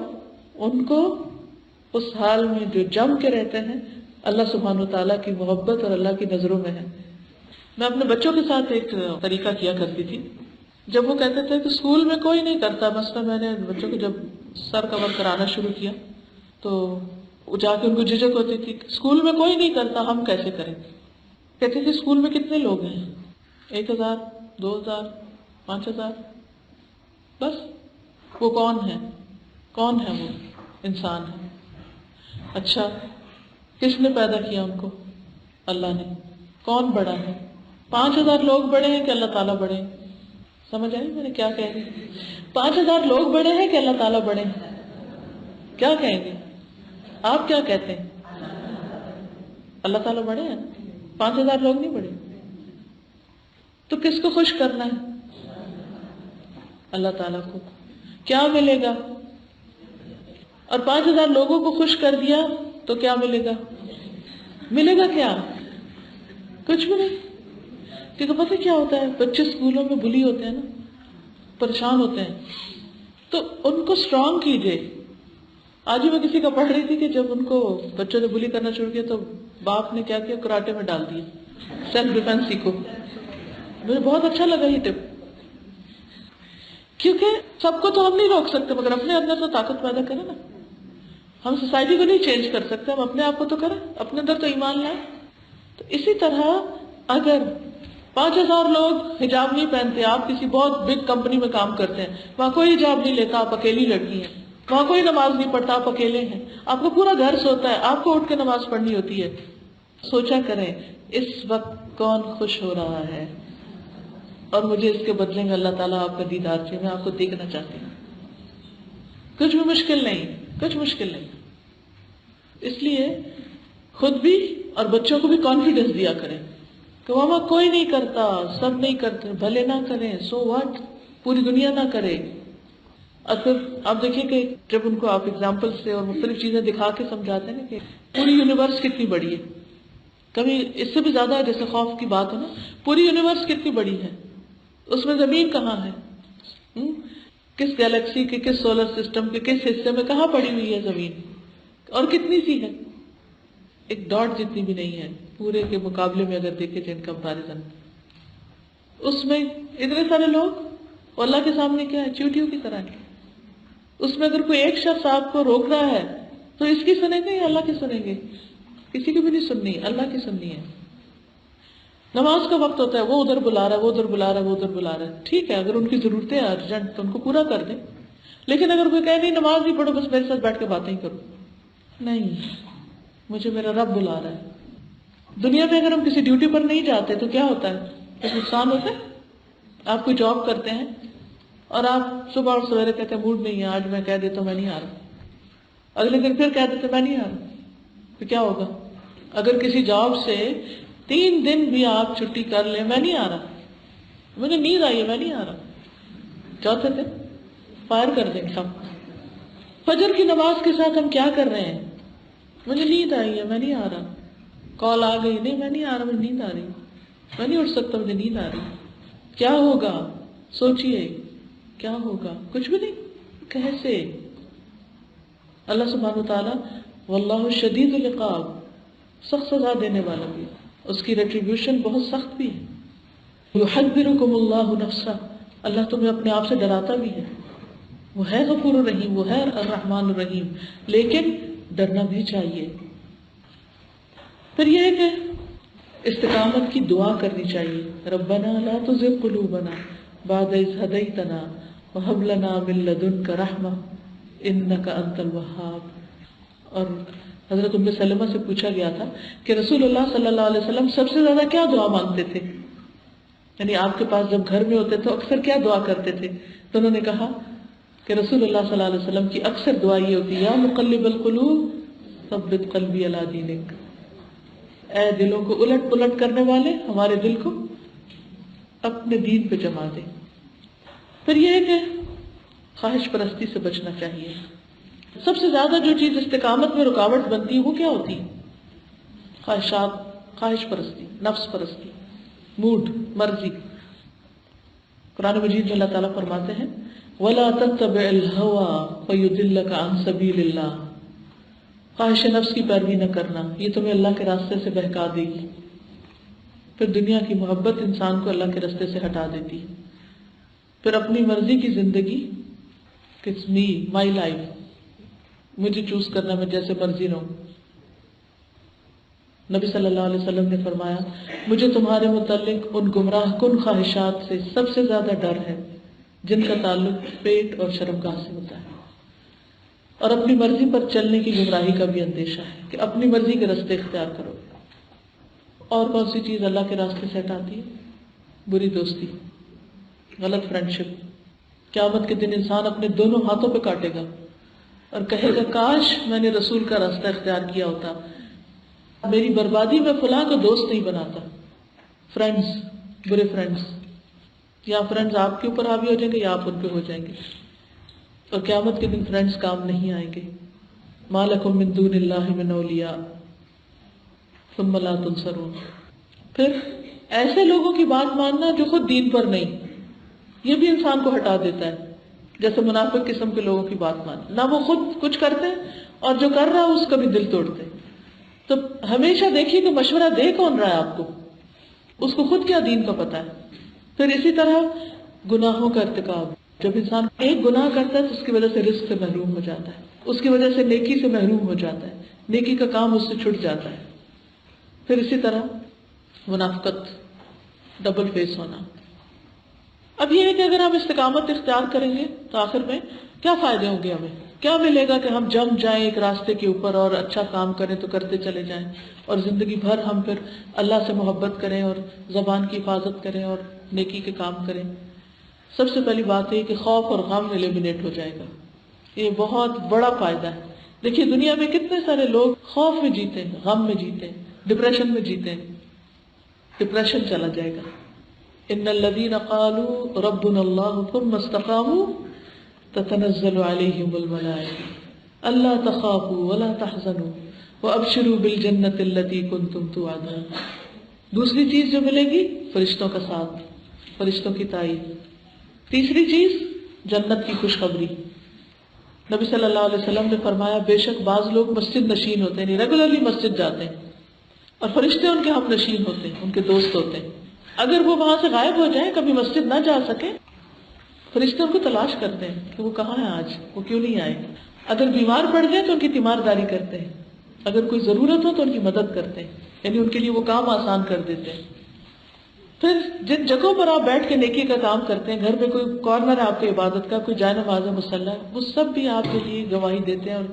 ان کو اس حال میں جو جم کے رہتے ہیں اللہ سبحانہ وتعالیٰ کی محبت اور اللہ کی نظروں میں ہے. میں اپنے بچوں کے ساتھ ایک طریقہ کیا کرتی تھی. جب وہ کہتے تھے کہ اسکول میں کوئی نہیں کرتا، مثلا میں نے بچوں کو جب سر کور کرانا شروع کیا تو جا کے ان کو جھجک ہوتی تھی اسکول میں کوئی نہیں کرتا، ہم کیسے کریں؟ کہتے تھے اسکول میں کتنے لوگ ہیں؟ 1000 2000 5000، بس. وہ کون ہے؟ کون ہے وہ؟ انسان ہے. اچھا کس نے پیدا کیا ان کو؟ اللہ نے. کون بڑا ہے؟ 5000 لوگ بڑے ہیں کہ اللہ تعالیٰ بڑے ہیں؟ سمجھ آئی میں نے کیا کہہ رہی؟ 5000 لوگ بڑے ہیں کہ اللہ تعالیٰ بڑے ہیں؟ کیا کہیں گے آپ؟ کیا کہتے ہیں؟ اللہ تعالیٰ بڑے ہیں، 5000 لوگ نہیں بڑے. تو کس کو خوش کرنا ہے؟ اللہ تعالیٰ کو. کیا ملے گا؟ اور 5000 لوگوں کو خوش کر دیا تو کیا ملے گا؟ ملے گا کیا؟ کچھ بھی نہیں. کیونکہ پتہ کیا ہوتا ہے، بچے اسکولوں میں بلی ہوتے ہیں نا، پریشان ہوتے ہیں، تو ان کو اسٹرانگ کیجیے. آج ہی میں کسی کا پڑھ رہی تھی کہ جب ان کو بچوں نے بلی کرنا شروع کیا تو باپ نے کیا کیا، کراٹے میں ڈال دیا، سیلف ڈیفینس سیکھو. مجھے بہت اچھا لگا یہ ٹپ، کیونکہ سب کو تو ہم نہیں روک سکتے مگر اپنے اندر تو طاقت پیدا کریں نا. ہم سوسائٹی کو نہیں چینج کر سکتے، ہم اپنے آپ کو تو کریں، اپنے اندر تو ایمان لائیں. تو اسی طرح اگر 5000 لوگ حجاب نہیں پہنتے، آپ کسی بہت بگ کمپنی میں کام کرتے ہیں، وہاں کوئی حجاب نہیں لیتا، آپ اکیلی لڑکی ہیں، وہاں کوئی نماز نہیں پڑھتا، آپ اکیلے ہیں، آپ کو پورا گھر سوتا ہے، آپ کو اٹھ کے نماز پڑھنی ہوتی ہے. سوچا کریں اس وقت کون خوش ہو رہا ہے، اور مجھے اس کے بدلے میں اللہ تعالیٰ آپ کا دیدار چاہیے، میں آپ کو دیکھنا چاہتی ہوں. کچھ بھی مشکل نہیں، کچھ مشکل نہیں. اس لیے خود بھی اور بچوں کو بھی کانفیڈنس دیا کریں کہ ماما کوئی نہیں کرتا، سب نہیں کرتے، بھلے نہ کریں، سو واٹ، پوری دنیا نہ کرے. اور پھر آپ دیکھیں کہ جب ان کو آپ اگزامپل سے اور مختلف چیزیں دکھا کے سمجھاتے ہیں کہ پوری یونیورس کتنی بڑی ہے، کبھی اس سے بھی زیادہ جیسے خوف کی بات ہو نا، پوری یونیورس کتنی بڑی ہے، اس میں زمین کہاں ہے، کس گیلیکسی کے کس سولر سسٹم کے کس حصے میں کہاں پڑی ہوئی ہے زمین اور کتنی سی ہے؟ ایک ڈاٹ جتنی بھی نہیں ہے پورے کے مقابلے میں اگر دیکھیں جن کمپیریزن، اس میں اتنے سارے لوگ، اور اللہ کے سامنے کیا ہے؟ چیوٹیوں کی طرح ہے۔ اس میں اگر کوئی ایک شخص آپ کو روک رہا ہے تو اس کی سنیں گے یا اللہ کی سنیں گے؟ کسی کی بھی نہیں سننی، اللہ کی سننی ہے۔ نماز کا وقت ہوتا ہے، وہ ادھر بلا رہا ہے، وہ ادھر بلا رہا ہے، وہ ادھر بلا رہا ہے، ٹھیک ہے اگر ان کی ضرورتیں ہیں ارجنٹ تو ان کو پورا کر دیں، لیکن اگر کوئی کہے نہیں نماز نہیں پڑھو بس میرے ساتھ بیٹھ کے باتیں ہی کرو، نہیں، مجھے میرا رب بلا رہا ہے۔ دنیا میں اگر ہم کسی ڈیوٹی پر نہیں جاتے تو کیا ہوتا ہے؟ ایک نقصان ہوتا ہے۔ آپ کوئی جاب کرتے ہیں اور آپ صبح اور سویرے کہتے ہیں موڈ نہیں ہے آج، میں کہہ دیتا ہوں میں نہیں آ رہا، اگلے دن پھر کہہ دیتے میں نہیں آ رہا، تو کیا ہوگا؟ اگر کسی جاب سے 3 دن بھی آپ چھٹی کر لیں، میں نہیں آ رہا، مجھے نیند آئی ہے میں نہیں آ رہا، چوتھے دن فائر کر دیں گے ہم۔ فجر کی نماز کے ساتھ ہم کیا کر رہے ہیں؟ مجھے نیند آئی ہے میں نہیں آ رہا، کال آ گئی، نہیں میں نہیں آ رہا، مجھے نیند آ رہی، میں نہیں اٹھ سکتا، مجھے نیند آ رہی۔ کیا ہوگا؟ سوچئے کیا ہوگا؟ کچھ بھی نہیں۔ کیسے؟ اللہ سبحانہ وتعالیٰ واللہ شدید العقاب، سخت سزا دینے والا بھی، اس کی ریٹریبیوشن بہت سخت بھی ہے۔ یحذرکم اللہ نفسہ، اللہ تمہیں اپنے آپ سے ڈراتا بھی ہے، وہ ہے غفور الرحیم، وہ ہے الرحمن الرحیم، لیکن ڈرنا بھی چاہیے۔ پھر یہ ہے کہ استقامت کی دعا کرنی چاہیے، ربنا لا تزغ قلوبنا بعد اذ ہدیتنا وہب لنا من لدنک رحمہ انک انت الوہاب۔ اور حضرت ام سلمہ سے پوچھا گیا تھا کہ رسول اللہ صلی اللہ علیہ وسلم سب سے زیادہ کیا دعا مانگتے تھے، یعنی آپ کے پاس جب گھر میں ہوتے تو اکثر کیا دعا کرتے تھے؟ تو انہوں نے کہا کہ رسول اللہ صلی اللہ علیہ وسلم کی اکثر دعا یہ ہوتی ہے یا مقلب القلوب ثبت قلبی علی دینک، اے دلوں کو الٹ پلٹ کرنے والے ہمارے دل کو اپنے دین پہ جما دے۔ پھر یہ ہے کہ خواہش پرستی سے بچنا چاہیے۔ سب سے زیادہ جو چیز استقامت میں رکاوٹ بنتی ہے وہ کیا ہوتی ہے؟ خواہشات، خواہش پرستی، نفس پرستی، موڈ، مرضی۔ قرآن مجید میں اللہ تعالیٰ فرماتے ہیں وَلَا تَتَّبِعِ الْهَوَىٰ فَيُضِلَّكَ عَنْ سَبِيلِ اللَّهِ، خواہش نفس کی پیروی نہ کرنا، یہ تمہیں اللہ کے راستے سے بہکا دے گی۔ پھر دنیا کی محبت انسان کو اللہ کے راستے سے ہٹا دیتی ہے۔ پھر اپنی مرضی کی زندگی، اٹس می مائی لائف، مجھے چوز کرنا، میں جیسے مرضی رہوں۔ نبی صلی اللہ علیہ وسلم نے فرمایا مجھے تمہارے متعلق ان گمراہ کن خواہشات سے سب سے زیادہ ڈر ہے جن کا تعلق پیٹ اور شرمگاہ سے ہوتا ہے، اور اپنی مرضی پر چلنے کی گمراہی کا بھی اندیشہ ہے کہ اپنی مرضی کے راستے اختیار کرو۔ اور کون سی چیز اللہ کے راستے سے ہٹاتی ہے؟ بری دوستی، غلط فرینڈشپ۔ قیامت کے دن انسان اپنے دونوں ہاتھوں پہ کاٹے گا اور کہے گا کاش میں نے رسول کا راستہ اختیار کیا ہوتا، میری بربادی میں فلاں کو دوست نہیں بناتا۔ فرینڈز، برے فرینڈز، یا فرینڈز آپ کے اوپر حاوی ہو جائیں گے یا آپ ان پہ ہو جائیں گے، اور قیامت کے دن فرینڈز کام نہیں آئیں گے۔ ما لکم من دون اللہ من اولیاء ثم لا تنصرون۔ پھر ایسے لوگوں کی بات ماننا جو خود دین پر نہیں، یہ بھی انسان کو ہٹا دیتا ہے۔ جیسے منافق قسم کے لوگوں کی بات ماننا، نہ وہ خود کچھ کرتے اور جو کر رہا ہے اس کا بھی دل توڑتے۔ تو ہمیشہ دیکھیے کہ مشورہ دے کون رہا ہے آپ کو، اس کو خود کیا دین کا پتہ ہے۔ پھر اسی طرح گناہوں کا ارتکاب، جب انسان ایک گناہ کرتا ہے تو اس کی وجہ سے رزق سے محروم ہو جاتا ہے، اس کی وجہ سے نیکی سے محروم ہو جاتا ہے، نیکی کا کام اس سے چھٹ جاتا ہے۔ پھر اسی طرح منافقت، ڈبل فیس ہونا۔ اب یہ ہے کہ اگر ہم استقامت اختیار کریں گے تو آخر میں کیا فائدے ہوں گے، ہمیں کیا ملے گا کہ ہم جم جائیں ایک راستے کے اوپر اور اچھا کام کریں تو کرتے چلے جائیں، اور زندگی بھر ہم پھر اللہ سے محبت کریں اور زبان کی حفاظت کریں اور نیکی کے کام کریں۔ سب سے پہلی بات ہے کہ خوف اور غم ایلیمنیٹ ہو جائے گا، یہ بہت بڑا فائدہ ہے۔ دیکھیے دنیا میں کتنے سارے لوگ خوف میں جیتے ہیں، غم میں جیتے ہیں، ڈپریشن میں جیتے ہیں۔ ڈپریشن چلا جائے گا۔ ان الذين قالوا ربنا الله ثم استقاموا تتنزل عليهم الملائكة الا تخافوا ولا تحزنوا وابشروا بالجنة التي كنتم توعدون۔ دوسری چیز جو ملے گی فرشتوں کا ساتھ، فرشتوں کی تائید۔ تیسری چیز جنت کی خوشخبری. نبی صلی اللہ علیہ وسلم نے فرمایا بے شک بعض لوگ مسجد نشین ہوتے ہیں، ریگولرلی مسجد جاتے ہیں، اور فرشتے ان کے ہم نشین ہوتے ہیں، ان کے دوست ہوتے ہیں. اگر وہ وہاں سے غائب ہو جائیں، کبھی مسجد نہ جا سکیں، فرشتے ان کو تلاش کرتے ہیں کہ وہ کہاں ہیں آج، وہ کیوں نہیں آئے. اگر بیمار پڑ جائے تو ان کی تیمارداری کرتے ہیں، اگر کوئی ضرورت ہو تو ان کی مدد کرتے ہیں، یعنی ان کے لیے وہ کام آسان کر دیتے ہیں. پھر جن جگہوں پر آپ بیٹھ کے نیکی کا کام کرتے ہیں، گھر میں کوئی کارنر ہے آپ کی عبادت کا، کوئی جائے نماز مصلی، وہ سب بھی آپ کے لیے گواہی دیتے ہیں اور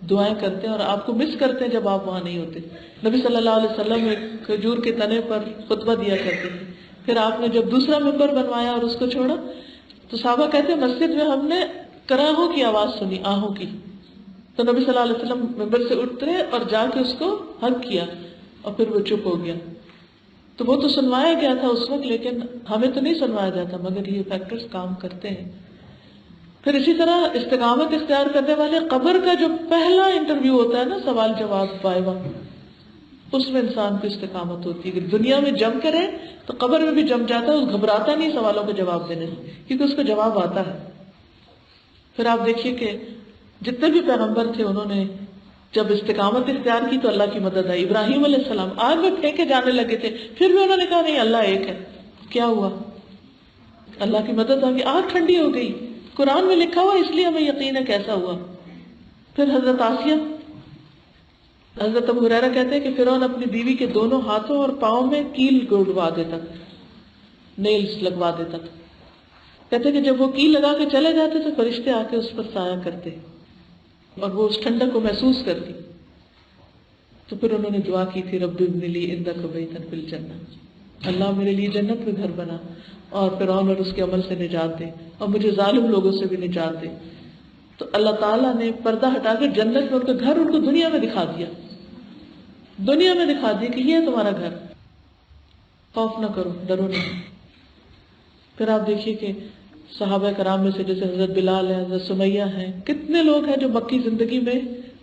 دعائیں کرتے ہیں اور آپ کو مس کرتے ہیں جب آپ وہاں نہیں ہوتے. نبی صلی اللہ علیہ وسلم ایک کھجور کے تنے پر خطبہ دیا کرتے تھے. پھر آپ نے جب دوسرا ممبر بنوایا اور اس کو چھوڑا تو صحابہ کہتے ہیں مسجد میں ہم نے کراہوں کی آواز سنی، آہوں کی. تو نبی صلی اللہ علیہ وسلم ممبر سے اترے اور جا کے اس کو حق کیا اور پھر وہ چپ ہو گیا. تو وہ تو سنوایا گیا تھا اس وقت، لیکن ہمیں تو نہیں سنوایا جاتا، مگر یہ فیکٹرز کام کرتے ہیں. پھر اسی طرح استقامت اختیار کرنے والے قبر کا جو پہلا انٹرویو ہوتا ہے نا، سوال جواب وائوا، اس میں انسان کو استقامت ہوتی ہے. اگر دنیا میں جم کے رہے تو قبر میں بھی جم جاتا ہے، وہ گھبراتا نہیں سوالوں کا جواب دینے سے، کیونکہ اس کو جواب آتا ہے. پھر آپ دیکھیے کہ جتنے بھی پیغمبر تھے انہوں نے جب استقامت اختیار کی تو اللہ کی مدد آئی. ابراہیم علیہ السلام آگ میں پھینکے جانے لگے تھے، پھر بھی انہوں نے کہا نہیں اللہ ایک ہے. کیا ہوا؟ اللہ کی مدد آ گئی، آگ ٹھنڈی ہو گئی. قرآن میں لکھا ہوا اس لیے ہمیں یقین ہے کیسا ہوا. پھر حضرت آسیہ، حضرت ابو ہریرہ کہتے ہیں کہ فرعون اپنی بیوی کے دونوں ہاتھوں اور پاؤں میں کیل گڑوا دیتا تھا، نیلز لگوا دیتا تھا. کہتے ہیں کہ جب وہ کیل لگا کے چلے جاتے تو فرشتے آ کے اس پر سایہ کرتے اور وہ اس ٹھنڈک کو محسوس کرتی. تو پھر انہوں نے دعا کی تھی رب ابن لی عندک بیتا فی الجنہ، اللہ میرے لیے جنت میں گھر بنا اور فرعون اور اس کے عمل سے نجات دے اور مجھے ظالم لوگوں سے بھی نجات دے. تو اللہ تعالیٰ نے پردہ ہٹا کے جنت میں ان کا گھر ان کو دنیا میں دکھا دیا، دنیا میں دکھا دیا کہ یہ تمہارا گھر، خوف نہ کرو، ڈرو نہیں. پھر آپ دیکھیے کہ صحابہ کرام میں سے جیسے حضرت بلال ہے، حضرت سمیہ ہیں، کتنے لوگ ہیں جو مکی زندگی میں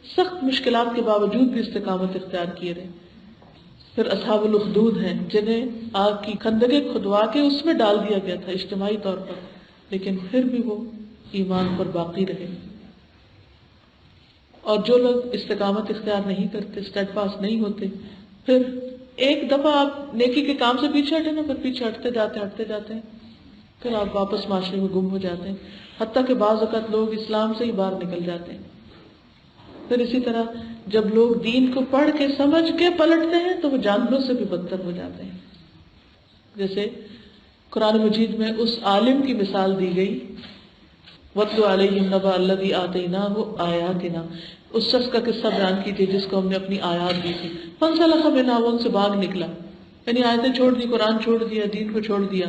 سخت مشکلات کے باوجود بھی استقامت اختیار کیے رہے. پھر اصحاب الاخدود ہیں جنہیں آگ کی خندقیں کھدوا کے اس میں ڈال دیا گیا تھا اجتماعی طور پر، لیکن پھر بھی وہ ایمان پر باقی رہے. اور جو لوگ استقامت اختیار نہیں کرتے، اسٹیڈ فاسٹ نہیں ہوتے، پھر ایک دفعہ آپ نیکی کے کام سے پیچھے ہٹے نا، پھر پیچھے ہٹتے جاتے ہیں، پھر آپ واپس معاشرے میں گم ہو جاتے ہیں، حتیٰ کہ بعض اوقات لوگ اسلام سے ہی باہر نکل جاتے ہیں. پھر اسی طرح جب لوگ دین کو پڑھ کے سمجھ کے پلٹتے ہیں تو وہ جانوروں سے بھی بدتر ہو جاتے ہیں. جیسے قرآن مجید میں اس عالم کی مثال دی گئی، وَاتْلُ عَلَيْهِمْ نَبَأَ الَّذِي آتَيْنَاهُ آيَاتِنَا، اس شخص کا قصہ بیان کیجیے جس کو ہم نے اپنی آیات دی تھی. فَانْسَلَخَ مِنْهَا، وہ ان سے بھاگ نکلا، یعنی آیتیں چھوڑ دی، قرآن چھوڑ دیا، دین کو چھوڑ دیا.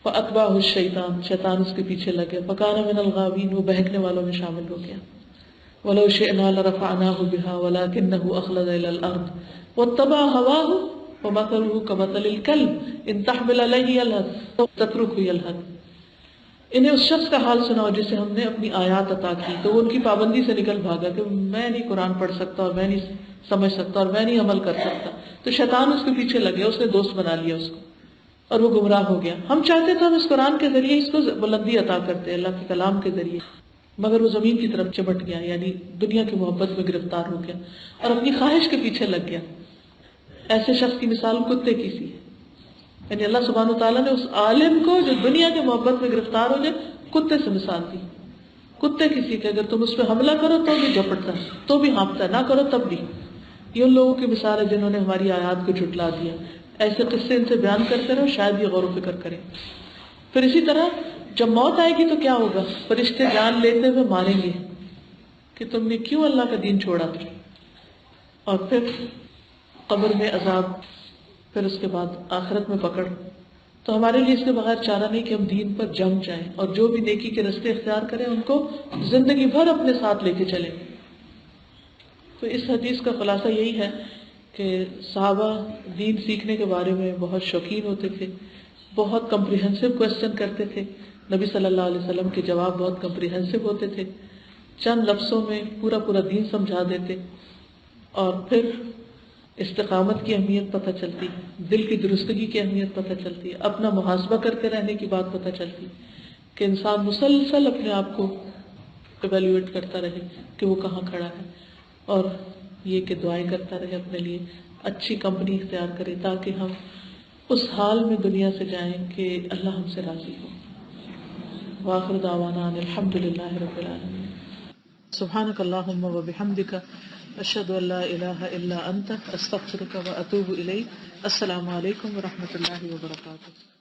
فَأَتْبَعَهُ الشَّيْطَانُ، شیطان اس کے پیچھے لگ گیا. فَكَانَ مِنَ الْغَاوِينَ، وہ بہکنے والوں میں شامل ہو گیا. وَلَوْ شِئْنَا لَرَفَعْنَاهُ بِهَا وَلَكِنَّهُ أَخْلَدَ إِلَى الْأَرْضِ وَاتَّبَعَ هَوَاهُ وَمَثَلُهُ كَمَثَلِ الْكَلْبِ إِنْ تَحْمِلْ عَلَيْهِ يَلْهَثْ أَوْ تَتْرُكْهُ يَلْهَث. انہیں اس شخص کا حال سناؤ جسے ہم نے اپنی آیات عطا کی تو وہ ان کی پابندی سے نکل بھاگا کہ میں نہیں قرآن پڑھ سکتا اور میں نہیں سمجھ سکتا اور میں نہیں عمل کر سکتا. تو شیطان اس کے پیچھے لگ گیا، اس نے دوست بنا لیا اس کو اور وہ گمراہ ہو گیا. ہم چاہتے تو ہم اس قرآن کے ذریعے اس کو بلندی عطا کرتے اللہ کے کلام کے ذریعے، مگر وہ زمین کی طرف چمٹ گیا، یعنی دنیا کی محبت میں گرفتار ہو گیا اور اپنی خواہش کے پیچھے لگ گیا. ایسے شخص کی مثال کتے کی سی، یعنی اللہ سبحانہ وتعالیٰ نے اس عالم کو جو دنیا کے محبت میں گرفتار ہو جائے کتے سے مثال دی. کتے کسی کہ اگر تم اس پہ حملہ کرو تو بھی جھپٹتا ہے، تو بھی ہانپتا ہے، نہ کرو تب بھی. یہ ان لوگوں کی مثال ہے جنہوں نے ہماری آیات کو جھٹلا دیا. ایسے قصے ان سے بیان کرتے رہو، شاید یہ غور و فکر کریں. پھر اسی طرح جب موت آئے گی تو کیا ہوگا؟ فرشتے جان لیتے ہوئے ماریں گے کہ تم نے کیوں اللہ کا دین چھوڑا. اور پھر قبر میں عذاب، پھر اس کے بعد آخرت میں پکڑ. تو ہمارے لیے اس کے بغیر چارہ نہیں کہ ہم دین پر جم جائیں اور جو بھی نیکی کے رستے اختیار کریں ان کو زندگی بھر اپنے ساتھ لے کے چلیں. تو اس حدیث کا خلاصہ یہی ہے کہ صحابہ دین سیکھنے کے بارے میں بہت شوقین ہوتے تھے، بہت کمپریہنسو کویسچن کرتے تھے. نبی صلی اللہ علیہ وسلم کے جواب بہت کمپریہنسو ہوتے تھے، چند لفظوں میں پورا دین سمجھا دیتے. اور پھر استقامت کی اہمیت پتہ چلتی، دل کی درستگی کی اہمیت پتہ چلتی، اپنا محاسبہ کرتے رہنے کی بات پتہ چلتی کہ انسان مسلسل اپنے آپ کو ایویلویٹ کرتا رہے کہ وہ کہاں کھڑا ہے، اور یہ کہ دعائیں کرتا رہے اپنے لیے، اچھی کمپنی اختیار کرے تاکہ ہم اس حال میں دنیا سے جائیں کہ اللہ ہم سے راضی ہو۔ وآخر دعوانا ان الحمد للہ رب العالمین۔ سبحانک اللہم وبحمدک، اشہد ان لا الہ الا انت، استغفرک واتوب الیک۔ السلام علیکم ورحمۃ اللہ وبرکاتہ۔